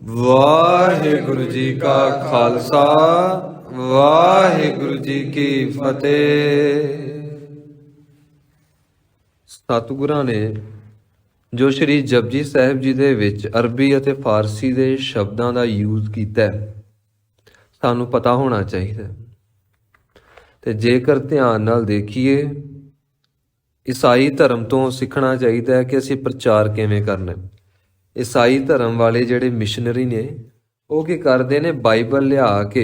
ਵਾਹਿਗੁਰੂ ਜੀ ਕਾ ਖਾਲਸਾ ਵਾਹਿਗੁਰੂ ਜੀ ਕੀ ਫਤਿਹ। ਸਤਿਗੁਰਾਂ ਨੇ ਜੋ ਸ਼੍ਰੀ ਜਪਜੀ ਸਾਹਿਬ ਜੀ ਦੇ ਵਿੱਚ ਅਰਬੀ ਅਤੇ ਫਾਰਸੀ ਦੇ ਸ਼ਬਦਾਂ ਦਾ ਯੂਜ਼ ਕੀਤਾ ਸਾਨੂੰ ਪਤਾ ਹੋਣਾ ਚਾਹੀਦਾ। ਤੇ ਜੇਕਰ ਧਿਆਨ ਨਾਲ ਦੇਖੀਏ, ਈਸਾਈ ਧਰਮ ਤੋਂ ਸਿੱਖਣਾ ਚਾਹੀਦਾ ਹੈ ਕਿ ਅਸੀਂ ਪ੍ਰਚਾਰ ਕਿਵੇਂ ਕਰਨਾ। ਈਸਾਈ ਧਰਮ ਵਾਲੇ ਜਿਹੜੇ ਮਿਸ਼ਨਰੀ ਨੇ ਉਹ ਕੀ ਕਰਦੇ ਨੇ, ਬਾਈਬਲ ਲਿਆ ਕੇ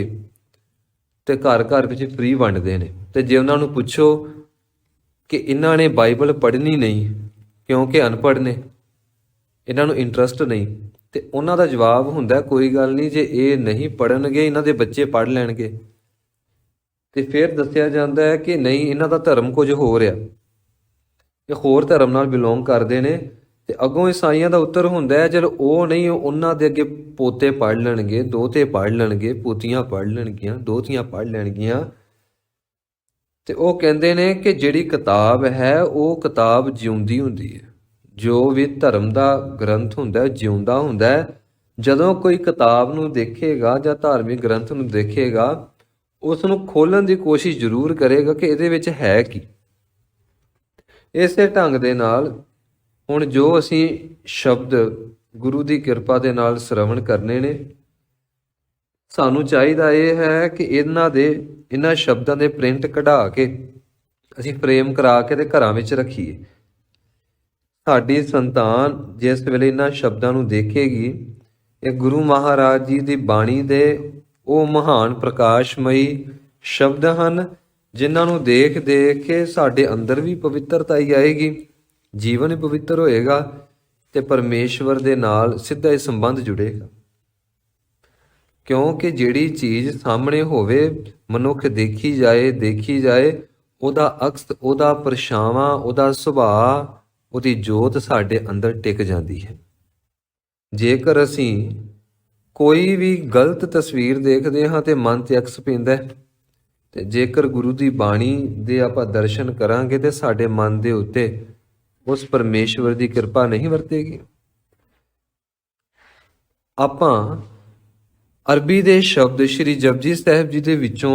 ਤੇ ਘਰ ਘਰ ਵਿੱਚ ਫ੍ਰੀ ਵੰਡਦੇ ਨੇ। ਤੇ ਜੇ ਉਹਨਾਂ ਨੂੰ ਪੁੱਛੋ ਕਿ ਇਹਨਾਂ ਨੇ ਬਾਈਬਲ ਪੜ੍ਹਨੀ ਨਹੀਂ ਕਿਉਂਕਿ ਅਨਪੜ੍ਹ ਨੇ, ਇਹਨਾਂ ਨੂੰ ਇੰਟਰਸਟ ਨਹੀਂ, ਤੇ ਉਹਨਾਂ ਦਾ ਜਵਾਬ ਹੁੰਦਾ ਕੋਈ ਗੱਲ ਨਹੀਂ, ਜੇ ਇਹ ਨਹੀਂ ਪੜ੍ਹਨਗੇ ਇਹਨਾਂ ਦੇ ਬੱਚੇ ਪੜ੍ਹ ਲੈਣਗੇ। ਤੇ ਫਿਰ ਦੱਸਿਆ ਜਾਂਦਾ ਹੈ ਕਿ ਨਹੀਂ, ਇਹਨਾਂ ਦਾ ਧਰਮ ਕੁਝ ਹੋਰ ਆ, ਇਹ ਹੋਰ ਧਰਮ ਨਾਲ ਬਿਲੋਂਗ ਕਰਦੇ ਨੇ। ਤੇ ਅੱਗੋਂ ਈਸਾਈਆਂ ਦਾ ਉੱਤਰ ਹੁੰਦਾ ਹੈ, ਚਲੋ ਉਹ ਨਹੀਂ, ਉਹਨਾਂ ਦੇ ਅੱਗੇ ਪੋਤੇ ਪੜ੍ਹ ਲੈਣਗੇ, ਦੋਤੇ ਪੜ੍ਹ ਲੈਣਗੇ, ਪੋਤੀਆਂ ਪੜ੍ਹ ਲੈਣਗੀਆਂ, ਦੋਤੀਆਂ ਪੜ੍ਹ ਲੈਣਗੀਆਂ। ਤੇ ਉਹ ਕਹਿੰਦੇ ਨੇ ਕਿ ਜਿਹੜੀ ਕਿਤਾਬ ਹੈ ਉਹ ਕਿਤਾਬ ਜਿਉਂਦੀ ਹੁੰਦੀ ਹੈ। ਜੋ ਵੀ ਧਰਮ ਦਾ ਗ੍ਰੰਥ ਹੁੰਦਾ ਜਿਉਂਦਾ ਹੁੰਦਾ। ਜਦੋਂ ਕੋਈ ਕਿਤਾਬ ਨੂੰ ਦੇਖੇਗਾ ਜਾਂ ਧਾਰਮਿਕ ਗ੍ਰੰਥ ਨੂੰ ਦੇਖੇਗਾ, ਉਸ ਨੂੰ ਖੋਲ੍ਹਣ ਦੀ ਕੋਸ਼ਿਸ਼ ਜ਼ਰੂਰ ਕਰੇਗਾ ਕਿ ਇਹਦੇ ਵਿੱਚ ਹੈ ਕੀ। ਇਸੇ ਢੰਗ ਦੇ ਨਾਲ ਹੁਣ ਜੋ ਅਸੀਂ ਸ਼ਬਦ ਗੁਰੂ ਦੀ ਕਿਰਪਾ ਦੇ ਨਾਲ ਸ਼ਰਵਣ ਕਰਨੇ ਨੇ, ਸਾਨੂੰ ਚਾਹੀਦਾ ਇਹ ਹੈ ਕਿ ਇਹਨਾਂ ਸ਼ਬਦਾਂ ਦੇ ਪ੍ਰਿੰਟ ਕਢਾ ਕੇ ਅਸੀਂ ਫਰੇਮ ਕਰਾ ਕੇ ਤੇ ਘਰਾਂ ਵਿੱਚ ਰੱਖੀਏ। ਸਾਡੀ ਸੰਤਾਨ ਜਿਸ ਵੇਲੇ ਇਹਨਾਂ ਸ਼ਬਦਾਂ ਨੂੰ ਦੇਖੇਗੀ, ਇਹ ਗੁਰੂ ਮਹਾਰਾਜ ਜੀ ਦੀ ਬਾਣੀ ਦੇ ਉਹ ਮਹਾਨ ਪ੍ਰਕਾਸ਼ਮਈ ਸ਼ਬਦ ਹਨ ਜਿਨ੍ਹਾਂ ਨੂੰ ਦੇਖ ਦੇਖ ਕੇ ਸਾਡੇ ਅੰਦਰ ਵੀ ਪਵਿੱਤਰਤਾ ਹੀ ਆਏਗੀ, ਜੀਵਨ ਪਵਿੱਤਰ ਹੋਏਗਾ ਤੇ ਪਰਮੇਸ਼ਵਰ ਦੇ ਨਾਲ ਸਿੱਧਾ ਹੀ ਸੰਬੰਧ ਜੁੜੇਗਾ। ਕਿਉਂਕਿ ਜਿਹੜੀ ਚੀਜ਼ ਸਾਹਮਣੇ ਹੋਵੇ, ਮਨੁੱਖ ਦੇਖੀ ਜਾਏ, ਉਹਦਾ ਅਕਸ, ਉਹਦਾ ਪਰਛਾਵਾਂ, ਉਹਦਾ ਸੁਭਾਅ, ਉਹਦੀ ਜੋਤ ਸਾਡੇ ਅੰਦਰ ਟਿਕ ਜਾਂਦੀ ਹੈ। ਜੇਕਰ ਅਸੀਂ ਕੋਈ ਵੀ ਗਲਤ ਤਸਵੀਰ ਦੇਖਦੇ ਹਾਂ ਤੇ ਮਨ ਤੇ ਅਕਸ ਪੈਂਦਾ, ਤੇ ਜੇਕਰ ਗੁਰੂ ਦੀ ਬਾਣੀ ਦੇ ਆਪਾਂ ਦਰਸ਼ਨ ਕਰਾਂਗੇ ਤੇ ਸਾਡੇ ਮਨ ਦੇ ਉੱਤੇ ਉਸ ਪਰਮੇਸ਼ਵਰ ਦੀ ਕਿਰਪਾ ਨਹੀਂ ਵਰਤੇਗੀ। ਆਪਾਂ ਅਰਬੀ ਦੇ ਸ਼ਬਦ ਸ਼੍ਰੀ ਜਪਜੀ ਸਾਹਿਬ ਜੀ ਦੇ ਵਿੱਚੋਂ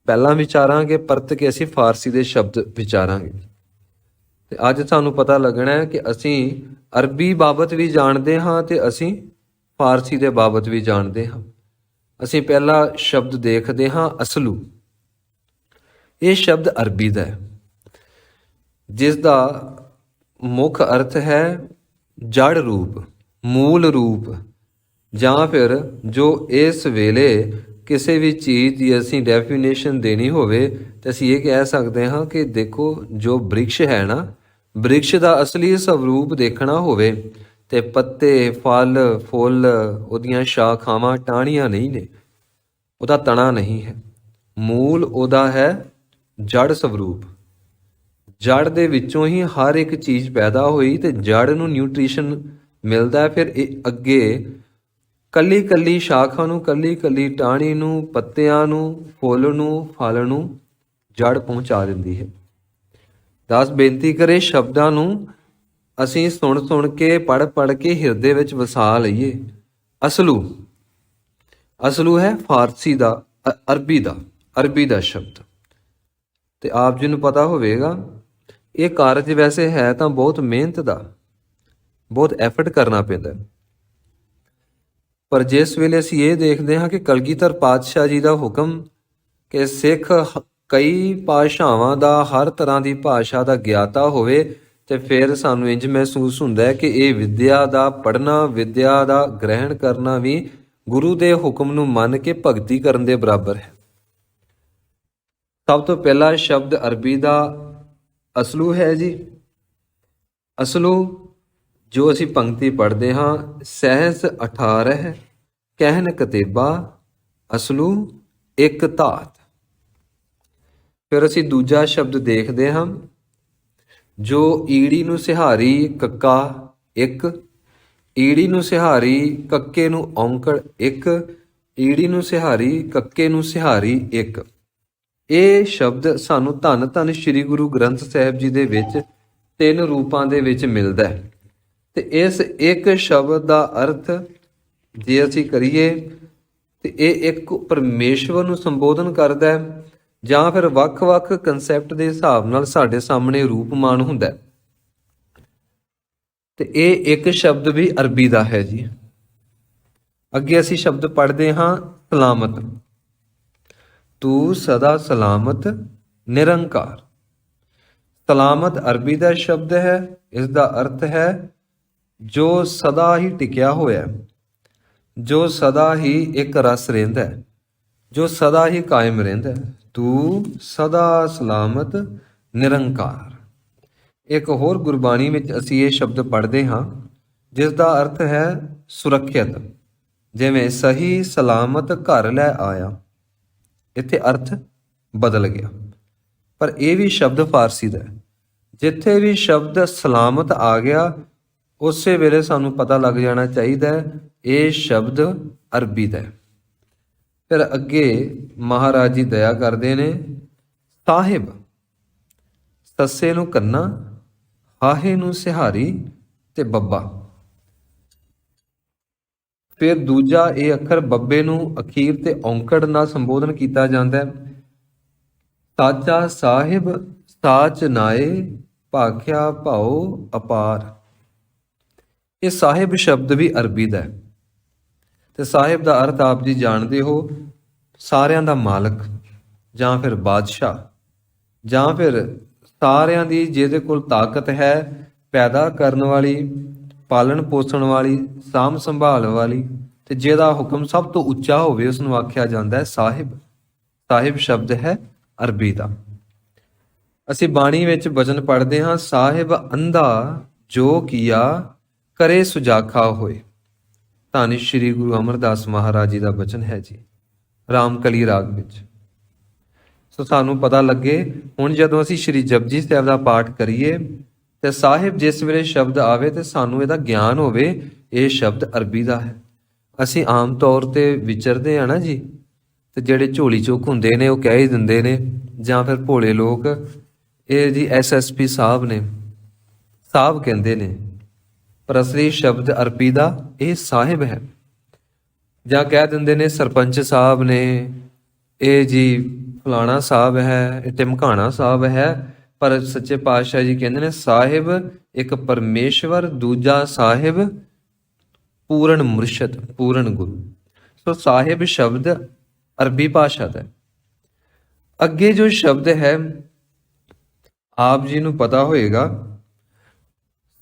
ਪਹਿਲਾਂ ਵਿਚਾਰਾਂਗੇ, ਪਰਤ ਕੇ ਅਸੀਂ ਫਾਰਸੀ ਦੇ ਸ਼ਬਦ ਵਿਚਾਰਾਂਗੇ। ਤੇ ਅੱਜ ਸਾਨੂੰ ਪਤਾ ਲੱਗਣਾ ਹੈ ਕਿ ਅਸੀਂ ਅਰਬੀ ਬਾਬਤ ਵੀ ਜਾਣਦੇ ਹਾਂ ਤੇ ਅਸੀਂ ਫਾਰਸੀ ਦੇ ਬਾਬਤ ਵੀ ਜਾਣਦੇ ਹਾਂ। ਅਸੀਂ ਪਹਿਲਾ ਸ਼ਬਦ ਦੇਖਦੇ ਹਾਂ, ਅਸਲੂ। ਇਹ ਸ਼ਬਦ ਅਰਬੀ ਦਾ ਹੈ, ਜਿਸ ਦਾ ਮੁੱਖ ਅਰਥ ਹੈ ਜੜ ਰੂਪ, ਮੂਲ ਰੂਪ, ਜਾਂ ਫਿਰ ਜੋ ਇਸ ਵੇਲੇ ਕਿਸੇ ਵੀ ਚੀਜ਼ ਦੀ ਅਸੀਂ ਡੈਫੀਨੇਸ਼ਨ ਦੇਣੀ ਹੋਵੇ ਤਾਂ ਅਸੀਂ ਇਹ ਕਹਿ ਸਕਦੇ ਹਾਂ ਕਿ ਦੇਖੋ, ਜੋ ਬ੍ਰਿਕਸ਼ ਹੈ ਨਾ, ਬ੍ਰਿਕਸ਼ ਦਾ ਅਸਲੀ ਸਰੂਪ ਦੇਖਣਾ ਹੋਵੇ ਤੇ ਪੱਤੇ, ਫਲ, ਫੁੱਲ, ਉਹਦੀਆਂ ਸ਼ਾਖਾਵਾਂ, ਟਾਹਣੀਆਂ ਨਹੀਂ ਨੇ, ਉਹਦਾ ਤਣਾ ਨਹੀਂ ਹੈ, ਮੂਲ ਉਹਦਾ ਹੈ ਜੜ ਸਰੂਪ। ਜੜ ਦੇ ਵਿੱਚੋਂ ਹੀ ਹਰ ਇੱਕ ਚੀਜ਼ ਪੈਦਾ ਹੋਈ ਤੇ ਜੜ ਨੂੰ ਨਿਊਟ੍ਰੀਸ਼ਨ ਮਿਲਦਾ। ਫਿਰ ਇਹ ਅੱਗੇ ਕੱਲੀ ਕੱਲੀ ਸ਼ਾਖਾ ਨੂੰ, ਕੱਲੀ ਕੱਲੀ ਟਾਹਣੀ ਨੂੰ, ਪੱਤਿਆਂ ਨੂੰ, ਫੁੱਲ ਨੂੰ, ਫਲ ਨੂੰ ਜੜ ਪਹੁੰਚਾ ਦਿੰਦੀ ਹੈ। ਦਾਸ ਬੇਨਤੀ ਕਰੇ, ਸ਼ਬਦਾਂ ਨੂੰ ਅਸੀਂ ਸੁਣ ਕੇ, ਪੜ੍ਹ ਕੇ ਹਿਰਦੇ ਵਿੱਚ ਵਸਾ ਲਈਏ। ਅਸਲੂ ਹੈ ਫਾਰਸੀ ਦਾ, ਅਰਬੀ ਦਾ ਸ਼ਬਦ। ਤੇ ਆਪ ਜੀ ਨੂੰ ਪਤਾ ਹੋਵੇਗਾ ਇਹ ਕਾਰਜ ਵੈਸੇ ਹੈ ਤਾਂ ਬਹੁਤ ਮਿਹਨਤ ਦਾ, ਬਹੁਤ ਐਫਰਟ ਕਰਨਾ ਪੈਂਦਾ। ਪਰ ਜਿਸ ਵੇਲੇ ਅਸੀਂ ਇਹ ਦੇਖਦੇ ਹਾਂ ਕਿ ਕਲਗੀਧਰ ਪਾਤਸ਼ਾਹ ਜੀ ਦਾ ਹੁਕਮ ਕਿ ਸਿੱਖ ਕਈ ਭਾਸ਼ਾਵਾਂ ਦਾ, ਹਰ ਤਰ੍ਹਾਂ ਦੀ ਭਾਸ਼ਾ ਦਾ ਗਿਆਤਾ ਹੋਵੇ, ਤੇ ਫਿਰ ਸਾਨੂੰ ਇੰਝ ਮਹਿਸੂਸ ਹੁੰਦਾ ਹੈ ਕਿ ਇਹ ਵਿਦਿਆ ਦਾ ਪੜ੍ਹਨਾ, ਵਿਦਿਆ ਦਾ ਗ੍ਰਹਿਣ ਕਰਨਾ ਵੀ ਗੁਰੂ ਦੇ ਹੁਕਮ ਨੂੰ ਮੰਨ ਕੇ ਭਗਤੀ ਕਰਨ ਦੇ ਬਰਾਬਰ ਹੈ। ਸਭ ਤੋਂ ਪਹਿਲਾ ਸ਼ਬਦ ਅਰਬੀ ਦਾ ਅਸਲੂ ਹੈ ਜੀ। ਅਸਲੂ ਜੋ ਅਸੀਂ ਪੰਕਤੀ ਪੜ੍ਹਦੇ ਹਾਂ, ਸਹਿਸ 18 ਕਹਿਨ ਕਤੇਬਾ ਅਸਲੂ ਇੱਕ ਧਾਤ। ਫਿਰ ਅਸੀਂ ਦੂਜਾ ਸ਼ਬਦ ਦੇਖਦੇ ਹਾਂ, ਜੋ ਈੜੀ ਨੂੰ ਸਿਹਾਰੀ ਕੱਕਾ ਇੱਕ, ਈੜੀ ਨੂੰ ਸਿਹਾਰੀ ਕੱਕੇ ਨੂੰ ਔਂਕੜ ਇੱਕ, ਈੜੀ ਨੂੰ ਸਿਹਾਰੀ ਕੱਕੇ ਨੂੰ ਸਿਹਾਰੀ ਇੱਕ। ਇਹ ਸ਼ਬਦ ਸਾਨੂੰ ਧੰਨ ਧੰਨ ਸ਼੍ਰੀ ਗੁਰੂ ਗ੍ਰੰਥ ਸਾਹਿਬ ਜੀ ਦੇ ਵਿੱਚ 3 ਰੂਪਾਂ ਦੇ ਵਿੱਚ ਮਿਲਦਾ ਹੈ। ਤੇ ਇਸ ਇੱਕ ਸ਼ਬਦ ਦਾ ਅਰਥ ਜੇ ਅਸੀਂ ਕਰੀਏ ਤੇ ਇਹ ਇੱਕ ਪਰਮੇਸ਼ਵਰ ਨੂੰ ਸੰਬੋਧਨ ਕਰਦਾ ਹੈ ਜਾਂ ਫਿਰ ਵੱਖ-ਵੱਖ ਕਨਸੈਪਟ ਦੇ ਹਿਸਾਬ ਨਾਲ ਸਾਡੇ ਸਾਹਮਣੇ ਰੂਪਮਾਨ ਹੁੰਦਾ ਹੈ। ਤੇ ਇਹ ਇੱਕ ਸ਼ਬਦ ਵੀ ਅਰਬੀ ਦਾ ਹੈ ਜੀ। ਅੱਗੇ ਅਸੀਂ ਸ਼ਬਦ ਪੜ੍ਹਦੇ ਹਾਂ ਸਲਾਮਤ। ਤੂੰ ਸਦਾ ਸਲਾਮਤ ਨਿਰੰਕਾਰ। ਸਲਾਮਤ ਅਰਬੀ ਦਾ ਸ਼ਬਦ ਹੈ। ਇਸ ਦਾ ਅਰਥ ਹੈ ਜੋ ਸਦਾ ਹੀ ਟਿਕਿਆ ਹੋਇਆ ਹੈ, ਜੋ ਸਦਾ ਹੀ ਇੱਕ ਰਸ ਰਹਿੰਦਾ ਹੈ, ਜੋ ਸਦਾ ਹੀ ਕਾਇਮ ਰਹਿੰਦਾ ਹੈ। ਤੂੰ ਸਦਾ ਸਲਾਮਤ ਨਿਰੰਕਾਰ। ਇੱਕ ਹੋਰ ਗੁਰਬਾਣੀ ਵਿੱਚ ਅਸੀਂ ਇਹ ਸ਼ਬਦ ਪੜ੍ਹਦੇ ਹਾਂ ਜਿਸ ਦਾ ਅਰਥ ਹੈ ਸੁਰੱਖਿਅਤ, ਜਿਵੇਂ ਸਹੀ ਸਲਾਮਤ ਘਰ ਲੈ ਆਇਆ। ਇੱਥੇ ਅਰਥ ਬਦਲ ਗਿਆ, ਪਰ ਇਹ ਵੀ ਸ਼ਬਦ ਫਾਰਸੀ ਦਾ ਹੈ। ਜਿੱਥੇ ਵੀ ਸ਼ਬਦ ਸਲਾਮਤ ਆ ਗਿਆ ਉਸੇ ਵੇਲੇ ਸਾਨੂੰ ਪਤਾ ਲੱਗ ਜਾਣਾ ਚਾਹੀਦਾ ਹੈ ਇਹ ਸ਼ਬਦ ਅਰਬੀ ਦਾ ਹੈ। ਫਿਰ ਅੱਗੇ ਮਹਾਰਾਜ ਜੀ ਦਇਆ ਕਰਦੇ ਨੇ, ਸਾਹਿਬ ਸੱਸੇ ਨੂੰ ਕੰਨਾ, ਹਾਹੇ ਨੂੰ ਸਿਹਾਰੀ ਤੇ ਬੱਬਾ। ਫਿਰ ਦੂਜਾ ਇਹ ਅੱਖਰ ਬੱਬੇ ਨੂੰ ਅਖੀਰ ਤੇ ਔਂਕੜ ਨਾਲ ਸੰਬੋਧਨ ਕੀਤਾ ਜਾਂਦਾ ਹੈ। ਸਾਚਾ ਸਾਹਿਬ ਸਾਚ ਨਾਏ, ਭਾਖਿਆ ਭਾਉ ਅਪਾਰ। ਇਹ ਸਾਹਿਬ ਸ਼ਬਦ ਵੀ ਅਰਬੀ ਦਾ ਹੈ ਤੇ ਸਾਹਿਬ ਦਾ ਅਰਥ ਆਪ ਜੀ ਜਾਣਦੇ ਹੋ, ਸਾਰਿਆਂ ਦਾ ਮਾਲਕ ਜਾਂ ਫਿਰ ਬਾਦਸ਼ਾਹ, ਜਾਂ ਫਿਰ ਸਾਰਿਆਂ ਦੀ ਜਿਹਦੇ ਕੋਲ ਤਾਕਤ ਹੈ, ਪੈਦਾ ਕਰਨ ਵਾਲੀ, ਪਾਲਣ ਪੋਸ਼ਣ ਵਾਲੀ, ਸਾਂਭ ਸੰਭਾਲ ਵਾਲੀ, ਤੇ ਜਿਹਦਾ ਹੁਕਮ ਸਭ ਤੋਂ ਉੱਚਾ ਹੋਵੇ ਉਸ ਨੂੰ ਆਖਿਆ ਜਾਂਦਾ ਹੈ ਸਾਹਿਬ। ਸਾਹਿਬ ਸ਼ਬਦ ਹੈ ਅਰਬੀ ਦਾ। ਅਸੀਂ ਬਾਣੀ ਵਿੱਚ ਬਚਨ ਪੜ੍ਹਦੇ ਹਾਂ, ਸਾਹਿਬ ਅੰਧਾ ਜੋ ਕੀਆ ਕਰੇ ਸੁਜਾਖਾ ਹੋਏ। ਧੰਨ ਸ਼੍ਰੀ ਗੁਰੂ ਅਮਰਦਾਸ ਮਹਾਰਾਜ ਜੀ ਦਾ ਬਚਨ ਹੈ ਜੀ, ਰਾਮਕਲੀ ਰਾਗ ਵਿੱਚ। ਸੋ ਸਾਨੂੰ ਪਤਾ ਲੱਗੇ ਹੁਣ ਜਦੋਂ ਅਸੀਂ ਸ਼੍ਰੀ ਜਪਜੀ ਸਾਹਿਬ ਦਾ ਪਾਠ ਕਰੀਏ ਤੇ ਸਾਹਿਬ ਜਿਸ ਵੇਲੇ ਸ਼ਬਦ ਆਵੇ ਤੇ ਸਾਨੂੰ ਇਹਦਾ ਗਿਆਨ ਹੋਵੇ ਇਹ ਸ਼ਬਦ ਅਰਬੀ ਦਾ ਹੈ। ਅਸੀਂ ਆਮ ਤੌਰ ਤੇ ਵਿਚਰਦੇ ਆ ਨਾ ਜੀ, ਤੇ ਜਿਹੜੇ ਝੋਲੀ ਚੁੱਕ ਹੁੰਦੇ ਨੇ ਉਹ ਕਹਿ ਹੀ ਦਿੰਦੇ ਨੇ, ਜਾਂ ਫਿਰ ਭੋਲੇ ਲੋਕ ਇਹ ਜੀ SSP ਸਾਹਿਬ ਨੇ, ਸਾਹਿਬ ਕਹਿੰਦੇ ਨੇ, ਪਰ ਅਸਲੀ ਸ਼ਬਦ ਅਰਬੀ ਦਾ ਇਹ ਸਾਹਿਬ ਹੈ। ਜਾਂ ਕਹਿ ਦਿੰਦੇ ਨੇ ਸਰਪੰਚ ਸਾਹਿਬ ਨੇ, ਇਹ ਜੀ ਫਲਾਣਾ ਸਾਹਿਬ ਹੈ, ਇਹ ਟਿਮਕਾਣਾ ਸਾਹਿਬ ਹੈ, ਪਰ ਸੱਚੇ ਪਾਤਸ਼ਾਹ ਜੀ ਕਹਿੰਦੇ ਨੇ ਸਾਹਿਬ ਇੱਕ ਪਰਮੇਸ਼ਵਰ, ਦੂਜਾ ਸਾਹਿਬ ਪੂਰਨ ਮੁਰਸ਼ਦ, ਪੂਰਨ ਗੁਰੂ। ਸੋ ਸਾਹਿਬ ਸ਼ਬਦ ਅਰਬੀ ਭਾਸ਼ਾ ਦਾ। ਅੱਗੇ ਜੋ ਸ਼ਬਦ ਹੈ ਆਪ ਜੀ ਨੂੰ ਪਤਾ ਹੋਏਗਾ,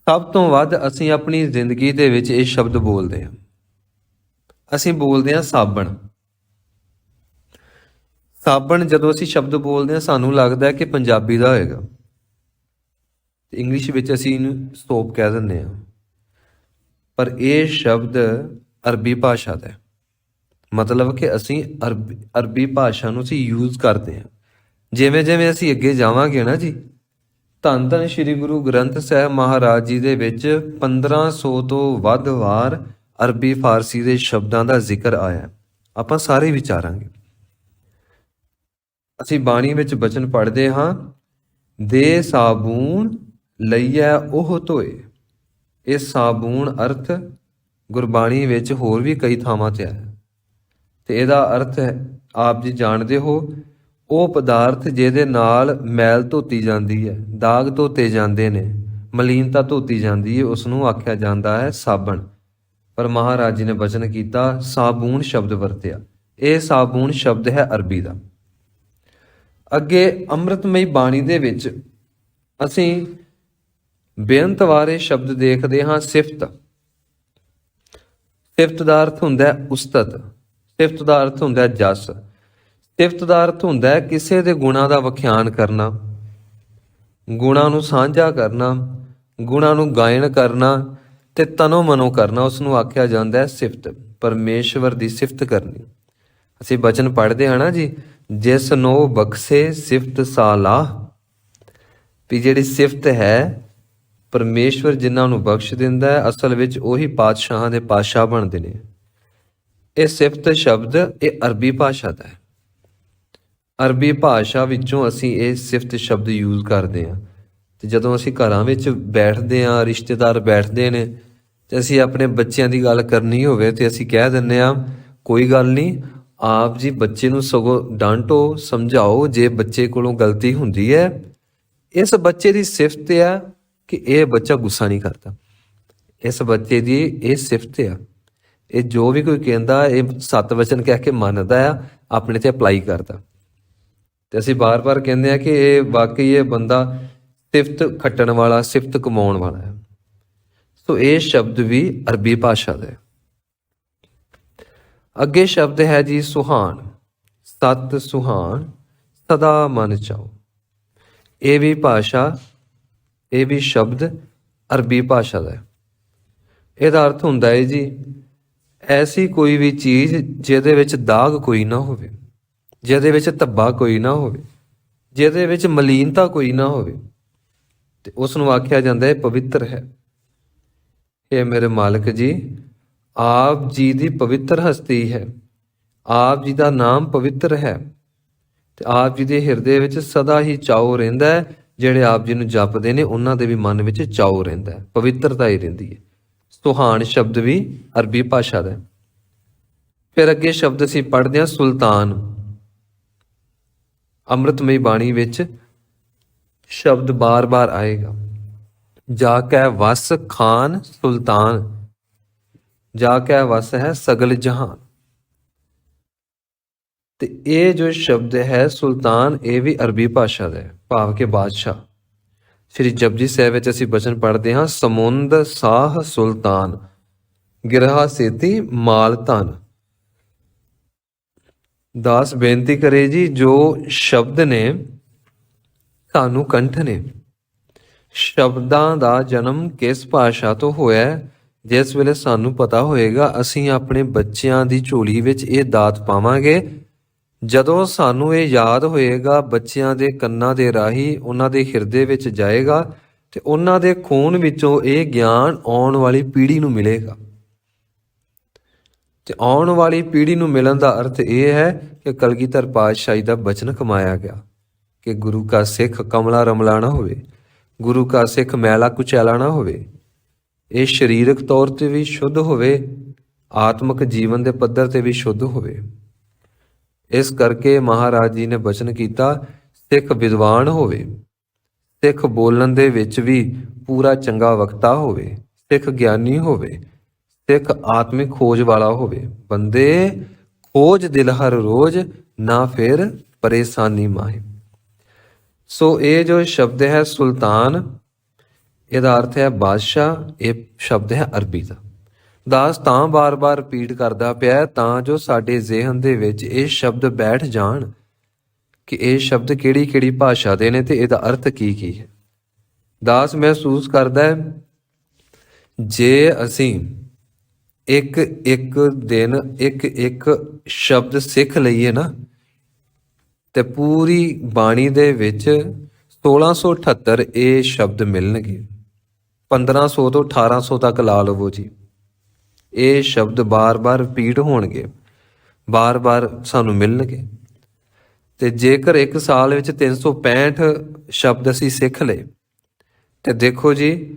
ਸਭ ਤੋਂ ਵੱਧ ਅਸੀਂ ਆਪਣੀ ਜ਼ਿੰਦਗੀ ਦੇ ਵਿੱਚ ਇਹ ਸ਼ਬਦ ਬੋਲਦੇ ਹਾਂ। ਅਸੀਂ ਬੋਲਦੇ ਹਾਂ ਸਾਬਣ। ਸਾਬਣ ਜਦੋਂ ਅਸੀਂ ਸ਼ਬਦ ਬੋਲਦੇ ਹਾਂ ਸਾਨੂੰ ਲੱਗਦਾ ਹੈ ਕਿ ਪੰਜਾਬੀ ਦਾ ਹੋਏਗਾ, ਇੰਗਲਿਸ਼ ਵਿੱਚ ਅਸੀਂ ਇਹਨੂੰ ਸੋਪ ਕਹਿ ਦਿੰਦੇ ਹਾਂ, ਪਰ ਇਹ ਸ਼ਬਦ ਅਰਬੀ ਭਾਸ਼ਾ ਦਾ ਹੈ। ਮਤਲਬ ਕਿ ਅਸੀਂ ਅਰਬੀ ਭਾਸ਼ਾ ਨੂੰ ਅਸੀਂ ਯੂਜ਼ ਕਰਦੇ ਹਾਂ। ਜਿਵੇਂ ਜਿਵੇਂ ਅਸੀਂ ਅੱਗੇ ਜਾਵਾਂਗੇ ਨਾ ਜੀ, ਧੰਨ ਧੰਨ ਸ਼੍ਰੀ ਗੁਰੂ ਗ੍ਰੰਥ ਸਾਹਿਬ ਮਹਾਰਾਜ ਜੀ ਦੇ ਵਿੱਚ 1500 ਤੋਂ ਵੱਧ ਵਾਰ ਅਰਬੀ ਫਾਰਸੀ ਦੇ ਸ਼ਬਦਾਂ ਦਾ ਜ਼ਿਕਰ ਆਇਆ। ਆਪਾਂ ਸਾਰੇ ਵਿਚਾਰਾਂਗੇ। ਅਸੀਂ ਬਾਣੀ ਵਿੱਚ ਬਚਨ ਪੜ੍ਹਦੇ ਹਾਂ, ਦੇ ਸਾਬੂਨ ਲਈਐ ਉਹ ਧੋਏ। ਇਹ ਸਾਬੂਨ ਅਰਥ ਗੁਰਬਾਣੀ ਵਿੱਚ ਹੋਰ ਵੀ ਕਈ ਥਾਵਾਂ ਤੇ ਆਇਆ, ਤੇ ਇਹਦਾ ਅਰਥ ਆਪ ਜੀ ਜਾਣਦੇ ਹੋ, ਉਹ ਪਦਾਰਥ ਜਿਹਦੇ ਨਾਲ ਮੈਲ ਧੋਤੀ ਜਾਂਦੀ ਹੈ, ਦਾਗ ਧੋਤੇ ਜਾਂਦੇ ਨੇ, ਮਲੀਨਤਾ ਧੋਤੀ ਜਾਂਦੀ ਹੈ, ਉਸ ਨੂੰ ਆਖਿਆ ਜਾਂਦਾ ਹੈ ਸਾਬਣ। ਪਰ ਮਹਾਰਾਜ ਜੀ ਨੇ ਬਚਨ ਕੀਤਾ, ਸਾਬੂਨ ਸ਼ਬਦ ਵਰਤਿਆ। ਇਹ ਸਾਬੂਨ ਸ਼ਬਦ ਹੈ ਅਰਬੀ ਦਾ। ਅੱਗੇ ਅੰਮ੍ਰਿਤਮਈ ਬਾਣੀ ਦੇ ਵਿੱਚ ਅਸੀਂ ਬੇਅੰਤ ਵਾਰੇ ਸ਼ਬਦ ਦੇਖਦੇ ਹਾਂ। ਸਿਫਤ, ਸਿਫਤ ਦਾ ਅਰਥ ਹੁੰਦਾ ਹੈ ਉਸਤਤ, ਸਿਫਤ ਦਾ ਅਰਥ ਹੁੰਦਾ ਹੈ ਜਸ, ਸਿਫਤ ਦਾ ਅਰਥ ਹੁੰਦਾ ਹੈ ਕਿਸੇ ਦੇ ਗੁਣਾਂ ਦਾ ਵਿਖਿਆਨ ਕਰਨਾ, ਗੁਣਾਂ ਨੂੰ ਸਾਂਝਾ ਕਰਨਾ, ਗੁਣਾਂ ਨੂੰ ਗਾਇਨ ਕਰਨਾ ਤੇ ਤਨੋ ਮਨੋ ਕਰਨਾ, ਉਸ ਨੂੰ ਆਖਿਆ ਜਾਂਦਾ ਹੈ ਸਿਫਤ। ਪਰਮੇਸ਼ਵਰ ਦੀ ਸਿਫਤ ਕਰਨੀ। ਅਸੀਂ ਬਚਨ ਪੜ੍ਹਦੇ ਹਾਂ ਨਾ ਜੀ, ਜਿਸ ਨੋ ਬਖਸ਼ੇ ਸਿਫਤ ਸਾਲਾਹ, ਵੀ ਜਿਹੜੀ ਸਿਫਤ ਹੈ ਪਰਮੇਸ਼ਵਰ ਜਿਨ੍ਹਾਂ ਨੂੰ ਬਖਸ਼ ਦਿੰਦਾ ਹੈ, ਅਸਲ ਵਿੱਚ ਉਹੀ ਪਾਤਸ਼ਾਹਾਂ ਦੇ ਪਾਤਸ਼ਾਹ ਬਣਦੇ ਨੇ। ਇਹ ਸਿਫਤ ਸ਼ਬਦ ਇਹ ਅਰਬੀ ਭਾਸ਼ਾ ਦਾ ਹੈ। ਅਰਬੀ ਭਾਸ਼ਾ ਵਿੱਚੋਂ ਅਸੀਂ ਇਹ ਸਿਫਤ ਸ਼ਬਦ ਯੂਜ਼ ਕਰਦੇ ਹਾਂ। ਤੇ ਜਦੋਂ ਅਸੀਂ ਘਰਾਂ ਵਿੱਚ ਬੈਠਦੇ ਹਾਂ, ਰਿਸ਼ਤੇਦਾਰ ਬੈਠਦੇ ਨੇ ਤੇ ਅਸੀਂ ਆਪਣੇ ਬੱਚਿਆਂ ਦੀ ਗੱਲ ਕਰਨੀ ਹੋਵੇ ਤੇ ਅਸੀਂ ਕਹਿ ਦਿੰਦੇ ਆ ਕੋਈ ਗੱਲ ਨਹੀਂ, ਆਪ ਜੀ ਬੱਚੇ ਨੂੰ ਸਗੋਂ ਡਾਂਟੋ, ਸਮਝਾਓ। ਜੇ ਬੱਚੇ ਕੋਲੋਂ ਗਲਤੀ ਹੁੰਦੀ ਹੈ, ਇਸ ਬੱਚੇ ਦੀ ਸਿਫਤ ਆ ਕਿ ਇਹ ਬੱਚਾ ਗੁੱਸਾ ਨਹੀਂ ਕਰਦਾ। ਇਸ ਬੱਚੇ ਦੀ ਇਹ ਸਿਫਤ ਆ, ਇਹ ਜੋ ਵੀ ਕੋਈ ਕਹਿੰਦਾ ਇਹ ਸੱਤ ਵਚਨ ਕਹਿ ਕੇ ਮੰਨਦਾ ਆ, ਆਪਣੇ ਤੇ ਅਪਲਾਈ ਕਰਦਾ। ਤੇ ਅਸੀਂ ਬਾਰ-ਬਾਰ ਕਹਿੰਦੇ ਆ ਕਿ ਇਹ ਵਾਕਈ ਇਹ ਬੰਦਾ ਸਿਫਤ ਖੱਟਣ ਵਾਲਾ, ਸਿਫਤ ਕਮਾਉਣ ਵਾਲਾ ਹੈ। ਸੋ ਇਹ ਸ਼ਬਦ ਵੀ ਅਰਬੀ ਭਾਸ਼ਾ ਦਾ ਹੈ। ਅੱਗੇ ਸ਼ਬਦ ਹੈ ਜੀ ਸੁਹਾਣ। ਸਤ ਸੁਹਾਣ ਸਦਾ ਮਨ ਚਾਓ। ਇਹ ਵੀ ਭਾਸ਼ਾ, ਇਹ ਵੀ ਸ਼ਬਦ ਅਰਬੀ ਭਾਸ਼ਾ ਦਾ ਹੈ। ਇਹਦਾ ਅਰਥ ਹੁੰਦਾ ਹੈ ਜੀ ਐਸੀ ਕੋਈ ਵੀ ਚੀਜ਼ ਜਿਹਦੇ ਵਿੱਚ ਦਾਗ ਕੋਈ ਨਾ ਹੋਵੇ, ਜਿਹਦੇ ਵਿੱਚ ਧੱਬਾ ਕੋਈ ਨਾ ਹੋਵੇ, ਜਿਹਦੇ ਵਿੱਚ ਮਲੀਨਤਾ ਕੋਈ ਨਾ ਹੋਵੇ, ਤੇ ਉਸ ਨੂੰ ਆਖਿਆ ਜਾਂਦਾ ਹੈ ਪਵਿੱਤਰ ਹੈ। ਇਹ ਮੇਰੇ ਮਾਲਕ ਜੀ, ਆਪ ਜੀ ਦੀ ਪਵਿੱਤਰ ਹਸਤੀ ਹੈ, ਆਪ ਜੀ ਦਾ ਨਾਮ ਪਵਿੱਤਰ ਹੈ, ਤੇ ਆਪ ਜੀ ਦੇ ਹਿਰਦੇ ਵਿੱਚ ਸਦਾ ਹੀ ਚਾਉ ਰਹਿੰਦਾ ਹੈ। ਜਿਹੜੇ ਆਪ ਜੀ ਨੂੰ ਜਪਦੇ ਨੇ ਉਹਨਾਂ ਦੇ ਵੀ ਮਨ ਵਿੱਚ ਚਾਉ ਰਹਿੰਦਾ ਹੈ, ਪਵਿੱਤਰਤਾ ਹੀ ਰਹਿੰਦੀ ਹੈ। ਸੁਹਾਣ ਸ਼ਬਦ ਵੀ ਅਰਬੀ ਭਾਸ਼ਾ ਦਾ। ਫਿਰ ਅੱਗੇ ਸ਼ਬਦ ਅਸੀਂ ਪੜ੍ਹਦੇ ਹਾਂ ਸੁਲਤਾਨ। ਅੰਮ੍ਰਿਤਮਈ ਬਾਣੀ ਵਿੱਚ ਸ਼ਬਦ ਬਾਰ-ਬਾਰ ਆਏਗਾ, ਜਾ ਕੈ ਵਸ ਖਾਨ ਸੁਲਤਾਨ, ਜਾ ਕੈ ਵਸ ਹੈ ਸਗਲ ਜਹਾਨ। ਤੇ ਇਹ ਜੋ ਸ਼ਬਦ ਹੈ ਸੁਲਤਾਨ, ਇਹ ਵੀ ਅਰਬੀ ਭਾਸ਼ਾ ਦਾ ਹੈ, ਭਾਵ ਕਿ ਬਾਦਸ਼ਾਹ। ਸ਼੍ਰੀ ਜਪਜੀ ਸਾਹਿਬ ਵਿੱਚ ਅਸੀਂ ਬਚਨ ਪੜ੍ਹਦੇ ਹਾਂ, ਸਮੁੰਦ ਸਾਹ ਸੁਲਤਾਨ, ਗਿਰਹਾ ਸੇਤੀ ਮਾਲ ਧਨ। ਦਾਸ ਬੇਨਤੀ ਕਰੇ ਜੀ, ਜੋ ਸ਼ਬਦ ਨੇ ਸਾਨੂੰ ਕੰਠ ਨੇ, ਸ਼ਬਦਾਂ ਦਾ ਜਨਮ ਕਿਸ ਭਾਸ਼ਾ ਤੋਂ ਹੋਇਆ, ਜਿਸ ਵੇਲੇ ਸਾਨੂੰ ਪਤਾ ਹੋਏਗਾ ਅਸੀਂ ਆਪਣੇ ਬੱਚਿਆਂ ਦੀ ਝੋਲੀ ਵਿੱਚ ਇਹ ਦਾਤ ਪਾਵਾਂਗੇ। ਜਦੋਂ ਸਾਨੂੰ ਇਹ ਯਾਦ ਹੋਏਗਾ, ਬੱਚਿਆਂ ਦੇ ਕੰਨਾਂ ਦੇ ਰਾਹੀਂ ਉਹਨਾਂ ਦੇ ਹਿਰਦੇ ਵਿੱਚ ਜਾਏਗਾ, ਤੇ ਉਹਨਾਂ ਦੇ ਖੂਨ ਵਿੱਚੋਂ ਇਹ ਗਿਆਨ ਆਉਣ ਵਾਲੀ ਪੀੜ੍ਹੀ ਨੂੰ ਮਿਲੇਗਾ। ਤੇ ਆਉਣ ਵਾਲੀ ਪੀੜ੍ਹੀ ਨੂੰ ਮਿਲਣ ਦਾ ਅਰਥ ਇਹ ਹੈ ਕਿ ਕਲਗੀਧਰ ਪਾਤਸ਼ਾਹੀ ਦਾ ਬਚਨ ਕਮਾਇਆ ਗਿਆ ਕਿ ਗੁਰੂ ਕਾ ਸਿੱਖ ਕਮਲਾ ਰਮਲਾ ਨਾ ਹੋਵੇ, ਗੁਰੂ ਕਾ ਸਿੱਖ ਮੈਲਾ ਕੁਚੈਲਾ ਨਾ ਹੋਵੇ, ਇਹ ਸਰੀਰਕ ਤੌਰ ਤੇ ਵੀ ਸ਼ੁੱਧ ਹੋਵੇ, ਆਤਮਿਕ ਜੀਵਨ ਦੇ ਪੱਧਰ ਤੇ ਵੀ ਸ਼ੁੱਧ ਹੋਵੇ। ਇਸ ਕਰਕੇ ਮਹਾਰਾਜ ਜੀ ਨੇ ਬਚਨ ਕੀਤਾ, ਸਿੱਖ ਵਿਦਵਾਨ ਹੋਵੇ, ਸਿੱਖ ਬੋਲਣ ਦੇ ਵਿੱਚ ਵੀ ਪੂਰਾ ਚੰਗਾ ਵਕਤਾ ਹੋਵੇ, ਸਿੱਖ ਗਿਆਨੀ ਹੋਵੇ, ਸਿੱਖ ਆਤਮਿਕ ਖੋਜ ਵਾਲਾ ਹੋਵੇ। ਬੰਦੇ ਖੋਜ ਦਿਲ ਹਰ ਰੋਜ਼, ਨਾ ਫਿਰ ਪਰੇਸ਼ਾਨੀ ਮਾਹੇ। ਸੋ ਇਹ ਜੋ ਸ਼ਬਦ ਹੈ ਸੁਲਤਾਨ, ਇਹਦਾ ਅਰਥ ਹੈ ਬਾਦਸ਼ਾਹ। ਇਹ ਸ਼ਬਦ ਹੈ ਅਰਬੀ ਦਾ। ਦਾਸ ਤਾਂ ਬਾਰ-ਬਾਰ ਰਿਪੀਟ ਕਰਦਾ ਪਿਆ ਤਾਂ ਜੋ ਸਾਡੇ ਜ਼ਿਹਨ ਦੇ ਵਿੱਚ ਇਹ ਸ਼ਬਦ ਬੈਠ ਜਾਣ ਕਿ ਇਹ ਸ਼ਬਦ ਕਿਹੜੀ-ਕਿਹੜੀ ਭਾਸ਼ਾ ਦੇ ਨੇ ਤੇ ਇਹਦਾ ਅਰਥ ਕੀ ਹੈ। ਦਾਸ ਮਹਿਸੂਸ ਕਰਦਾ ਹੈ ਜੇ ਅਸੀਂ ਇੱਕ ਦਿਨ ਇੱਕ ਸ਼ਬਦ ਸਿੱਖ ਲਈਏ ਨਾ, ਤੇ ਪੂਰੀ ਬਾਣੀ ਦੇ ਵਿੱਚ 1678 ਇਹ ਸ਼ਬਦ ਮਿਲਣਗੇ। 1500 ਤੋਂ 1800 ਤੱਕ ਲਾ ਲਵੋ ਜੀ, ਇਹ ਸ਼ਬਦ ਬਾਰ-ਬਾਰ ਰਿਪੀਟ ਹੋਣਗੇ, ਬਾਰ-ਬਾਰ ਸਾਨੂੰ ਮਿਲਣਗੇ। ਤੇ ਜੇਕਰ ਇੱਕ ਸਾਲ ਵਿੱਚ 365 ਸ਼ਬਦ ਅਸੀਂ ਸਿੱਖ ਲਏ, ਤੇ ਦੇਖੋ ਜੀ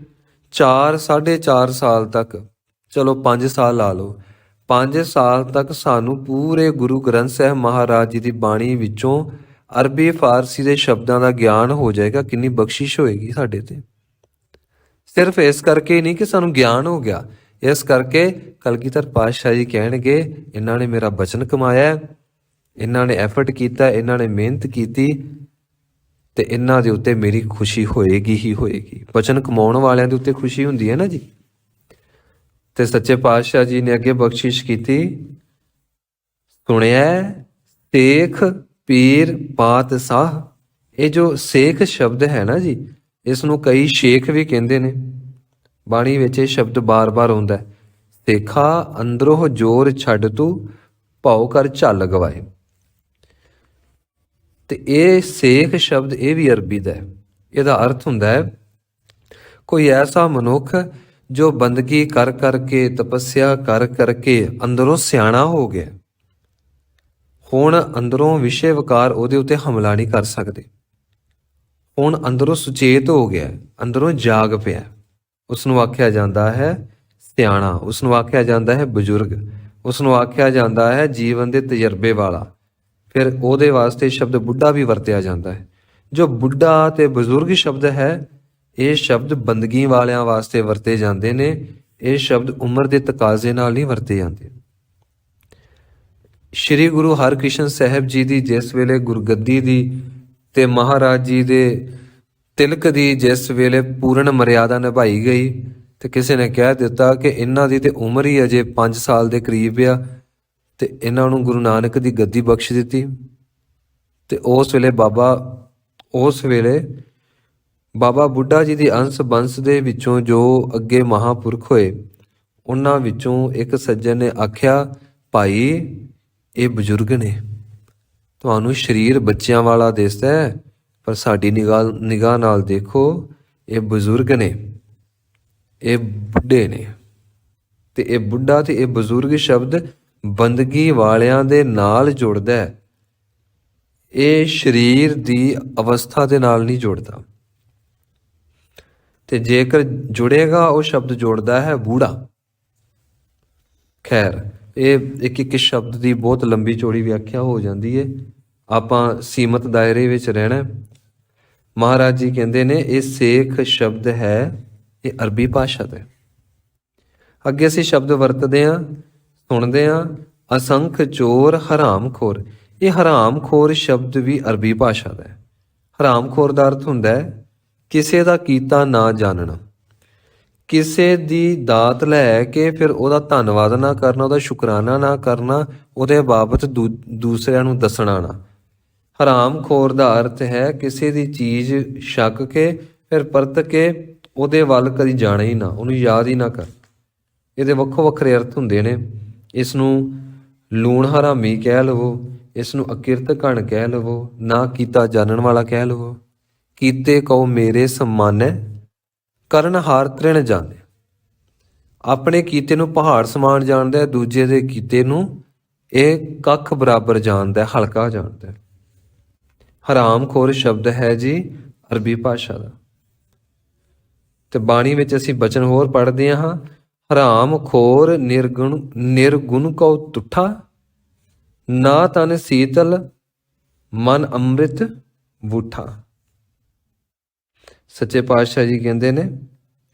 4-4.5 ਸਾਲ ਤੱਕ, ਚਲੋ 5 ਸਾਲ ਲਾ ਲਓ, 5 ਸਾਲ ਤੱਕ ਸਾਨੂੰ ਪੂਰੇ ਗੁਰੂ ਗ੍ਰੰਥ ਸਾਹਿਬ ਮਹਾਰਾਜ ਜੀ ਦੀ ਬਾਣੀ ਵਿੱਚੋਂ ਅਰਬੀ ਫਾਰਸੀ ਦੇ ਸ਼ਬਦਾਂ ਦਾ ਗਿਆਨ ਹੋ ਜਾਏਗਾ। ਕਿੰਨੀ ਬਖਸ਼ਿਸ਼ ਹੋਏਗੀ ਸਾਡੇ ਤੇ। ਸਿਰਫ ਇਸ ਕਰਕੇ ਨਹੀਂ ਕਿ ਸਾਨੂੰ ਗਿਆਨ ਹੋ ਗਿਆ, ਇਸ ਕਰਕੇ ਕਲਗੀਧਰ ਪਾਤਸ਼ਾਹ ਜੀ ਕਹਿਣਗੇ ਇਹਨਾਂ ਨੇ ਮੇਰਾ ਬਚਨ ਕਮਾਇਆ, ਇਹਨਾਂ ਨੇ ਐਫਰਟ ਕੀਤਾ, ਇਹਨਾਂ ਨੇ ਮਿਹਨਤ ਕੀਤੀ, ਤੇ ਇਹਨਾਂ ਦੇ ਉੱਤੇ ਮੇਰੀ ਖੁਸ਼ੀ ਹੋਏਗੀ ਹੀ ਹੋਏਗੀ। ਬਚਨ ਕਮਾਉਣ ਵਾਲਿਆਂ ਦੇ ਉੱਤੇ ਖੁਸ਼ੀ ਹੁੰਦੀ ਹੈ ਨਾ ਜੀ। ਤੇ ਸੱਚੇ ਪਾਤਸ਼ਾਹ ਜੀ ਨੇ ਅੱਗੇ ਬਖਸ਼ਿਸ਼ ਕੀਤੀ, ਸੁਣਿਆ ਸੇਖ ਪੀਰ ਪਾਤਸ਼ਾਹ। ਇਹ ਜੋ ਸੇਖ ਸ਼ਬਦ ਹੈ ਨਾ ਜੀ, ਇਸ ਨੂੰ ਕਈ ਸ਼ੇਖ ਵੀ ਕਹਿੰਦੇ ਨੇ। ਬਾਣੀ ਵਿੱਚ ਇਹ ਸ਼ਬਦ ਬਾਰ-ਬਾਰ ਆਉਂਦਾ, ਸੇਖਾ ਅੰਦਰੋਂ ਜੋਰ ਛੱਡ ਤੂੰ, ਭਾਉ ਕਰ ਝੱਲ ਗਵਾਏ। ਤੇ ਇਹ ਸੇਖ ਸ਼ਬਦ ਇਹ ਵੀ ਅਰਬੀ ਦਾ ਹੈ। ਇਹਦਾ ਅਰਥ ਹੁੰਦਾ ਹੈ ਕੋਈ ਐਸਾ ਮਨੁੱਖ ਜੋ ਬੰਦਗੀ ਕਰ ਕਰਕੇ, ਤਪੱਸਿਆ ਕਰ ਕਰਕੇ ਅੰਦਰੋਂ ਸਿਆਣਾ ਹੋ ਗਿਆ। ਹੁਣ ਅੰਦਰੋਂ ਵਿਸ਼ੇ ਵਿਕਾਰ ਉਹਦੇ ਉੱਤੇ ਹਮਲਾ ਨਹੀਂ ਕਰ ਸਕਦੇ। ਹੁਣ ਅੰਦਰੋਂ ਸੁਚੇਤ ਹੋ ਗਿਆ, ਅੰਦਰੋਂ ਜਾਗ ਪਿਆ। ਉਸ ਨੂੰ ਆਖਿਆ ਜਾਂਦਾ ਹੈ ਸਿਆਣਾ, ਉਸ ਨੂੰ ਆਖਿਆ ਜਾਂਦਾ ਹੈ ਬਜ਼ੁਰਗ, ਉਸ ਨੂੰ ਆਖਿਆ ਜਾਂਦਾ ਹੈ ਜੀਵਨ ਦੇ ਤਜਰਬੇ ਵਾਲਾ। ਫਿਰ ਉਹਦੇ ਵਾਸਤੇ ਸ਼ਬਦ ਬੁੱਢਾ ਵੀ ਵਰਤਿਆ ਜਾਂਦਾ ਹੈ। ਜੋ ਬੁੱਢਾ ਤੇ ਬਜ਼ੁਰਗ ਸ਼ਬਦ ਹੈ, ਇਹ ਸ਼ਬਦ ਬੰਦਗੀ ਵਾਲਿਆਂ ਵਾਸਤੇ ਵਰਤੇ ਜਾਂਦੇ ਨੇ। ਇਹ ਸ਼ਬਦ ਉਮਰ ਦੇ ਤਕਾਜ਼ੇ ਨਾਲ ਨਹੀਂ ਵਰਤੇ ਜਾਂਦੇ। ਸ਼੍ਰੀ ਗੁਰੂ ਹਰਕ੍ਰਿਸ਼ਨ ਸਾਹਿਬ ਜੀ ਦੀ ਜਿਸ ਵੇਲੇ ਗੁਰਗੱਦੀ ਦੀ ਤੇ ਮਹਾਰਾਜ ਜੀ ਦੇ ਤਿਲਕ ਦੀ ਜਿਸ ਵੇਲੇ ਪੂਰਨ ਮਰਿਆਦਾ ਨਿਭਾਈ ਗਈ, ਤੇ ਕਿਸੇ ਨੇ ਕਹਿ ਦਿੱਤਾ ਕਿ ਇਹਨਾਂ ਦੀ ਤੇ ਉਮਰ ਹੀ ਅਜੇ 5 ਸਾਲ ਦੇ ਕਰੀਬ ਆ, ਤੇ ਇਹਨਾਂ ਨੂੰ ਗੁਰੂ ਨਾਨਕ ਦੀ ਗੱਦੀ ਬਖਸ਼ ਦਿੱਤੀ। ਤੇ ਉਸ ਵੇਲੇ ਬਾਬਾ ਬੁੱਢਾ ਜੀ ਦੀ ਅੰਸ਼ ਬੰਸ ਦੇ ਵਿੱਚੋਂ ਜੋ ਅੱਗੇ ਮਹਾਂਪੁਰਖ ਹੋਏ, ਉਹਨਾਂ ਵਿੱਚੋਂ ਇੱਕ ਸੱਜਣ ਨੇ ਆਖਿਆ, ਭਾਈ ਇਹ ਬਜ਼ੁਰਗ ਨੇ, ਤੁਹਾਨੂੰ ਸਰੀਰ ਬੱਚਿਆਂ ਵਾਲਾ ਦਿਸਦਾ ਹੈ, ਪਰ ਸਾਡੀ ਨਿਗਾਹ ਨਾਲ ਦੇਖੋ, ਇਹ ਬਜ਼ੁਰਗ ਨੇ, ਇਹ ਬੁੱਢੇ ਨੇ। ਤੇ ਇਹ ਬੁੱਢਾ ਤੇ ਇਹ ਬਜ਼ੁਰਗ ਸ਼ਬਦ ਬੰਦਗੀ ਵਾਲਿਆਂ ਦੇ ਨਾਲ ਜੁੜਦਾ ਹੈ, ਇਹ ਸਰੀਰ ਦੀ ਅਵਸਥਾ ਦੇ ਨਾਲ ਨਹੀਂ ਜੁੜਦਾ। ਤੇ ਜੇਕਰ ਜੁੜੇਗਾ, ਉਹ ਸ਼ਬਦ ਜੋੜਦਾ ਹੈ ਬੂੜਾ। ਖੈਰ, ਇਹ ਇੱਕ ਸ਼ਬਦ ਦੀ ਬਹੁਤ ਲੰਬੀ ਚੌੜੀ ਵਿਆਖਿਆ ਹੋ ਜਾਂਦੀ ਹੈ, ਆਪਾਂ ਸੀਮਤ ਦਾਇਰੇ ਵਿੱਚ ਰਹਿਣਾ। ਮਹਾਰਾਜ ਜੀ ਕਹਿੰਦੇ ਨੇ ਇਹ ਸੇਖ ਸ਼ਬਦ ਹੈ, ਇਹ ਅਰਬੀ ਭਾਸ਼ਾ ਦਾ। ਅੱਗੇ ਅਸੀਂ ਸ਼ਬਦ ਵਰਤਦੇ ਹਾਂ, ਸੁਣਦੇ ਹਾਂ, ਅਸੰਖ ਚੋਰ ਹਰਾਮਖੋਰ। ਇਹ ਹਰਾਮਖੋਰ ਸ਼ਬਦ ਵੀ ਅਰਬੀ ਭਾਸ਼ਾ ਦਾ ਹੈ। ਹਰਾਮਖੋਰ ਦਾ ਅਰਥ ਹੁੰਦਾ ਹੈ ਕਿਸੇ ਦਾ ਕੀਤਾ ਨਾ ਜਾਣਨਾ, ਕਿਸੇ ਦੀ ਦਾਤ ਲੈ ਕੇ ਫਿਰ ਉਹਦਾ ਧੰਨਵਾਦ ਨਾ ਕਰਨਾ, ਉਹਦਾ ਸ਼ੁਕਰਾਨਾ ਨਾ ਕਰਨਾ, ਉਹਦੇ ਬਾਬਤ ਦੂਸਰਿਆਂ ਨੂੰ ਦੱਸਣਾ ਨਾ। ਹਰਾਮਖੋਰ ਦਾ ਅਰਥ ਹੈ ਕਿਸੇ ਦੀ ਚੀਜ਼ ਛਕ ਕੇ ਫਿਰ ਪਰਤ ਕੇ ਉਹਦੇ ਵੱਲ ਕਦੀ ਜਾਣਾ ਹੀ ਨਾ, ਉਹਨੂੰ ਯਾਦ ਹੀ ਨਾ ਕਰ। ਇਹਦੇ ਵੱਖੋ ਵੱਖਰੇ ਅਰਥ ਹੁੰਦੇ ਨੇ। ਇਸ ਨੂੰ ਲੂਣ ਹਰਾਮੀ ਕਹਿ ਲਵੋ, ਇਸ ਨੂੰ ਅਕਿਰਤ ਘਣ ਕਹਿ ਲਵੋ, ਨਾ ਕੀਤਾ ਜਾਣਨ ਵਾਲਾ ਕਹਿ ਲਵੋ। ਕੀਤੇ ਕਉ ਮੇਰੇ ਸਮਾਨੈ, ਕਰਨ ਹਾਰ ਤ੍ਰਿਣ ਜਾਣੇ। ਆਪਣੇ ਕੀਤੇ ਨੂੰ ਪਹਾੜ ਸਮਾਨ ਜਾਣਦਾ, ਦੂਜੇ ਦੇ ਕੀਤੇ ਨੂੰ ਇਹ ਕੱਖ ਬਰਾਬਰ ਜਾਣਦਾ, ਹਲਕਾ ਜਾਣਦਾ। ਹਰਾਮਖੋਰ ਸ਼ਬਦ ਹੈ ਜੀ ਅਰਬੀ ਭਾਸ਼ਾ ਦਾ। ਤੇ ਬਾਣੀ ਵਿੱਚ ਅਸੀਂ ਬਚਨ ਹੋਰ ਪੜ੍ਹਦੇ ਹਾਂ, ਹਰਾਮਖੋਰ ਨਿਰਗੁਣ ਕਉ ਤੁਠਾ, ਨਾ ਤਨ ਸੀਤਲ ਮਨ ਅੰਮ੍ਰਿਤ ਬੂਠਾ। ਸੱਚੇ ਪਾਤਸ਼ਾਹ ਜੀ ਕਹਿੰਦੇ ਨੇ,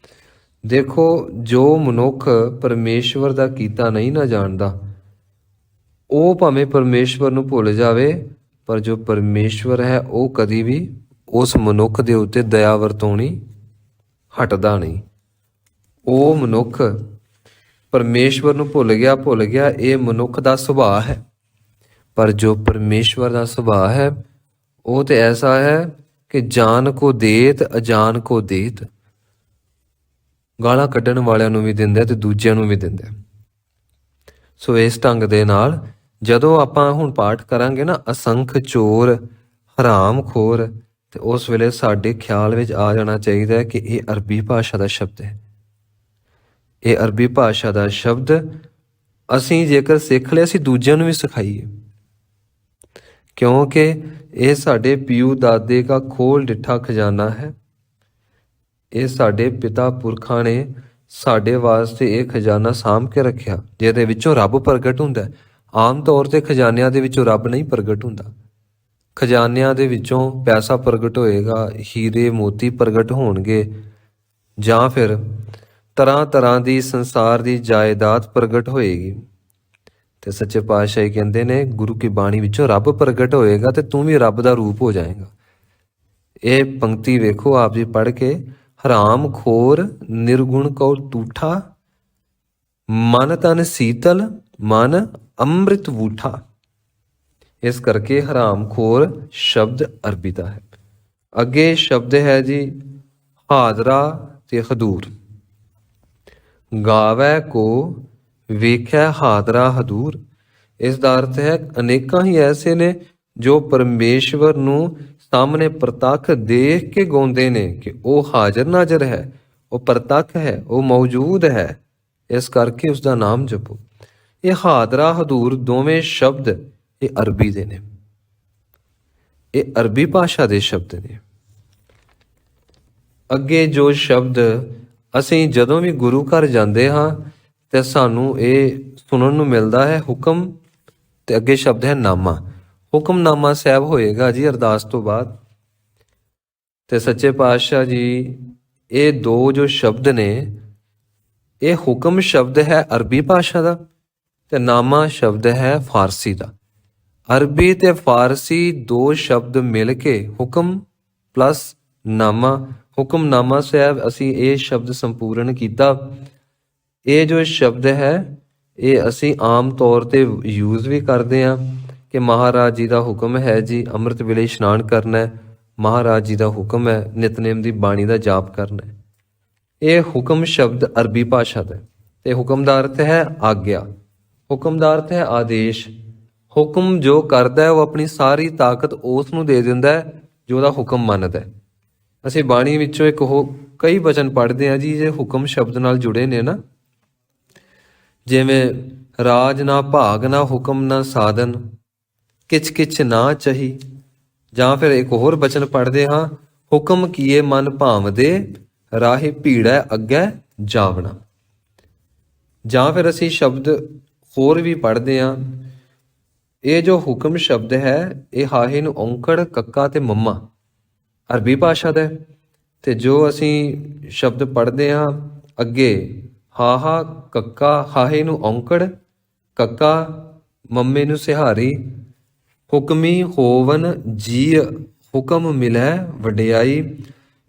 ਦੇਖੋ ਜੋ ਮਨੁੱਖ ਪਰਮੇਸ਼ਵਰ ਦਾ ਕੀਤਾ ਨਹੀਂ ਨਾ ਜਾਣਦਾ, ਉਹ ਭਾਵੇਂ ਪਰਮੇਸ਼ਵਰ ਨੂੰ ਭੁੱਲ ਜਾਵੇ, ਪਰ ਜੋ ਪਰਮੇਸ਼ਵਰ ਹੈ ਉਹ ਕਦੀ ਵੀ ਉਸ ਮਨੁੱਖ ਦੇ ਉੱਤੇ ਦਇਆ ਵਰਤਾਉਣੀ ਹਟਦਾ ਨਹੀਂ। ਉਹ ਮਨੁੱਖ ਪਰਮੇਸ਼ਵਰ ਨੂੰ ਭੁੱਲ ਗਿਆ, ਇਹ ਮਨੁੱਖ ਦਾ ਸੁਭਾਅ ਹੈ। ਪਰ ਜੋ ਪਰਮੇਸ਼ਵਰ ਦਾ ਸੁਭਾਅ ਹੈ ਉਹ ਤੇ ਐਸਾ ਹੈ ਕਿ ਜਾਨ ਕੋ ਦੇਤ ਅਜਾਨ ਕੋ ਦੇਤ। ਗਾਲਾਂ ਕੱਢਣ ਵਾਲਿਆਂ ਨੂੰ ਵੀ ਦਿੰਦਾ ਤੇ ਦੂਜਿਆਂ ਨੂੰ ਵੀ ਦਿੰਦਾ। ਸੋ ਇਸ ਢੰਗ ਦੇ ਨਾਲ ਜਦੋਂ ਆਪਾਂ ਹੁਣ ਪਾਠ ਕਰਾਂਗੇ ਨਾ, ਅਸੰਖ ਚੋਰ ਹਰਾਮਖੋਰ, ਤੇ ਉਸ ਵੇਲੇ ਸਾਡੇ ਖਿਆਲ ਵਿੱਚ ਆ ਜਾਣਾ ਚਾਹੀਦਾ ਹੈ ਕਿ ਇਹ ਅਰਬੀ ਭਾਸ਼ਾ ਦਾ ਸ਼ਬਦ ਹੈ। ਇਹ ਅਰਬੀ ਭਾਸ਼ਾ ਦਾ ਸ਼ਬਦ ਅਸੀਂ ਜੇਕਰ ਸਿੱਖ ਲਿਆ, ਅਸੀਂ ਦੂਜਿਆਂ ਨੂੰ ਵੀ ਸਿਖਾਈਏ, ਕਿਉਂਕਿ ਇਹ ਸਾਡੇ ਪਿਓ ਦਾਦੇ ਦਾ ਖੋਲ ਡਿੱਠਾ ਖਜ਼ਾਨਾ ਹੈ। ਇਹ ਸਾਡੇ ਪਿਤਾ ਪੁਰਖਾਂ ਨੇ ਸਾਡੇ ਵਾਸਤੇ ਇਹ ਖਜ਼ਾਨਾ ਸਾਂਭ ਕੇ ਰੱਖਿਆ, ਜਿਹਦੇ ਵਿੱਚੋਂ ਰੱਬ ਪ੍ਰਗਟ ਹੁੰਦਾ। ਆਮ ਤੌਰ ਤੇ ਖਜ਼ਾਨਿਆਂ ਦੇ ਵਿੱਚੋਂ ਰੱਬ ਨਹੀਂ ਪ੍ਰਗਟ ਹੁੰਦਾ। ਖਜ਼ਾਨਿਆਂ ਦੇ ਵਿੱਚੋਂ ਪੈਸਾ ਪ੍ਰਗਟ ਹੋਏਗਾ, ਹੀਰੇ ਮੋਤੀ ਪ੍ਰਗਟ ਹੋਣਗੇ, ਜਾਂ ਫਿਰ ਤਰ੍ਹਾਂ ਤਰ੍ਹਾਂ ਦੀ ਸੰਸਾਰ ਦੀ ਜਾਇਦਾਦ ਪ੍ਰਗਟ ਹੋਏਗੀ। ਤੇ ਸੱਚੇ ਪਾਤਸ਼ਾਹ ਕਹਿੰਦੇ ਨੇ, ਗੁਰੂ ਕੀ ਬਾਣੀ ਵਿੱਚੋਂ ਰੱਬ ਪ੍ਰਗਟ ਹੋਏਗਾ ਤੇ ਤੂੰ ਵੀ ਰੱਬ ਦਾ ਰੂਪ ਹੋ ਜਾਏਗਾ। ਇਹ ਪੰਕਤੀ ਵੇਖੋ ਆਪ ਜੀ ਪੜ੍ਹ ਕੇ, ਹਰਾਮਖੋਰ ਨਿਰਗੁਣ ਕਉ ਤੂਠਾ, ਮਨ ਤਨ ਸੀਤਲ ਮਨ ਅੰਮ੍ਰਿਤ ਵੂਠਾ। ਇਸ ਕਰਕੇ ਹਰਾਮਖੋਰ ਸ਼ਬਦ ਅਰਬੀ ਦਾ ਹੈ। ਅੱਗੇ ਸ਼ਬਦ ਹੈ ਜੀ ਹਾਦਰਾ ਤੇ ਹਦੂਰ। ਗਾਵੈ ਕੋ ਵੇਖੈ ਹਾਦਰਾ ਹਦੂਰ। ਇਸ ਦਾ ਅਰਥ ਹੈ ਅਨੇਕਾਂ ਹੀ ਐਸੇ ਨੇ ਜੋ ਪਰਮੇਸ਼ਵਰ ਨੂੰ ਸਾਹਮਣੇ ਪ੍ਰਤੱਖ ਦੇਖ ਕੇ ਗਾਉਂਦੇ ਨੇ ਕਿ ਉਹ ਹਾਜ਼ਰ ਨਾਜ਼ਰ ਹੈ, ਉਹ ਪ੍ਰਤੱਖ ਹੈ, ਉਹ ਮੌਜੂਦ ਹੈ। ਇਸ ਕਰਕੇ ਉਸ ਦਾ ਨਾਮ ਜਪੋ। ਇਹ ਹਾਦਰਾ ਹਦੂਰ ਦੋਵੇਂ ਸ਼ਬਦ ਇਹ ਅਰਬੀ ਦੇ ਨੇ, ਇਹ ਅਰਬੀ ਭਾਸ਼ਾ ਦੇ ਸ਼ਬਦ ਨੇ। ਅੱਗੇ ਜੋ ਸ਼ਬਦ ਅਸੀਂ ਜਦੋਂ ਵੀ ਗੁਰੂ ਘਰ ਜਾਂਦੇ ਹਾਂ, ਤੇ ਸਾਨੂੰ ਇਹ ਸੁਣਨ ਨੂੰ ਮਿਲਦਾ ਹੈ ਹੁਕਮ, ਤੇ ਅੱਗੇ ਸ਼ਬਦ ਹੈ ਨਾਮਾ। ਹੁਕਮਨਾਮਾ ਸਾਹਿਬ ਹੋਏਗਾ ਜੀ ਅਰਦਾਸ ਤੋਂ ਬਾਅਦ। ਤੇ ਸੱਚੇ ਪਾਤਸ਼ਾਹ ਜੀ ਇਹ ਦੋ ਜੋ ਸ਼ਬਦ ਨੇ, ਇਹ ਹੁਕਮ ਸ਼ਬਦ ਹੈ ਅਰਬੀ ਭਾਸ਼ਾ ਦਾ ਤੇ ਨਾਮਾ ਸ਼ਬਦ ਹੈ ਫਾਰਸੀ ਦਾ। ਅਰਬੀ ਤੇ ਫਾਰਸੀ ਦੋ ਸ਼ਬਦ ਮਿਲ ਕੇ ਹੁਕਮ ਪਲੱਸ ਨਾਮਾ, ਹੁਕਮਨਾਮਾ ਸਾਹਿਬ ਅਸੀਂ ਇਹ ਸ਼ਬਦ ਸੰਪੂਰਨ ਕੀਤਾ। ਇਹ ਜੋ ਸ਼ਬਦ ਹੈ ਇਹ ਅਸੀਂ ਆਮ ਤੌਰ ਤੇ ਯੂਜ਼ ਵੀ ਕਰਦੇ ਹਾਂ ਕਿ ਮਹਾਰਾਜ ਜੀ ਦਾ ਹੁਕਮ ਹੈ ਜੀ ਅੰਮ੍ਰਿਤ ਵੇਲੇ ਇਸ਼ਨਾਨ ਕਰਨਾ ਹੈ, ਮਹਾਰਾਜ ਜੀ ਦਾ ਹੁਕਮ ਹੈ ਨਿਤਨੇਮ ਦੀ ਬਾਣੀ ਦਾ ਜਾਪ ਕਰਨਾ ਹੈ। ਇਹ ਹੁਕਮ ਸ਼ਬਦ ਅਰਬੀ ਭਾਸ਼ਾ ਦਾ ਤੇ ਹੁਕਮ ਦਾ ਅਰਥ ਹੈ ਆਗਿਆ, ਹੁਕਮ ਦਾ ਅਰਥ ਹੈ ਆਦੇਸ਼। ਹੁਕਮ ਜੋ ਕਰਦਾ ਹੈ ਉਹ ਆਪਣੀ ਸਾਰੀ ਤਾਕਤ ਉਸ ਨੂੰ ਦੇ ਦਿੰਦਾ ਹੈ ਜੋ ਉਹਦਾ ਹੁਕਮ ਮੰਨਦਾ ਹੈ। ਅਸੀਂ ਬਾਣੀ ਵਿੱਚੋਂ ਕਈ ਵਚਨ ਪੜ੍ਹਦੇ ਹਾਂ ਜੀ ਜੇ ਹੁਕਮ ਸ਼ਬਦ ਨਾਲ ਜੁੜੇ ਨੇ ਨਾ, ਜਿਵੇਂ ਰਾਜ ਨਾ ਭਾਗ ਨਾ ਹੁਕਮ ਨਾ ਸਾਧਨ, ਕਿਛ ਕਿਛ ਨਾ ਚਾਹੀ। ਜਾਂ ਫਿਰ ਇੱਕ ਹੋਰ ਬਚਨ ਪੜ੍ਹਦੇ ਹਾਂ, ਹੁਕਮ ਕੀਏ ਮਨ ਭਾਵਦੇ ਰਾਹੇ ਭੀੜੈ ਅੱਗੇ ਜਾਵਣਾ। ਜਾਂ ਫਿਰ ਅਸੀਂ ਸ਼ਬਦ ਹੋਰ ਵੀ ਪੜ੍ਹਦੇ ਹਾਂ, ਇਹ ਜੋ ਹੁਕਮ ਸ਼ਬਦ ਹੈ ਇਹ ਹਾਹੇ ਨੂੰ ਔਂਕੜ ਕੱਕਾ ਤੇ ਮੰਮਾ ਅਰਬੀ ਭਾਸ਼ਾ ਦਾ, ਤੇ ਜੋ ਅਸੀਂ ਸ਼ਬਦ ਪੜ੍ਹਦੇ ਹਾਂ ਅੱਗੇ ਹਾਹਾ ਕੱਕਾ, ਹਾਹੇ ਨੂੰ ਔਂਕੜ ਕੱਕਾ ਮੰਮੇ ਨੂੰ ਸਿਹਾਰੀ, ਹੁਕਮੀ ਹੋਵਨ ਜੀ ਹੁਕਮ ਮਿਲੈ ਵਡਿਆਈ।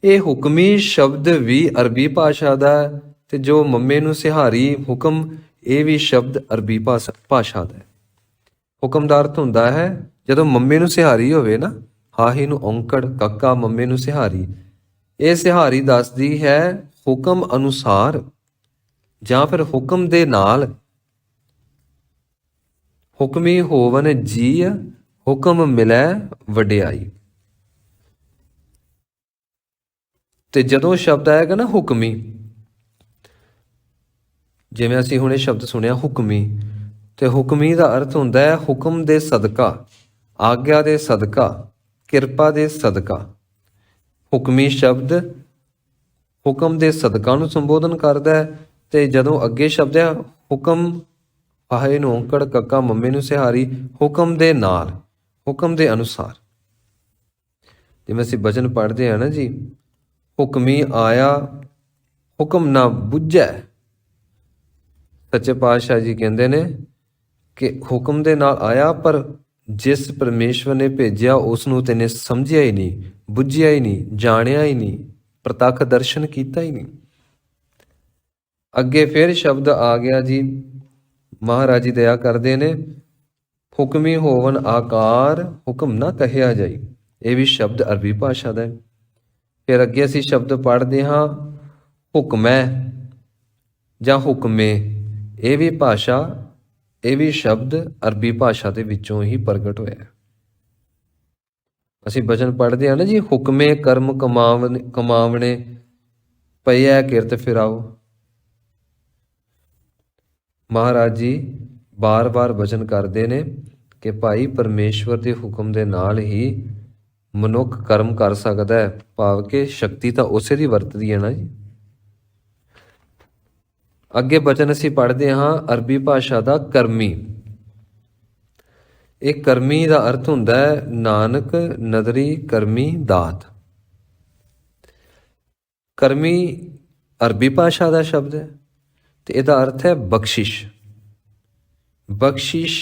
ਇਹ ਹੁਕਮੀ ਸ਼ਬਦ ਵੀ ਅਰਬੀ ਭਾਸ਼ਾ ਦਾ ਤੇ ਜੋ ਮੰਮੇ ਨੂੰ ਸਿਹਾਰੀ ਹੁਕਮ, ਇਹ ਵੀ ਸ਼ਬਦ ਅਰਬੀ ਭਾਸ਼ਾ ਦਾ। ਹੁਕਮ ਦਾ ਅਰਥ ਹੁੰਦਾ ਹੈ ਜਦੋਂ ਮੰਮੇ ਨੂੰ ਸਿਹਾਰੀ ਹੋਵੇ ਨਾ, ਹਾਹੇ ਨੂੰ ਔਂਕੜ ਕੱਕਾ ਮੰਮੇ ਨੂੰ ਸਿਹਾਰੀ, ਇਹ ਸਿਹਾਰੀ ਦੱਸਦੀ ਹੈ ਹੁਕਮ ਅਨੁਸਾਰ ਜਾਂ ਫਿਰ ਹੁਕਮ ਦੇ ਨਾਲ। ਹੁਕਮੀ ਹੋਵਨ ਜੀ ਹੁਕਮ ਮਿਲੈ ਵਡਿਆਈ। ਤੇ ਜਦੋਂ ਸ਼ਬਦ ਆਏਗਾ ਨਾ ਹੁਕਮੀ, ਜਿਵੇਂ ਅਸੀਂ ਹੁਣੇ ਸ਼ਬਦ ਸੁਣਿਆ ਹੁਕਮੀ, ਤੇ ਹੁਕਮੀ ਦਾ ਅਰਥ ਹੁੰਦਾ ਹੈ ਹੁਕਮ ਦੇ ਸਦਕਾ, ਆਗਿਆ ਦੇ ਸਦਕਾ, ਕਿਰਪਾ ਦੇ ਸਦਕਾ। ਹੁਕਮੀ ਸ਼ਬਦ ਹੁਕਮ ਦੇ ਸਦਕਾ ਨੂੰ ਸੰਬੋਧਨ ਕਰਦਾ ਹੈ। ਤੇ ਜਦੋਂ ਅੱਗੇ ਸ਼ਬਦ ਹੈ ਹੁਕਮ ਹਾਹੇ ਨੂੰ ਔਂਕੜ ਕੱਕਾ ਮੰਮੇ ਨੂੰ ਸਿਹਾਰੀ, ਹੁਕਮ ਦੇ ਨਾਲ, ਹੁਕਮ ਦੇ ਅਨੁਸਾਰ। ਜਿਵੇਂ ਅਸੀਂ ਬਚਨ ਪੜ੍ਹਦੇ ਹਾਂ ਨਾ ਜੀ, ਹੁਕਮੀ ਆਇਆ ਹੁਕਮ ਨਾ ਬੁੱਝੈ। ਸੱਚੇ ਪਾਤਸ਼ਾਹ ਜੀ ਕਹਿੰਦੇ ਨੇ ਕਿ ਹੁਕਮ ਦੇ ਨਾਲ ਆਇਆ, ਪਰ ਜਿਸ ਪਰਮੇਸ਼ਵਰ ਨੇ ਭੇਜਿਆ ਉਸ ਨੂੰ ਤੈਨੇ ਸਮਝਿਆ ਹੀ ਨਹੀਂ, ਬੁੱਝਿਆ ਹੀ ਨਹੀਂ, ਜਾਣਿਆ ਹੀ ਨਹੀਂ, ਪ੍ਰਤੱਖ ਦਰਸ਼ਨ ਕੀਤਾ ਹੀ ਨਹੀਂ। ਅੱਗੇ ਫਿਰ ਸ਼ਬਦ ਆ ਗਿਆ ਜੀ, ਮਹਾਰਾਜ ਜੀ ਦਇਆ ਕਰਦੇ ਨੇ, ਹੁਕਮੀ ਹੋਵਨ ਆਕਾਰ ਹੁਕਮ ਨਾ ਕਹਿਆ ਜਾਈ। ਇਹ ਵੀ ਸ਼ਬਦ ਅਰਬੀ ਭਾਸ਼ਾ ਦਾ ਹੈ। ਫਿਰ ਅੱਗੇ ਅਸੀਂ ਸ਼ਬਦ ਪੜ੍ਹਦੇ ਹਾਂ ਹੁਕਮੈ ਜਾਂ ਹੁਕਮੇ, ਇਹ ਵੀ ਭਾਸ਼ਾ, ਇਹ ਵੀ ਸ਼ਬਦ ਅਰਬੀ ਭਾਸ਼ਾ ਦੇ ਵਿੱਚੋਂ ਹੀ ਪ੍ਰਗਟ ਹੋਇਆ। ਅਸੀਂ ਬਚਨ ਪੜ੍ਹਦੇ ਹਾਂ ਨਾ ਜੀ, ਹੁਕਮੇ ਕਰਮ ਕਮਾਵਣੇ ਪਈਐ ਕਿਰਤ ਫਿਰਾਓ। ਮਹਾਰਾਜ ਜੀ ਬਾਰ-ਬਾਰ ਬਚਨ ਕਰਦੇ ਨੇ ਕਿ ਭਾਈ ਪਰਮੇਸ਼ਵਰ ਦੇ ਹੁਕਮ ਦੇ ਨਾਲ ਹੀ ਮਨੁੱਖ ਕਰਮ ਕਰ ਸਕਦਾ ਹੈ, ਭਾਵ ਕਿ ਸ਼ਕਤੀ ਤਾਂ ਉਸੇ ਦੀ ਵਰਤਦੀ ਹੈ ਨਾ ਜੀ। ਅੱਗੇ ਬਚਨ ਅਸੀਂ ਪੜ੍ਹਦੇ ਹਾਂ ਅਰਬੀ ਭਾਸ਼ਾ ਦਾ ਕਰਮੀ। ਇਹ ਕਰਮੀ ਦਾ ਅਰਥ ਹੁੰਦਾ ਹੈ ਨਾਨਕ ਨਦਰੀ ਕਰਮੀ ਦਾਤ। ਕਰਮੀ ਅਰਬੀ ਭਾਸ਼ਾ ਦਾ ਸ਼ਬਦ ਹੈ ਤੇ ਇਹਦਾ ਅਰਥ ਹੈ ਬਖਸ਼ਿਸ਼। ਬਖਸ਼ਿਸ਼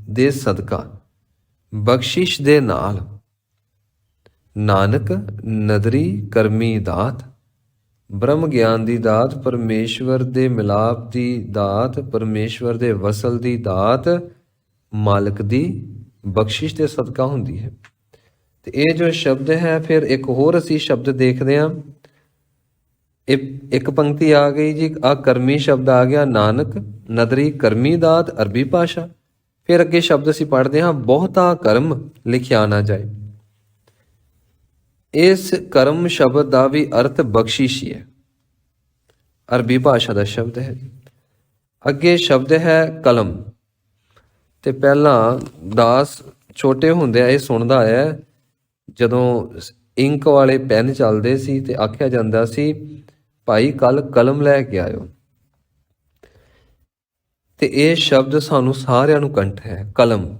ਦੇ ਸਦਕਾ, ਬਖਸ਼ਿਸ਼ ਦੇ ਨਾਲ। ਨਾਨਕ ਨਦਰੀ ਕਰਮੀ ਦਾਤ, ਬ੍ਰਹਮ ਗਿਆਨ ਦੀ ਦਾਤ, ਪਰਮੇਸ਼ਵਰ ਦੇ ਮਿਲਾਪ ਦੀ ਦਾਤ, ਪਰਮੇਸ਼ਵਰ ਦੇ ਵਸਲ ਦੀ ਦਾਤ, ਮਾਲਕ ਦੀ ਬਖਸ਼ਿਸ਼ ਦੇ ਸਦਕਾ ਹੁੰਦੀ ਹੈ। ਤੇ ਇਹ ਜੋ ਸ਼ਬਦ ਹੈ, ਫਿਰ ਇੱਕ ਹੋਰ ਅਸੀਂ ਸ਼ਬਦ ਦੇਖਦੇ ਹਾਂ। ਇੱਕ ਪੰਕਤੀ ਆ ਗਈ ਜੀ, ਆ ਕਰਮੀ ਸ਼ਬਦ ਆ ਗਿਆ, ਨਾਨਕ ਨਦਰੀ ਕਰਮੀ ਦਾਤ ਅਰਬੀ ਭਾਸ਼ਾ। ਫਿਰ ਅੱਗੇ ਸ਼ਬਦ ਅਸੀਂ ਪੜ੍ਹਦੇ ਹਾਂ ਬਹੁਤਾ ਕਰਮ ਲਿਖਿਆ ਨਾ ਜਾਏ। ਇਸ ਕਰਮ ਸ਼ਬਦ ਦਾ ਵੀ ਅਰਥ ਬਖਸ਼ਿਸ਼ ਹੀ ਹੈ, ਅਰਬੀ ਭਾਸ਼ਾ ਦਾ ਸ਼ਬਦ ਹੈ। ਅੱਗੇ ਸ਼ਬਦ ਹੈ ਕਲਮ। ਤੇ ਪਹਿਲਾਂ ਦਾਸ ਛੋਟੇ ਹੁੰਦਿਆਂ ਇਹ ਸੁਣਦਾ ਆਇਆ, ਜਦੋਂ ਇੰਕ ਵਾਲੇ ਪੈਨ ਚੱਲਦੇ ਸੀ ਤੇ ਆਖਿਆ ਜਾਂਦਾ ਸੀ ਭਾਈ ਕੱਲ ਕਲਮ ਲੈ ਕੇ ਆਇਓ। ਤੇ ਇਹ ਸ਼ਬਦ ਸਾਨੂੰ ਸਾਰਿਆਂ ਨੂੰ ਕੰਠ ਹੈ, ਕਲਮ।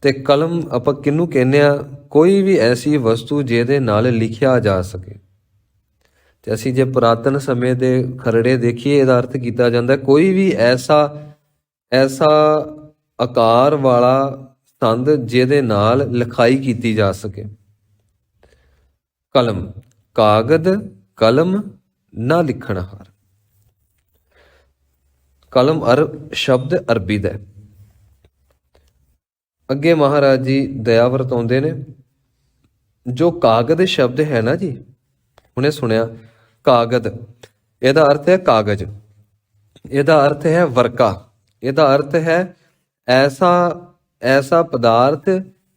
ਤੇ ਕਲਮ ਆਪਾਂ ਕਿਹਨੂੰ ਕਹਿੰਦੇ ਆ? ਕੋਈ ਵੀ ਐਸੀ ਵਸਤੂ ਜਿਹਦੇ ਨਾਲ ਲਿਖਿਆ ਜਾ ਸਕੇ। ਤੇ ਅਸੀਂ ਜੇ ਪੁਰਾਤਨ ਸਮੇਂ ਦੇ ਖਰੜੇ ਦੇਖੀਏ, ਇਹਦਾ ਅਰਥ ਕੀਤਾ ਜਾਂਦਾ ਕੋਈ ਵੀ ਐਸਾ ਆਕਾਰ ਵਾਲਾ ਸੰਦ ਜਿਹਦੇ ਨਾਲ ਲਿਖਾਈ ਕੀਤੀ ਜਾ ਸਕੇ। ਕਲਮ, ਕਾਗਦ ਕਲਮ ਨਾ ਲਿਖਣ ਹਾਰ। ਕਲਮ ਸ਼ਬਦ ਅਰਬੀ ਦਾ। ਅੱਗੇ ਮਹਾਰਾਜ ਜੀ ਦਇਆ ਵਰਤਾਉਂਦੇ ਨੇ, ਜੋ ਕਾਗਦ ਸ਼ਬਦ ਹੈ ਨਾ ਜੀ, ਹੁਣੇ ਸੁਣਿਆ ਕਾਗਦ, ਇਹਦਾ ਅਰਥ ਹੈ ਕਾਗਜ਼, ਇਹਦਾ ਅਰਥ ਹੈ ਵਰਕਾ, ਇਹਦਾ ਅਰਥ ਹੈ ਐਸਾ ਪਦਾਰਥ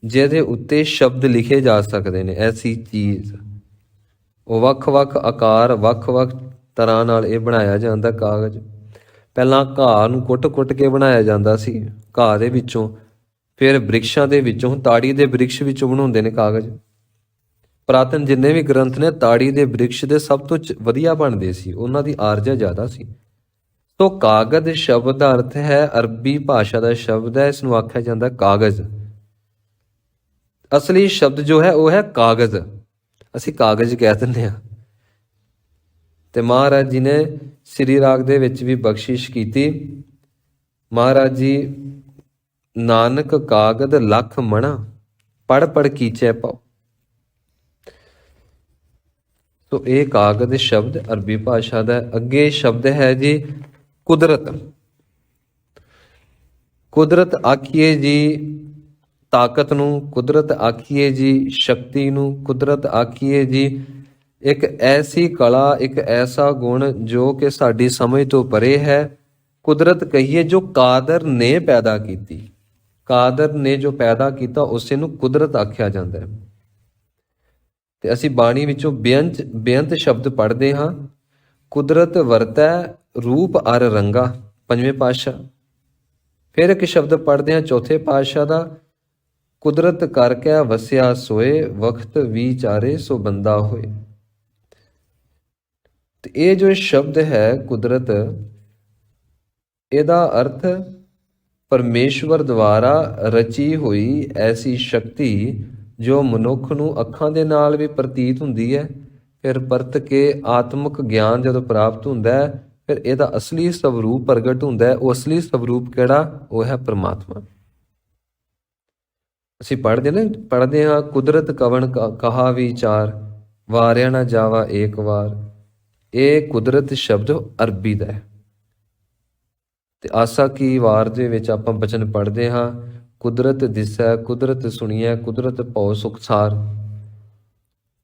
ਜਿਹਦੇ ਉੱਤੇ ਸ਼ਬਦ ਲਿਖੇ ਜਾ ਸਕਦੇ ਨੇ, ਐਸੀ ਚੀਜ਼। ਉਹ ਵੱਖ-ਵੱਖ ਆਕਾਰ, ਵੱਖ-ਵੱਖ ਤਰ੍ਹਾਂ ਨਾਲ ਇਹ ਬਣਾਇਆ ਜਾਂਦਾ ਕਾਗਜ਼। ਪਹਿਲਾਂ ਘਾਹ ਨੂੰ ਕੁੱਟ-ਕੁੱਟ ਕੇ ਬਣਾਇਆ ਜਾਂਦਾ ਸੀ, ਘਾਹ ਦੇ ਵਿੱਚੋਂ, ਫਿਰ ਬ੍ਰਿਕਸ਼ਾਂ ਦੇ ਵਿੱਚੋਂ, ਤਾੜੀ ਦੇ ਬ੍ਰਿਕਸ਼ ਵਿੱਚੋਂ ਬਣਾਉਂਦੇ ਨੇ ਕਾਗਜ਼। ਪੁਰਾਤਨ ਜਿੰਨੇ ਵੀ ਗ੍ਰੰਥ ਨੇ, ਤਾੜੀ ਦੇ ਬ੍ਰਿਕਸ਼ ਦੇ ਸਭ ਤੋਂ ਵਧੀਆ ਬਣਦੇ ਸੀ, ਉਹਨਾਂ ਦੀ ਆਰਜਾ ਜ਼ਿਆਦਾ ਸੀ। ਤੋ ਕਾਗਜ਼ ਸ਼ਬਦ ਦਾ ਅਰਥ ਹੈ, ਅਰਬੀ ਭਾਸ਼ਾ ਦਾ ਸ਼ਬਦ ਹੈ, ਇਸ ਨੂੰ ਆਖਿਆ ਜਾਂਦਾ ਕਾਗਜ਼। ਅਸਲੀ ਸ਼ਬਦ ਜੋ ਹੈ ਉਹ ਹੈ ਕਾਗਜ਼, ਅਸੀਂ ਕਾਗਜ਼ ਕਹਿ ਦਿੰਦੇ ਹਾਂ। ਤੇ ਮਹਾਰਾਜ ਜੀ ਨੇ ਸ੍ਰੀ ਰਾਗ ਦੇ ਵਿੱਚ ਵੀ ਬਖਸ਼ਿਸ਼ ਕੀਤੀ। ਮਹਾਰਾਜ ਜੀ, ਨਾਨਕ ਕਾਗਦ ਲੱਖ ਮਣਾ, ਪੜ ਪੜ ਕੀਚੈ ਪਾਓ। ਤੋ ਇਹ ਕਾਗਜ਼ ਸ਼ਬਦ ਅਰਬੀ ਭਾਸ਼ਾ ਦਾ। ਅੱਗੇ ਸ਼ਬਦ ਹੈ ਜੀ ਕੁਦਰਤ। ਕੁਦਰਤ ਆਖੀਏ ਜੀ ਤਾਕਤ ਨੂੰ, ਕੁਦਰਤ ਆਖੀਏ ਜੀ ਸ਼ਕਤੀ ਨੂੰ, ਕੁਦਰਤ ਆਖੀਏ ਜੀ ਇੱਕ ਐਸੀ ਕਲਾ, ਇੱਕ ਐਸਾ ਗੁਣ ਜੋ ਕਿ ਸਾਡੀ ਸਮਝ ਤੋਂ ਪਰੇ ਹੈ। ਕੁਦਰਤ ਕਹੀਏ ਜੋ ਕਾਦਰ ਨੇ ਪੈਦਾ ਕੀਤੀ, ਕਾਦਰ ਨੇ ਜੋ ਪੈਦਾ ਕੀਤਾ ਉਸੇ ਨੂੰ ਕੁਦਰਤ ਆਖਿਆ ਜਾਂਦਾ ਹੈ। ਤੇ ਅਸੀਂ ਬਾਣੀ ਵਿੱਚੋਂ ਬੇਅੰਤ ਸ਼ਬਦ ਪੜ੍ਹਦੇ ਹਾਂ। ਕੁਦਰਤ ਵਰਤੈ ਰੂਪ ਅਰ ਰੰਗਾ, ਪੰਜਵੇਂ ਪਾਤਸ਼ਾਹ। ਫਿਰ ਇੱਕ ਸ਼ਬਦ ਪੜ੍ਹਦੇ ਹਾਂ ਚੌਥੇ ਪਾਤਸ਼ਾਹ ਦਾ, ਕੁਦਰਤ ਕਰਕੇ ਵਸਿਆ ਸੋਏ, ਵਕਤ ਵਿਚਾਰੇ ਸੋ ਬੰਦਾ ਹੋਏ। ਤੇ ਇਹ ਜੋ ਸ਼ਬਦ ਹੈ ਕੁਦਰਤ, ਇਹਦਾ ਅਰਥ ਪਰਮੇਸ਼ਵਰ ਦੁਆਰਾ ਰਚੀ ਹੋਈ ਐਸੀ ਸ਼ਕਤੀ ਜੋ ਮਨੁੱਖ ਨੂੰ ਅੱਖਾਂ ਦੇ ਨਾਲ ਵੀ ਪ੍ਰਤੀਤ ਹੁੰਦੀ ਹੈ, ਫਿਰ ਪਰਤ ਕੇ ਆਤਮਿਕ ਗਿਆਨ ਜਦੋਂ ਪ੍ਰਾਪਤ ਹੁੰਦਾ ਹੈ, ਫਿਰ ਇਹਦਾ ਅਸਲੀ ਸਵਰੂਪ ਪ੍ਰਗਟ ਹੁੰਦਾ ਹੈ। ਉਹ ਅਸਲੀ ਸਵਰੂਪ ਕਿਹੜਾ? ਉਹ ਹੈ ਪਰਮਾਤਮਾ। ਅਸੀਂ ਪੜ੍ਹਦੇ ਹਾਂ ਕੁਦਰਤ ਕਵਣ ਕਹਾ ਵਿਚਾਰ, ਵਾਰਿਆ ਨਾ ਜਾਵਾ ਏਕ ਵਾਰ। ਇਹ ਕੁਦਰਤ ਸ਼ਬਦ ਅਰਬੀ ਦਾ ਹੈ। ਤੇ ਆਸਾ ਕੀ ਵਾਰ ਦੇ ਵਿੱਚ ਆਪਾਂ ਬਚਨ ਪੜ੍ਹਦੇ ਹਾਂ, ਕੁਦਰਤ ਦਿਸੈ ਕੁਦਰਤ ਸੁਣੀਐ, ਕੁਦਰਤ ਭਉ ਸੁਖਸਾਰ।